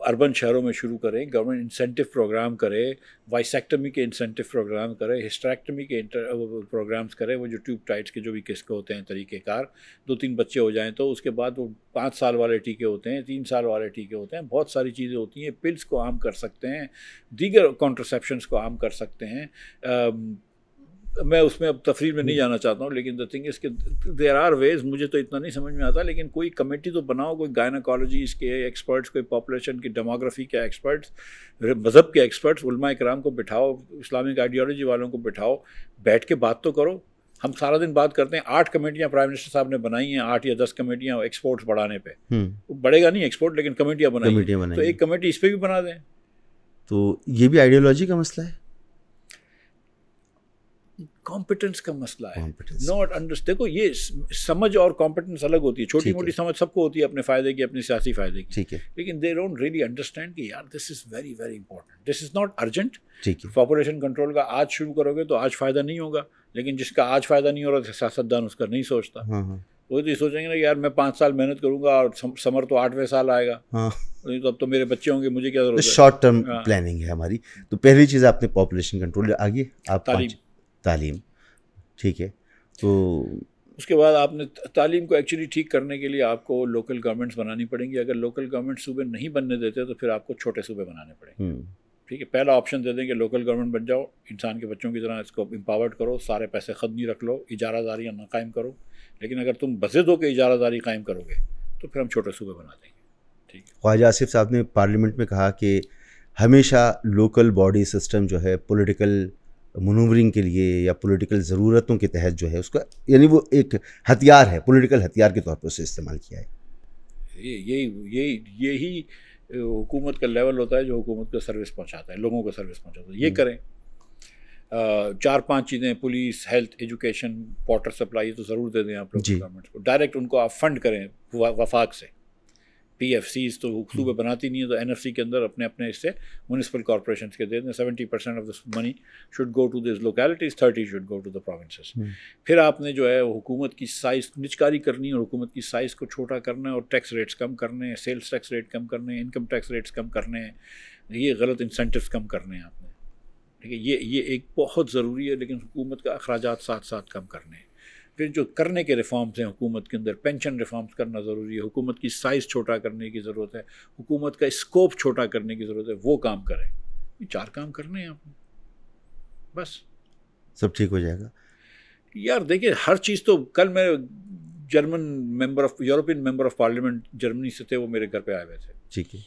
अर्बन शहरों में शुरू करें, गवर्नमेंट इंसेंटिव प्रोग्राम करे, वाइसेक्टमी के इंसेंटिव प्रोग्राम करे, हिस्टेरेक्टमी के प्रोग्राम्स करे, वो जो ट्यूब टाइट्स के जो भी किस्क होते हैं तरीक़ेकार, 2-3 बच्चे हो जाएं तो उसके बाद वो 5 साल वाले टीके होते हैं, 3 साल वाले टीके होते हैं, बहुत सारी चीज़ें होती हैं। पिल्स को आम कर सकते हैं, दीगर कॉन्ट्रासेप्शंस को आम कर सकते हैं। मैं उसमें अब तफरीर में नहीं जाना चाहता हूँ, लेकिन द थिंग इज़ कि देयर आर वेज, मुझे तो इतना नहीं समझ में आता, लेकिन कोई कमेटी तो बनाओ, कोई गायनाकोलॉजीज़ के एक्सपर्ट्स, कोई पॉपुलेशन की डेमोग्राफी के एक्सपर्ट्स, मज़हब के एक्सपर्ट्स, उलमा इकराम को बिठाओ, इस्लामिक आइडियोलॉजी वालों को बिठाओ, बैठ के बात तो करो। हम सारा दिन बात करते हैं, 8 कमेटियाँ प्राइम मिनिस्टर साहब ने बनाई हैं, 8 या 10 कमेटियाँ एक्सपोर्ट्स बढ़ाने पे। बढ़ेगा नहीं एक्सपोर्ट, लेकिन कमेटियाँ बनाई, तो एक कमेटी इस पर भी बना दें। तो ये भी आइडियोलॉजी का मसला है, कॉम्पिटेंस का मसला है, नॉट अंडरस्टैंड। देखो, ये समझ और कॉम्पिटेंस अलग होती है। छोटी मोटी समझ सबको होती है अपने फ़ायदे की, अपने सियासी फ़ायदे की, ठीक है, लेकिन दे डोंट रियली अंडरस्टैंड कि यार this is very very important, this is not urgent. ठीक है, पॉपुलेशन कंट्रोल का आज शुरू करोगे तो आज फ़ायदा नहीं होगा, लेकिन जिसका आज फ़ायदा नहीं हो रहा, सियासतदान उसका नहीं सोचता। वो तो ये सोचेंगे ना यार मैं 5 साल मेहनत करूंगा और समर तो 8वें साल आएगा, तो अब तो मेरे बच्चे होंगे, मुझे क्या जरूरत है। शॉर्ट टर्म प्लानिंग है हमारी। तो पहली चीज़ आपने पॉपुलेशन कंट्रोल, आगे आप तालीम, ठीक है। तो उसके बाद आपने तालीम को एक्चुअली ठीक करने के लिए आपको लोकल गवर्नमेंट्स बनानी पड़ेंगी। अगर लोकल गवर्नमेंट सूबे नहीं बनने देते तो फिर आपको छोटे सूबे बनाने पड़ेंगे। ठीक है, पहला ऑप्शन दे दें कि लोकल गवर्नमेंट बन जाओ, इंसान के बच्चों की तरह इसको एम्पावर्ड करो, सारे पैसे खुद नहीं रख लो, इजारादारियाँ ना कायम करो। लेकिन अगर तुम बज़िद हो के इजारादारी कायम करोगे तो फिर हम छोटे सूबे बना देंगे। ठीक है, ख्वाजा आसिफ साहब ने पार्लियामेंट में कहा कि हमेशा लोकल बॉडी सिस्टम जो है पॉलिटिकल मनूवरिंग के लिए या पॉलिटिकल ज़रूरतों के तहत जो है उसका, यानी वो एक हथियार है, पॉलिटिकल हथियार के तौर पर उसे इस्तेमाल किया है। यही हुकूमत का लेवल होता है जो हुकूमत को सर्विस पहुंचाता है, लोगों को सर्विस पहुंचाता है। ये करें, 4-5 चीज़ें, police, health, education, water supply, तो ज़रूर दे दें आप लोग गवर्नमेंट को। डायरेक्ट उनको आप फंड करें वफाक से। PFCs तो सूबे बनाती नहीं है, तो NFC के अंदर अपने अपने इससे म्यूनिसिपल कॉर्पोरेशन के दे दें। 70% of this money should go to this localities, 30 should go to the provinces. फिर आपने जो है हुकूमत की साइज़ निचकारी करनी है, और हुकूमत की साइज़ को छोटा करना है, और टैक्स रेट्स कम करने हैं, सेल्स टैक्स रेट कम करने हैं, इनकम टैक्स रेट्स कम करने हैं, ये गलत इंसेंटिव्स कम करने हैं आपने। ठीक है, ये एक बहुत ज़रूरी है, लेकिन हुकूमत का अखराजात साथ साथ कम करने हैं। फिर जो करने के रिफॉर्म्स हैं हुकूमत के अंदर, पेंशन रिफॉर्म्स करना ज़रूरी है, हुकूमत की साइज़ छोटा करने की ज़रूरत है, हुकूमत का स्कोप छोटा करने की ज़रूरत है, वो काम करें। ये 4 काम करने हैं आपने, बस सब ठीक हो जाएगा। यार देखिए, हर चीज़ तो, कल मैं European member of parliament Germany से थे, वो मेरे घर पे आए हुए थे। ठीक है,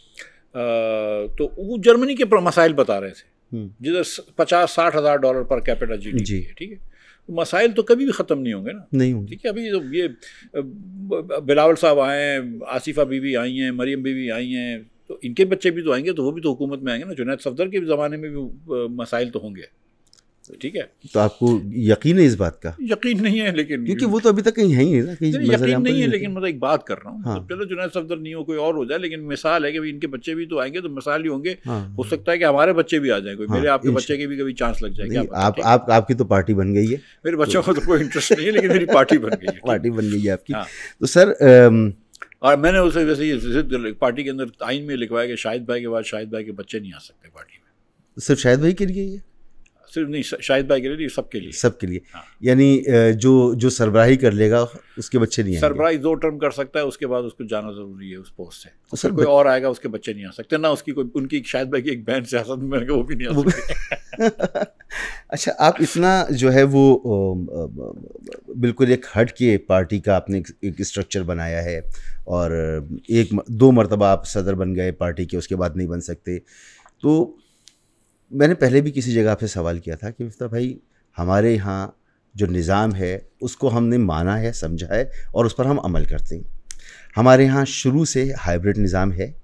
तो वो जर्मनी के मसाइल बता रहे थे। जिधर 50-60 हज़ार डॉलर पर कैपिटा जीडीपी है, ठीक है। तो मसाइल तो कभी भी ख़त्म नहीं होंगे ना, नहीं होंगे। ठीक है। अभी तो ये बिलावल साहब आए हैं, आसिफा बीवी आई हैं, मरियम बीवी आई हैं, तो इनके बच्चे भी तो आएंगे, तो वो भी तो हुकूमत में आएंगे ना। जुनैद सफदर के ज़माने में भी मसाइल तो होंगे, ठीक है। तो आपको यकीन है इस बात का? यकीन नहीं है, लेकिन क्योंकि वो तो अभी तक कहीं है ही नहीं ना, कहीं यकीन नहीं है, लेकिन मतलब एक बात कर रहा हूँ। हाँ। तो चलो जुनैद सफदर नहीं हो, कोई और हो जाए, लेकिन मिसाल है कि इनके बच्चे भी तो आएंगे, तो मिसाल ही होंगे। हाँ। हो सकता है कि हमारे बच्चे भी आ जाए, कोई मेरे आपके हाँ, बच्चे के भी कभी चांस लग जाए, क्या पता। आपकी तो पार्टी बन गई है। मेरे बच्चों को तो कोई इंटरेस्ट नहीं है, लेकिन मेरी पार्टी बन गई है। पार्टी बन गई है आपकी। हाँ। तो सर और मैंने उसे वैसे ये पार्टी के अंदर आइन में लिखवाया कि शाहिद भाई के बाद शाहिद भाई के बच्चे नहीं आ सकते पार्टी में। सिर्फ शाहिद भाई के लिए ही है? सिर्फ नहीं, शाहिद भाई के लिए, सबके लिए। सबके लिए। हाँ। यानी जो सरबराही कर लेगा उसके बच्चे नहीं आएंगे? सरबराही 2 टर्म कर सकता है, उसके बाद उसको जाना जरूरी है उस पोस्ट से। तो सर कोई और आएगा, उसके बच्चे नहीं आ सकते ना, उसकी कोई उनकी शाहिद भाई की एक बहन सियासत में, वो भी नहीं आ सकती। अच्छा, आप इतना जो है वो बिल्कुल एक हट के पार्टी का आपने एक स्ट्रक्चर बनाया है, और 1-2 मरतबा आप सदर बन गए पार्टी के, उसके बाद नहीं बन सकते। तो मैंने पहले भी किसी जगह पे सवाल किया था कि मिफ्ता भाई, हमारे यहाँ जो निज़ाम है उसको हमने माना है, समझा है, और उस पर हम अमल करते हैं। हमारे यहाँ शुरू से हाइब्रिड निज़ाम है,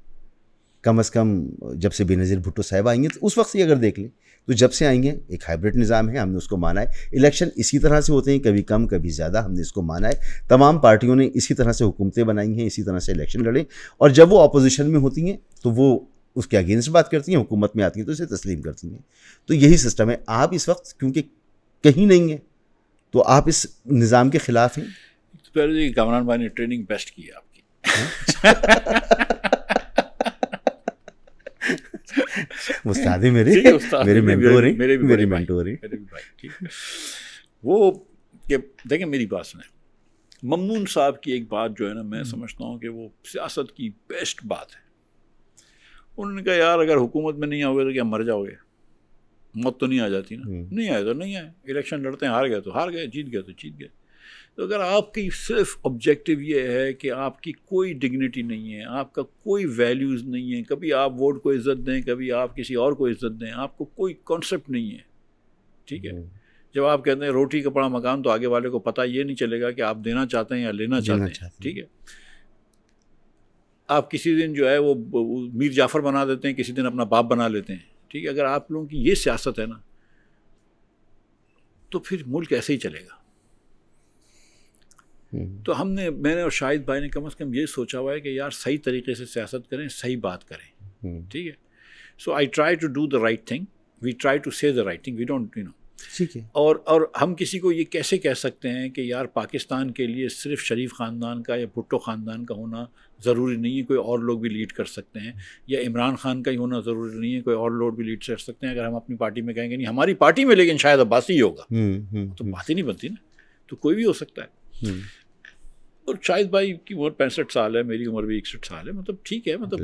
कम से कम जब से बेनज़ीर भुट्टो साहब आएंगे, तो उस वक्त से अगर देख लें तो जब से आएंगे एक हाइब्रिड निज़ाम है, हमने उसको माना है। इलेक्शन इसी तरह से होते हैं, कभी कम कभी ज़्यादा, हमने इसको माना है। तमाम पार्टियों ने इसी तरह से हुकूमतें बनाई हैं, इसी तरह से इलेक्शन लड़े, और जब वो अपोजिशन में होती हैं तो वो उसके अगेंस्ट बात करती हैं, हुकूमत में आती हैं तो इसे तस्लीम करती हैं। तो यही सिस्टम है। आप इस वक्त क्योंकि कहीं नहीं है, तो आप इस निज़ाम के ख़िलाफ़ हैं? तो पहले कामरान भाई ने ट्रेनिंग बेस्ट की है आपकी। उस्ताद है मेरे मेंटोर हैं, मेरे मेंटोर हैं। वो कि देखें, मेरी बात सुने, ममनून साहब की एक बात जो है ना, मैं समझता हूँ कि वो सियासत की बेस्ट बात है। उन्होंने कहा, यार अगर हुकूमत में नहीं आओगे तो क्या मर जाओगे? मौत तो नहीं आ जाती ना। नहीं आए तो नहीं आए, इलेक्शन लड़ते हैं, हार गए तो हार गए, जीत गए तो जीत गए। तो अगर आपकी सिर्फ ऑब्जेक्टिव ये है कि आपकी कोई डिग्निटी नहीं है, आपका कोई वैल्यूज़ नहीं है, कभी आप वोट को इज़्ज़त दें, कभी आप किसी और को इज़्ज़त दें, आपको कोई कॉन्सेप्ट नहीं है, ठीक है। जब आप कहते हैं रोटी कपड़ा मकान, तो आगे वाले को पता ये नहीं चलेगा कि आप देना चाहते हैं या लेना चाहते हैं, ठीक है। आप किसी दिन जो है वो मीर जाफ़र बना देते हैं, किसी दिन अपना बाप बना लेते हैं, ठीक है। अगर आप लोगों की ये सियासत है ना, तो फिर मुल्क ऐसे ही चलेगा। तो मैंने और शाहिद भाई ने कम से कम ये सोचा हुआ है कि यार सही तरीके से सियासत करें, सही बात करें, ठीक है। So I try to do the right thing, we try to say the right thing, we don't ठीक है। और हम किसी को ये कैसे कह सकते हैं कि यार पाकिस्तान के लिए सिर्फ शरीफ ख़ानदान का या भुट्टो ख़ानदान का होना ज़रूरी नहीं है, कोई और लोग भी लीड कर सकते हैं, या इमरान खान का ही होना ज़रूरी नहीं है, कोई और लोग भी लीड कर सकते हैं। अगर हम अपनी पार्टी में कहेंगे नहीं हमारी पार्टी में लेकिन शायद अब्बासी ही होगा, तो बात ही नहीं बनती ना। तो कोई भी हो सकता है। और शाहिद भाई की उम्र 65 साल है, मेरी उम्र भी 61 साल है, मतलब ठीक है, मतलब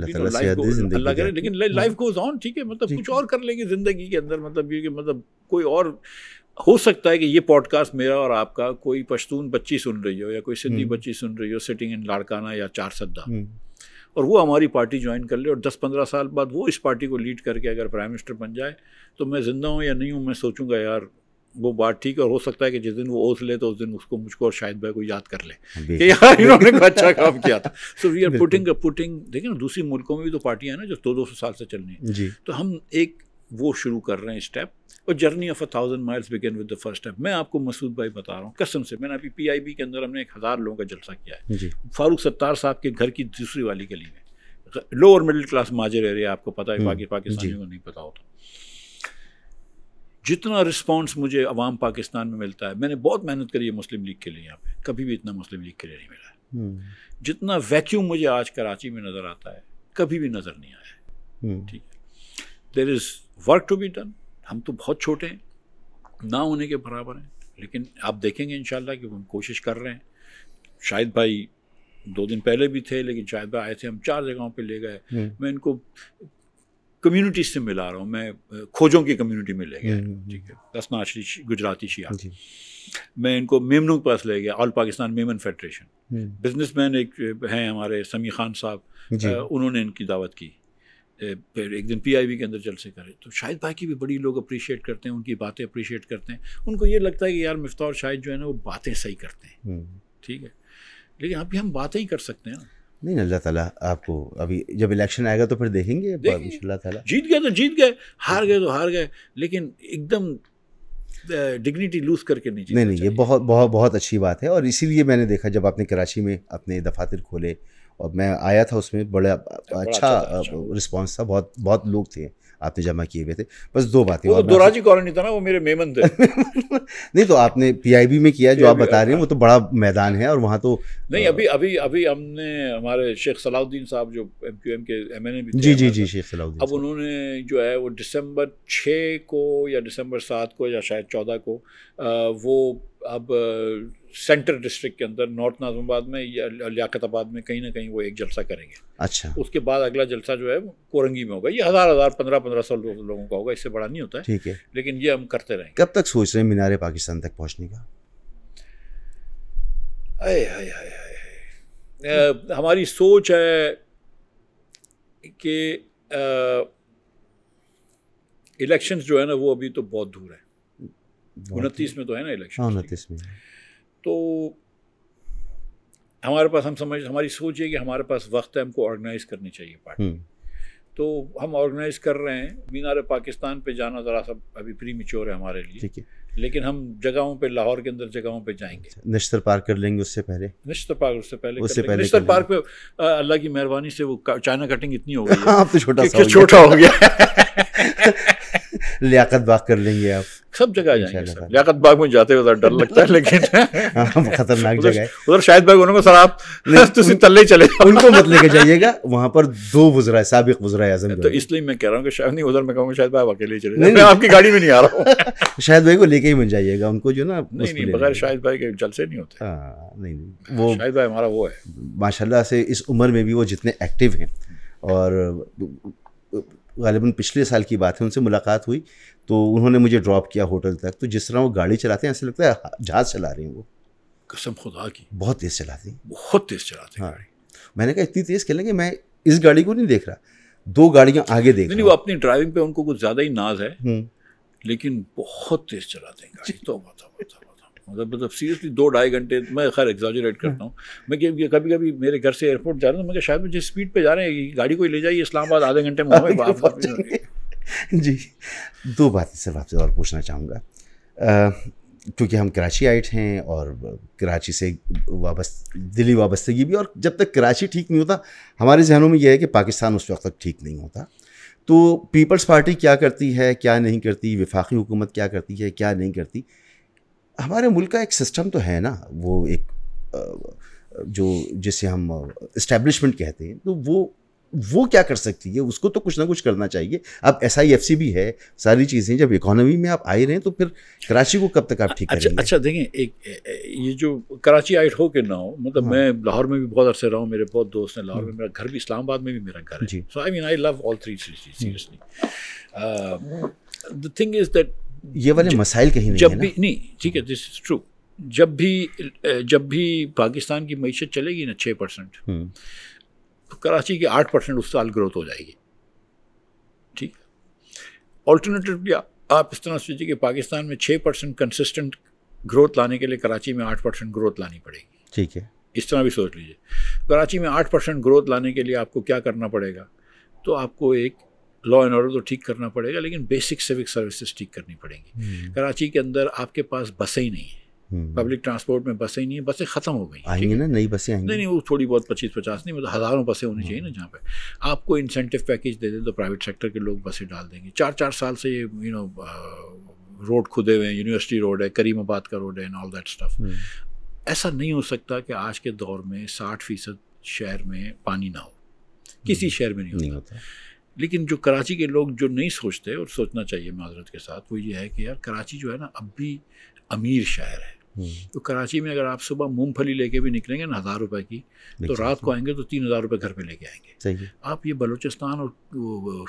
अल्लाह करे, लेकिन लाइफ गोज ऑन, ठीक है। मतलब कुछ और कर लेंगे ज़िंदगी के अंदर, मतलब ये कि मतलब कोई और हो सकता है कि ये पॉडकास्ट मेरा और आपका कोई पश्तून बच्ची सुन रही हो, या कोई सिंधी बच्ची सुन रही हो सिटिंग इन लाड़काना या चार सद्दा, और वो हमारी पार्टी ज्वाइन कर ले, और 10-15 साल बाद वो इस पार्टी को लीड करके अगर प्राइम मिनिस्टर बन जाए, तो मैं ज़िंदा हूँ या नहीं हूँ, मैं सोचूंगा यार वो बात ठीक है। और हो सकता है कि जिस दिन वो ओथ ले, तो उस दिन उसको मुझको और शाहिद भाई को याद कर ले कि यार इन्होंने अच्छा काम किया था। सो वी आर पुटिंग देखिए ना, दूसरी मुल्कों में भी तो पार्टियां हैं ना जो 200 साल से चल रही हैं, तो हम एक वो शुरू कर रहे हैं स्टेप, और journey of 1000 miles begin with the first step. मैं आपको मसूद भाई बता रहा हूँ कसम से, मैंने अभी PIB के अंदर हमने 1000 लोगों का जलसा किया है, फारूक सत्तार साहब के घर की दूसरी वाली गली में, लोअर मिडिल क्लास माजर एरिया, आपको पता है, बाकी पाकिस्तानियों को नहीं पता होता। जितना रिस्पांस मुझे अवाम पाकिस्तान में मिलता है, मैंने बहुत मेहनत करी है मुस्लिम लीग के लिए, यहाँ पे कभी भी इतना मुस्लिम लीग के लिए नहीं मिला है। जितना वैक्यूम मुझे आज कराची में नज़र आता है, कभी भी नज़र नहीं आया है, ठीक है। There is work to be done. हम तो बहुत छोटे हैं, ना होने के बराबर हैं, लेकिन आप देखेंगे इंशाल्लाह कि हम कोशिश कर रहे हैं। शाहिद भाई 2 दिन पहले भी थे, लेकिन शाहिद भाई आए थे, हम 4 जगहों पे ले गए। मैं इनको कम्युनिटी से मिला रहा हूँ, मैं खोजों की कम्युनिटी में ले गया, ठीक है, दसनाशरी गुजराती शिया। मैं इनको मेमनू के पास ले गया, all Pakistan Memon federation. Businessman एक हैं हमारे समी खान साहब, उन्होंने इनकी दावत की। फिर एक दिन PIB के अंदर जलसे करे, तो शाहिद भाई की भी बड़ी लोग अप्रिशिएट करते हैं, उनकी बातें अप्रिशिएट करते हैं। उनको ये लगता है कि यार मिफ्ताह और शाहिद जो है ना वो बातें सही करते हैं, ठीक है, लेकिन अभी हम बातें ही कर सकते हैं ना। नहीं, अल्लाह ताला आपको अभी जब इलेक्शन आएगा तो फिर देखेंगे इंशाल्लाह ताला। जीत गए तो जीत गए, हार गए तो हार गए, लेकिन एकदम डिग्निटी लूज करके नहीं जीतना नहीं, ये बहुत बहुत बहुत अच्छी बात है। और इसीलिए मैंने देखा जब आपने कराची में अपने दफातर खोले और मैं आया था, उसमें बड़ा अच्छा रिस्पांस था, बहुत बहुत लोग थे आपने जमा किए हुए थे। बस दो बातें, वो तो दोराजी कॉलोनी था ना, वो मेरे मेमन थे। नहीं, तो आपने PIB में किया जो आप बता रहे हैं, वो तो बड़ा मैदान है और वहाँ तो नहीं, अभी हमने हमारे शेख सलाउद्दीन साहब जो MQM के MNA भी थे, जी शेख सलाउद्दीन, अब उन्होंने जो है वो दिसंबर 6 को या दिसंबर 7 को या शायद 14 को वो अब सेंटर डिस्ट्रिक्ट के अंदर नॉर्थ नाज़िमाबाद में या लियाकताबाद में कहीं ना कहीं वो एक जलसा करेंगे। अच्छा, उसके बाद अगला जलसा जो है कोरंगी में होगा। ये हज़ार 1500 लोगों का होगा, इससे बड़ा नहीं होता है, ठीक है, लेकिन ये हम करते रहेंगे। कब तक सोच रहे हैं मीनार पाकिस्तान तक पहुँचने का? हमारी सोच है कि इलेक्शंस जो है ना वो अभी तो बहुत दूर है, 29 में तो है ना इलेक्शन, 29 में, तो हमारे पास हमारी सोच है कि हमारे पास वक्त है, हमको ऑर्गेनाइज करनी चाहिए पार्टी। तो हम ऑर्गेनाइज कर रहे हैं। मीनार पाकिस्तान पे जाना ज़रा सा अभी प्रीमेच्योर है हमारे लिए, ठीक है, लेकिन हम जगहों पे, लाहौर के अंदर जगहों पे जाएंगे। निश्तर पार्क कर लेंगे उससे पहले, निश्तर पार्क उससे पहले निश्तर पार्क पे अल्लाह की मेहरबानी से वो चाइना कटिंग इतनी हो गई है, आप तो छोटा हो गया। लियाकत बाग कर लेंगे आप, सब जगह जाएंगे सर। लियाकत बाग में जाते हुए डर लगता है, लेकिन खतरनाक जगह है उधर। शाहिद भाई उनको सर आप तुम तल्ले चले, उनको मत लेके जाइएगा, वहाँ पर 2 वज़रा है, साबिक वज़रा आज़म। तो इसलिए मैं कह रहा हूँ कि शायद नहीं, उधर मैं कहूँगा शाहिद भाई अकेले चले, मैं आपकी गाड़ी में नहीं आ रहा हूँ। शाहिद भाई को लेके ही बन जाइएगा, उनको जो ना नहीं बगैर शाहिद भाई के जलसे नहीं होते। नहीं, वो शाहिद भाई हमारा वो है माशाल्लाह से, इस उम्र में भी वो जितने एक्टिव हैं। और गालिबन पिछले साल की बात है, उनसे मुलाकात हुई तो उन्होंने मुझे ड्रॉप किया होटल तक। तो जिस तरह वो गाड़ी चलाते हैं ऐसा लगता है जहाज़ चला रहे हैं वो, कसम खुदा की, बहुत तेज़ चलाते हैं, बहुत तेज़ चलाते हैं गाड़ी। मैंने कहा इतनी तेज़ चलेंगे, मैं इस गाड़ी को नहीं देख रहा, 2 गाड़ियाँ आगे देख रहा हूँ। वो अपनी ड्राइविंग पे उनको कुछ ज़्यादा ही नाज है, लेकिन बहुत तेज़ चलाते हैं गाड़ी। तो मतलब सीरियसली 2-2.5 घंटे, मैं खैर एग्जैजरेट करता हूँ। मैं कभी कभी मेरे घर से एयरपोर्ट जा रहा हूँ, मैं शायद मुझे स्पीड पे जा रहे हैं, गाड़ी को ले जाइए इस्लामाबाद, आधे घंटे में जी। 2 बातें सिर्फ आपसे और पूछना चाहूँगा, क्योंकि हम कराची आइट हैं और कराची से दिली वाबस्तगी भी, और जब तक कराची ठीक नहीं होता हमारे जहनों में यह है कि पाकिस्तान उस वक्त तक ठीक नहीं होता। तो पीपल्स पार्टी क्या करती है, क्या नहीं करती, वफाकी हुकूमत क्या करती है, क्या नहीं करती, हमारे मुल्क का एक सिस्टम तो है ना, वो एक जो जिसे हम इस्टेब्लिशमेंट कहते हैं, तो वो क्या कर सकती है, उसको तो कुछ ना कुछ करना चाहिए। अब SIFC भी है, सारी चीज़ें, जब इकोनॉमी में आप आए रहे हैं तो फिर कराची को कब तक आप ठीक करेंगे? अच्छा देखें, एक ये जो कराची आइट हो के ना हो, मतलब मैं लाहौर में भी बहुत अरसे रहा हूँ, मेरे बहुत दोस्त हैं लाहौर में, मेरा घर भी इस्लामाबाद में भी मेरा घर है। So I mean I love all 3 cities seriously. The thing is that ये वाले मसाइल कहीं नहीं है ना? नहीं, ठीक है, दिस इज ट्रू। जब भी पाकिस्तान की मईशत चलेगी ना 6%, तो कराची की 8% उस साल ग्रोथ हो जाएगी, ठीक है। ऑल्टरनेटिवली आप इस तरह सोचिए कि पाकिस्तान में 6% कंसिस्टेंट ग्रोथ लाने के लिए कराची में 8% ग्रोथ लानी पड़ेगी, ठीक है। इस तरह भी सोच लीजिए, कराची में 8% ग्रोथ लाने के लिए आपको क्या करना पड़ेगा? तो आपको एक लॉ एंड ऑर्डर तो ठीक करना पड़ेगा, लेकिन बेसिक सिविक सर्विसेज ठीक करनी पड़ेंगी। कराची के अंदर आपके पास बसें ही नहीं है, पब्लिक ट्रांसपोर्ट में बसें ही नहीं है, बसें ख़त्म हो गई, आएंगी ना, नई बसें आएंगी। नहीं, वो थोड़ी बहुत 25-50 नहीं, मतलब हज़ारों बसें होनी चाहिए ना, जहाँ पे आपको इंसेंटिव पैकेज दे दें तो प्राइवेट सेक्टर के लोग बसें डाल देंगे। 4-4 साल से ये रोड खुदे हुए हैं, यूनिवर्सिटी रोड है, करीमाबाद का रोड है, एंड ऑल दैट स्टफ। ऐसा नहीं हो सकता कि आज के दौर में 60% शहर में पानी ना हो, किसी शहर में नहीं होता। लेकिन जो कराची के लोग जो नहीं सोचते, और सोचना चाहिए माजरत के साथ, वो ये है कि यार कराची जो है ना अब भी अमीर शहर है। तो कराची में अगर आप सुबह मूंगफली लेके भी निकलेंगे ना 1000 रुपए की, तो रात को आएंगे तो 3000 रुपये घर पे लेके आएंगे। सही। आप ये बलूचिस्तान और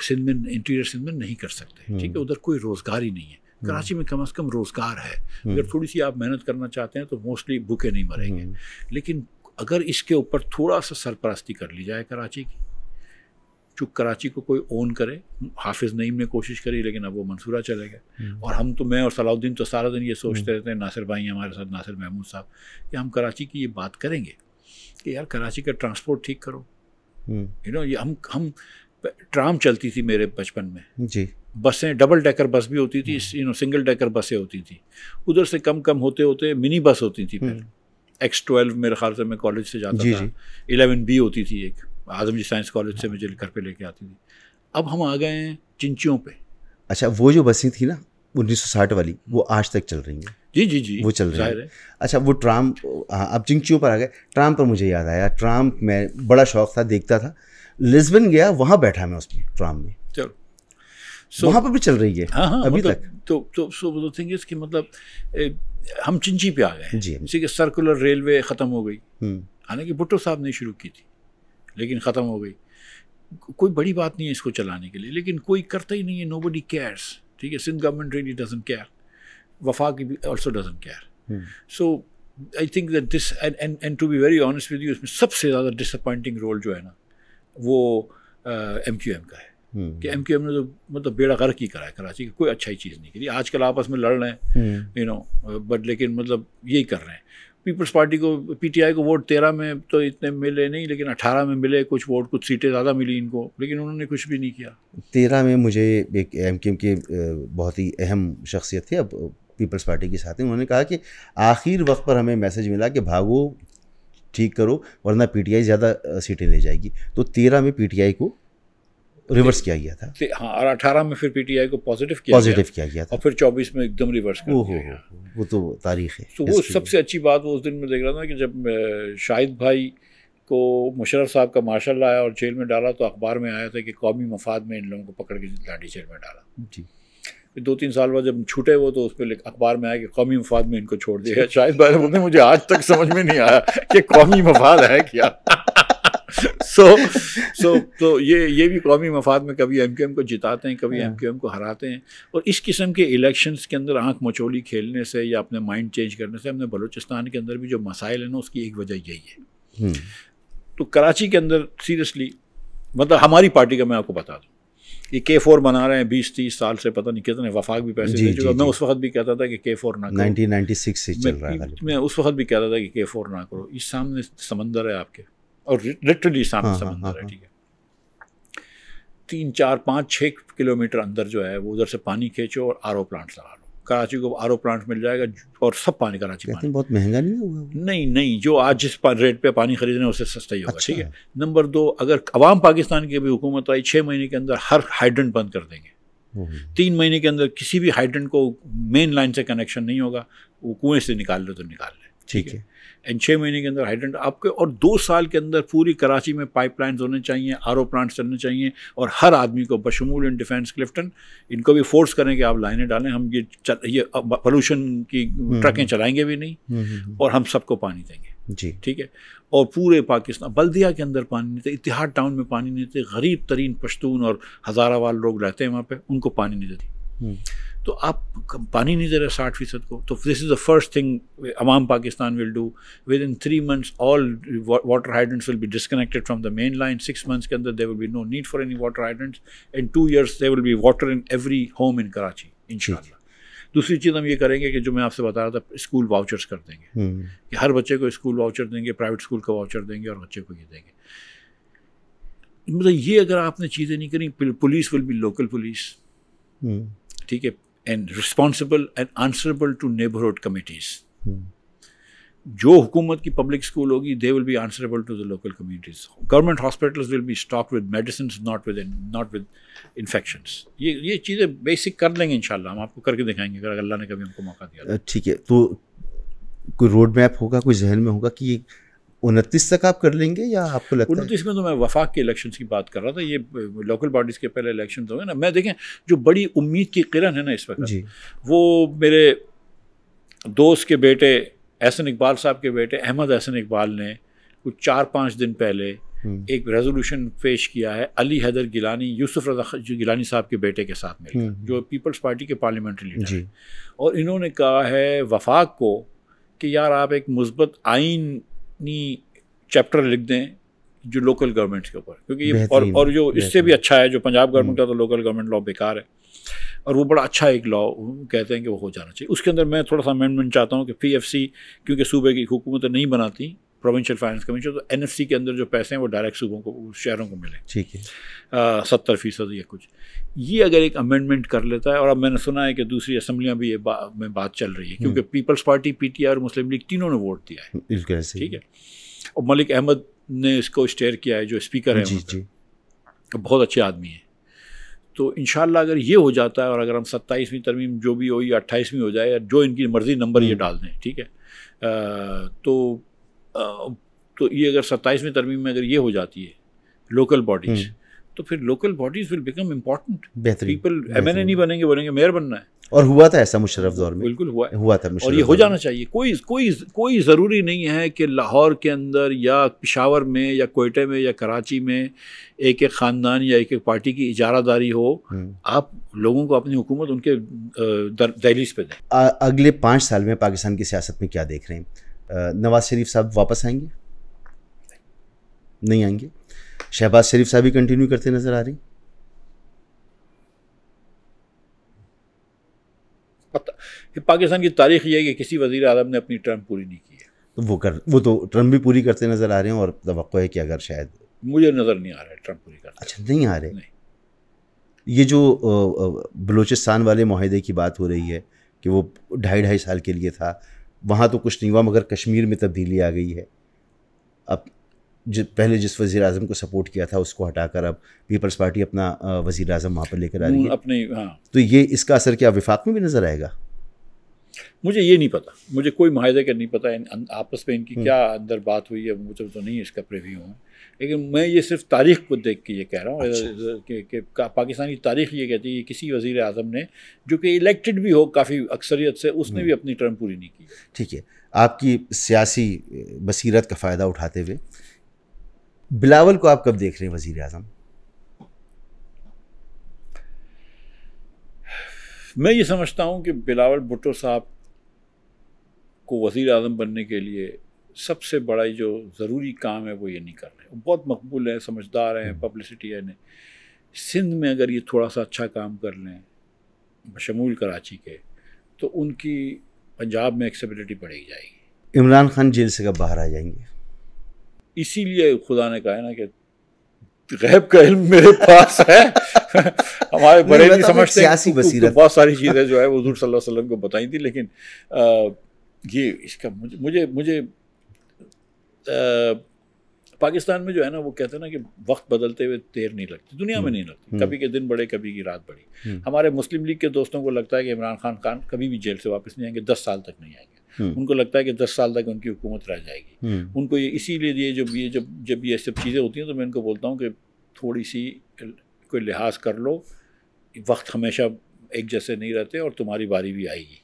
सिंध में, इंटीरियर सिंध में नहीं कर सकते, ठीक है। उधर कोई रोज़गार ही नहीं है। कराची में कम से कम रोज़गार है, अगर थोड़ी सी आप मेहनत करना चाहते हैं तो मोस्टली भूखे नहीं मरेंगे। लेकिन अगर इसके ऊपर थोड़ा सा सरपरस्ती कर ली जाए कराची की, जो कराची को कोई ओन करे। हाफिज़ नईम ने कोशिश करी लेकिन अब वो मंसूरा चले गए। और हम तो, मैं और सलाउद्दीन तो सारा दिन ये सोचते रहते हैं, नासिर भाई हमारे साथ, नासिर महमूद साहब, कि हम कराची की ये बात करेंगे कि यार कराची का ट्रांसपोर्ट ठीक करो। यू नो, ये हम ट्राम चलती थी मेरे बचपन में जी, बसें डबल डेकर बस भी होती थी, यू नो सिंगल डेकर बसें होती थी, उधर से कम कम होते होते मिनी बस होती थी। फिर X12 मेरे ख्याल से मैं कॉलेज से जाता था, 11B होती थी एक, आजम जी साइंस कॉलेज से मुझे घर पे लेके आती थी। अब हम आ गए हैं चिंचियों पे। अच्छा, वो जो बसें थी ना 1960 वाली, वो आज तक चल रही हैं? जी जी जी, वो चल रही है। अच्छा, वो ट्राम, अब चिंचियों पर आ गए, ट्राम पर मुझे याद आया, ट्राम में बड़ा शौक था, देखता था, लिस्बन गया, वहाँ बैठा मैं उसमें ट्राम में। चलो, वहाँ पर भी चल रही है। हाँ, अभी मतलब, तक। तो सो थिंग इज कि मतलब हम चिंची पे आ गए जी, जैसे कि सर्कुलर रेलवे ख़त्म हो गई, हालांकि भुट्टो साहब ने शुरू की थी लेकिन ख़त्म हो गई। कोई बड़ी बात नहीं है इसको चलाने के लिए, लेकिन कोई करता ही नहीं है, नोबडी केयर्स। ठीक है, Sindh government really doesn't care, वफाक भी also doesn't care. So I think that this and to be very honest with you, इसमें सबसे ज़्यादा डिसअपॉइंटिंग रोल जो है ना वो MQM का है कि MQM ने तो मतलब बेड़ा गर्क ही करा है कराची का, कोई अच्छा ही चीज़ नहीं करी। आजकल आपस में लड़ रहे हैं, यू नो, बट लेकिन मतलब यही कर रहे हैं। पीपल्स पार्टी को, PTI को वोट 13 में तो इतने मिले नहीं, लेकिन 18 में मिले कुछ वोट, कुछ सीटें ज़्यादा मिली इनको, लेकिन उन्होंने कुछ भी नहीं किया। 13 में मुझे एक MQM के बहुत ही अहम शख्सियत थे, अब पीपल्स पार्टी के साथ हैं, उन्होंने कहा कि आखिर वक्त पर हमें मैसेज मिला कि भागो, ठीक करो, वरना PTI ज़्यादा सीटें ले जाएगी। तो 13 में PTI को रिवर्स किया गया था। हाँ, और 18 में फिर PTI को पॉजिटिव किया गया था, और फिर 24 में एकदम रिवर्स कर दिया। वो तो तारीख है। तो वो सबसे अच्छी बात वो उस दिन मैं देख रहा था कि जब शाहिद भाई को मुशर्रफ साहब का मार्शल लाया और जेल में डाला, तो अखबार में आया था कि कौमी मफाद में इन लोगों को पकड़ के लाठी जेल में डाला। जी, 2-3 साल बाद जब छूटे वो, तो उस पर अखबार में आया कि कौमी मफाद में इनको छोड़ दिया। शाहिद भाई बोलते मुझे आज तक समझ में नहीं आया कि कौमी मफाद है क्या। तो ये भी कौमी मफाद में कभी MQM को जिताते हैं, कभी MQM को हराते हैं। और इस किस्म के इलेक्शंस के अंदर आंख मचोली खेलने से या अपने माइंड चेंज करने से, हमने बलूचिस्तान के अंदर भी जो मसाइल है ना, उसकी एक वजह यही है। तो कराची के अंदर सीरियसली, मतलब हमारी पार्टी का मैं आपको बता दूँ, ये K4 बना रहे हैं 20-30 साल से, पता नहीं कितने, वफाक भी पैसे दे चुका। मैं उस वक्त भी कहता था कि K4 ना करो, 1996 से चल रहा है। मैं उस वक्त भी कहता था कि K4 ना करो। इस सामने समंदर है आपके, और लिटरली सामने समंदर है। ठीक है, 3-4-5-6 किलोमीटर अंदर जो है वो, उधर से पानी खींचो और RO प्लांट्स लगा लो। कराची को RO प्लांट मिल जाएगा और सब पानी कराची पानी। बहुत महंगा नहीं होगा? नहीं, जो आज जिस रेट पे पानी खरीद रहे हैं उससे सस्ता ही होगा। ठीक है। नंबर 2, अगर अवाम पाकिस्तान की भी हुकूमत आई, 6 महीने के अंदर हर हाइड्रेंट बंद कर देंगे। 3 महीने के अंदर किसी भी हाइड्रेंट को मेन लाइन से कनेक्शन नहीं होगा, वो कुएं से निकाल लो तो निकाल ले। ठीक है। एंड 6 महीने के अंदर हाइड्रेंट आपके, और 2 साल के अंदर पूरी कराची में पाइपलाइंस होने चाहिए, RO प्लांट चलने चाहिए, और हर आदमी को बशमूल इन डिफेंस क्लिफ्टन इनको भी फोर्स करें कि आप लाइनें डालें। हम ये पोल्यूशन की ट्रकें चलाएंगे भी नहीं, और हम सबको पानी देंगे जी। ठीक है। और पूरे पाकिस्तान, बल्दिया के अंदर पानी नहीं थे, इतिहाद टाउन में पानी नहीं थे, गरीब तरीन पश्तून और हज़ारावाल लोग रहते हैं वहाँ पे, उनको पानी नहीं देती। तो आप पानी नहीं दे रहे 60% को, तो this is the first thing Awam Pakistan will do. Within 3 months all water hydrants will be disconnected from the main line. 6 months के अंदर there will be no need for any water hydrants. In 2 years there will be water in every home in Karachi इंशाल्लाह। दूसरी चीज़ हम ये करेंगे कि जो मैं आपसे बता रहा था, स्कूल वाउचर्स कर देंगे कि हर बच्चे को स्कूल वाउचर देंगे, प्राइवेट स्कूल का वाउचर देंगे, और बच्चे को ये देंगे। मतलब ये अगर आपने चीज़ें नहीं करी, police will be local police, ठीक है, and responsible and answerable to neighbourhood committees. जो हुकूमत की पब्लिक स्कूल होगी, they will be answerable to the local communities. Government hospitals will be stocked with medicine, not with infections. ये चीज़ें basic कर लेंगे इंशाल्लाह, हम आपको करके दिखाएंगे अगर अल्लाह ने कभी हमको मौका दिया। ठीक है, तो कोई रोड मैप होगा, कोई जहन में होगा कि 29 तक आप कर लेंगे, या आपको लगता है? 29 में तो मैं वफाक के इलेक्शंस की बात कर रहा था, ये लोकल बॉडीज़ के पहले इलेक्शन हो गए ना। मैं देखें, जो बड़ी उम्मीद की किरण है ना इस वक्त, वो मेरे दोस्त के बेटे एहसन इकबाल साहब के बेटे अहमद एहसन इकबाल ने कुछ 4-5 दिन पहले एक रेजोल्यूशन पेश किया है, अली हैदर गिलानी, यूसुफ रज़ा गिलानी साहब के बेटे के साथ मिलकर, जो पीपल्स पार्टी के पार्लियामेंट्री लीडर हैं। और इन्होंने कहा है वफाक को कि यार आप एक मुस्बत आईनी चैप्टर लिख दें जो लोकल गवर्नमेंट्स के ऊपर, क्योंकि ये और जो इससे भी अच्छा है जो पंजाब गवर्नमेंट का तो लोकल गवर्नमेंट लॉ बेकार है, और वो बड़ा अच्छा एक लॉ कहते हैं कि वो हो जाना चाहिए। उसके अंदर मैं थोड़ा सा अमेंडमेंट चाहता हूँ कि PFC, क्योंकि सूबे की हुकूमतें नहीं बनाती प्रोविंशियल फाइनेंस कमीशन, तो NFC के अंदर जो पैसे हैं वो डायरेक्ट सूबों को, शहरों को मिले। ठीक है, 70% या कुछ, ये अगर एक अमेंडमेंट कर लेता है। और अब मैंने सुना है कि दूसरी असम्बलियाँ भी ये में बात चल रही है, क्योंकि पीपल्स पार्टी, PTI और मुस्लिम लीग तीनों ने वोट दिया है, ठीक है। और मलिक अहमद ने इसको स्टेयर किया है, जो स्पीकर है जी, बहुत अच्छे आदमी है। तो इंशाल्लाह अगर ये हो जाता है, और अगर हम 27वीं तरमीम जो भी हो या 28वीं हो जाए, या जो इनकी मर्ज़ी नंबर ये डाल दें, ठीक है, तो ये अगर 27वीं तरमीम में अगर ये हो जाती है लोकल बॉडीज़, तो फिर local bodies will become important. People MNA नहीं बनेंगे, मेयर बनना है। और हुआ था ऐसा मुशर्रफ दौर में, बिल्कुल हुआ था, और ये हो जाना चाहिए। कोई ज़रूरी नहीं है कि लाहौर के अंदर या पेशावर में या कोयटे में या कराची में एक एक ख़ानदान या एक एक पार्टी की इजारादारी हो। आप लोगों को अपनी हुकूमत उनके दहलीज पे दें। अगले 5 साल में पाकिस्तान की सियासत में क्या देख रहे हैं? नवाज शरीफ साहब वापस आएंगे? नहीं आएंगे? शहबाज शरीफ साहब भी कंटिन्यू करते नजर आ रही? पाकिस्तान की तारीख ये है कि किसी वज़ीर आज़म ने अपनी टर्म पूरी नहीं की है, तो वो तो टर्म भी पूरी करते नजर आ रहे हैं, और तवक्को है कि अगर शायद, मुझे नज़र नहीं आ रहा है टर्म पूरी करते। अच्छा, नहीं आ रहे? नहीं। ये जो बलूचिस्तान वाले माहिदे की बात हो रही है कि वो 2.5 साल के लिए था, वहाँ तो कुछ नहीं हुआ, मगर कश्मीर में तब्दीली आ गई है। अब पहले जिस वज़ीर आज़म को सपोर्ट किया था उसको हटाकर अब पीपल्स पार्टी अपना वज़ीर आज़म वहाँ पर लेकर आ रही है अपने। हाँ, तो ये इसका असर क्या विफाक में भी नज़र आएगा? मुझे ये नहीं पता, मुझे कोई माहिदे का नहीं पता आपस में इनकी क्या अंदर बात हुई है, मुझे तो नहीं इसका प्रीव्यू है। लेकिन मैं ये सिर्फ तारीख को देख के ये कह रहा हूँ। अच्छा। कि पाकिस्तान की तारीख ये कहती है किसी वज़ीर आज़म ने जो कि इलेक्टेड भी हो काफ़ी अक्सरियत से, उसने भी अपनी टर्म पूरी नहीं की। ठीक है, आपकी सियासी बसीरत का फ़ायदा उठाते हुए बिलावल को आप कब देख रहे हैं वज़ीर आज़म? मैं ये समझता हूँ कि बिलावल भुट्टो साहब को वज़ीर आज़म बनने के लिए सबसे बड़ा जो ज़रूरी काम है वो ये नहीं कर रहे। वो बहुत मकबूल है, समझदार हैं, पब्लिसिटी है इन्हें। सिंध में अगर ये थोड़ा सा अच्छा काम कर लें बशमूल कराची के, तो उनकी पंजाब में एक्सेबिलिटी बढ़ेगी जाएगी। इमरान खान जेल से कब बाहर आ जाएंगे? इसीलिए खुदा ने कहा है ना कि गैब का इल्म मेरे पास है। हमारे बड़े नहीं समझते, सियासी बसीरत बहुत सारी चीज़ें जो है वो हुज़ूर सल्लल्लाहु अलैहि वसल्लम को बताई थी, लेकिन ये इसका मुझे पाकिस्तान में जो है ना वो कहते हैं ना कि वक्त बदलते हुए देर नहीं लगती, दुनिया में नहीं लगती। कभी के दिन बड़े, कभी की रात बड़ी। हमारे मुस्लिम लीग के दोस्तों को लगता है कि इमरान खान कभी भी जेल से वापस नहीं आएंगे, 10 साल तक नहीं आएंगे। उनको लगता है कि 10 साल तक उनकी हुकूमत रह जाएगी। उनको ये इसीलिए जब ये सब चीज़ें होती हैं तो मैं इनको बोलता हूँ कि थोड़ी सी कोई लिहाज कर लो, वक्त हमेशा एक जैसे नहीं रहते और तुम्हारी बारी भी आएगी,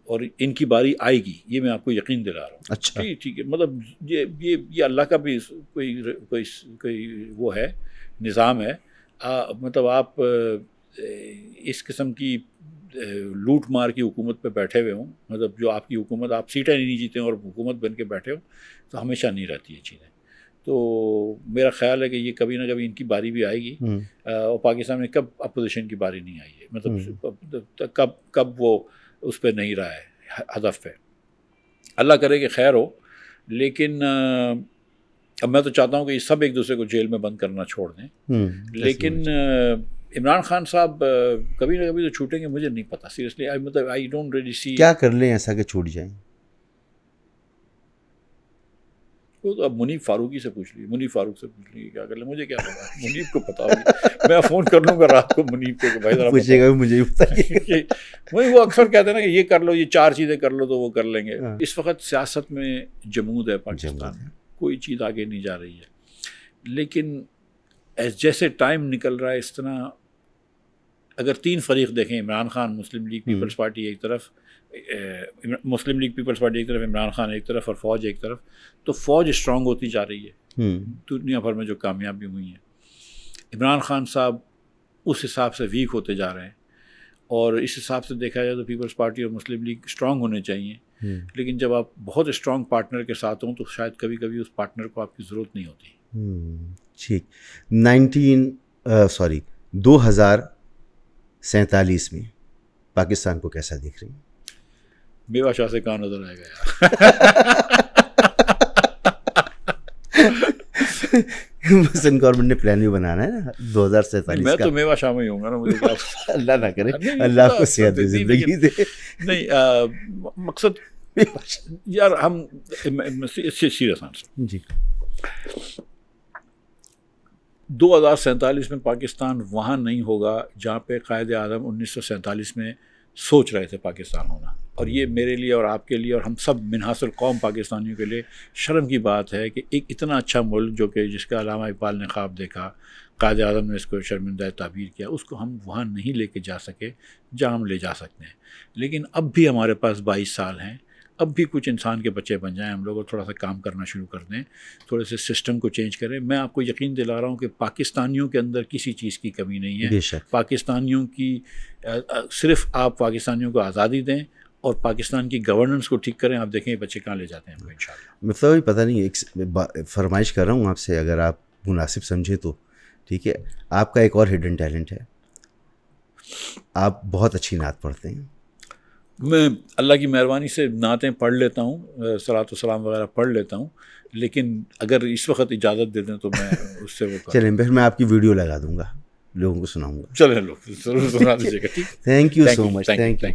और इनकी बारी आएगी, ये मैं आपको यकीन दिला रहा हूँ। अच्छा, ठीक है, मतलब ये अल्लाह का भी कोई वो है, निज़ाम है। मतलब आप इस किस्म की लूट मार की हुकूमत पे बैठे हुए हों, मतलब जो आपकी हुकूमत, आप सीटें नहीं जीते और हुकूमत बन के बैठे हो, तो हमेशा नहीं रहती ये चीज़ें। तो मेरा ख्याल है कि ये कभी ना कभी इनकी बारी भी आएगी। और पाकिस्तान में कब अपोजिशन की बारी नहीं आई है, मतलब कब वो उस पर नहीं रहा है हदफ पे। अल्लाह करे कि खैर हो, लेकिन अब मैं तो चाहता हूँ कि ये सब एक दूसरे को जेल में बंद करना छोड़ दें। लेकिन इमरान खान साहब कभी ना कभी तो छूटेंगे, मुझे नहीं पता सीरियसली। मतलब आई डोंट रियली सी क्या कर लें ऐसा कि छूट जाएं। वो तो अब मुनीब फारूकी से पूछ लीजिए, मुनीब फारूक से पूछ लीजिए क्या कर ले, मुझे क्या पता। मुनीब को पता होगी, मैं फ़ोन कर लूँगा रात को मुनीब को कि भाई ज़रा पूछेगा, मुझे भी बताइए। वही वो अक्सर कहते हैं ना कि ये कर लो, ये 4 चीज़ें कर लो तो वो कर लेंगे। इस वक्त सियासत में जमूद है पाकिस्तान में, कोई चीज़ आगे नहीं जा रही है। लेकिन जैसे टाइम निकल रहा है इस तरह अगर 3 फरीक देखें, इमरान खान, मुस्लिम लीग पीपल्स पार्टी एक तरफ, मुस्लिम लीग पीपल्स पार्टी एक तरफ, इमरान खान एक तरफ और फ़ौज एक तरफ, तो फ़ौज स्ट्रॉन्ग होती जा रही है दुनिया भर में जो कामयाबी हुई हैं। इमरान खान साहब उस हिसाब से वीक होते जा रहे हैं, और इस हिसाब से देखा जाए तो पीपल्स पार्टी और मुस्लिम लीग स्ट्रॉन्ग होने चाहिए। लेकिन जब आप बहुत स्ट्रॉन्ग पार्टनर के साथ हों तो शायद कभी कभी उस पार्टनर को आपकी ज़रूरत नहीं होती। ठीक। 2047 में पाकिस्तान को कैसा देख रही हैं? बेवाशाह से कहाँ नजर आएगा यार। मसलन गवर्नमेंट ने प्लान भी बनाना है ना 2047 मैं का। तो मेवा शाह में ही होऊंगा ना, मुझे क्या अल्लाह ना करे, नहीं, अल्लाह आपको तो सेहत दे, जिंदगी दे। नहीं मकसद यार हम सीरियस आंसर, जी 2047 में पाकिस्तान वहाँ नहीं होगा जहाँ पे कायद आज़म 1947 में सोच रहे थे पाकिस्तान होना। और ये मेरे लिए और आपके लिए और हम सब मिनहासल कौम पाकिस्तानियों के लिए शर्म की बात है कि एक इतना अच्छा मुल्क जो कि जिसका अल्लामा इकबाल ने ख्वाब देखा, कायद आज़म ने इसको शर्मिंदा ताबीर किया, उसको हम वहाँ नहीं लेके जा सके जहाँ हम ले जा सकते हैं। लेकिन अब भी हमारे पास 22 साल हैं, अब भी कुछ इंसान के बच्चे बन जाएं हम लोग और थोड़ा सा काम करना शुरू कर दें, थोड़े से सिस्टम को चेंज करें। मैं आपको यकीन दिला रहा हूँ कि पाकिस्तानियों के अंदर किसी चीज़ की कमी नहीं है। पाकिस्तानियों की सिर्फ आप पाकिस्तानियों को आज़ादी दें और पाकिस्तान की गवर्नेंस को ठीक करें, आप देखें बच्चे कहाँ ले जाते हैं हमको इंशाल्लाह। मतलब पता नहीं, एक फरमाइश कर रहा हूँ आपसे, अगर आप मुनासिब समझे तो ठीक है। आपका एक और हिडन टैलेंट है, आप बहुत अच्छी नात पढ़ते हैं। मैं अल्लाह की मेहरबानी से नातें पढ़ लेता हूँ, सलात व सलाम वगैरह पढ़ लेता हूँ, लेकिन अगर इस वक्त इजाज़त दे दें तो मैं उससे वो चलें, फिर मैं आपकी वीडियो लगा दूंगा, लोगों को सुनाऊंगा। चलें लोग जरूर सुना दीजिएगा। ठीक, thank you so much, thank you.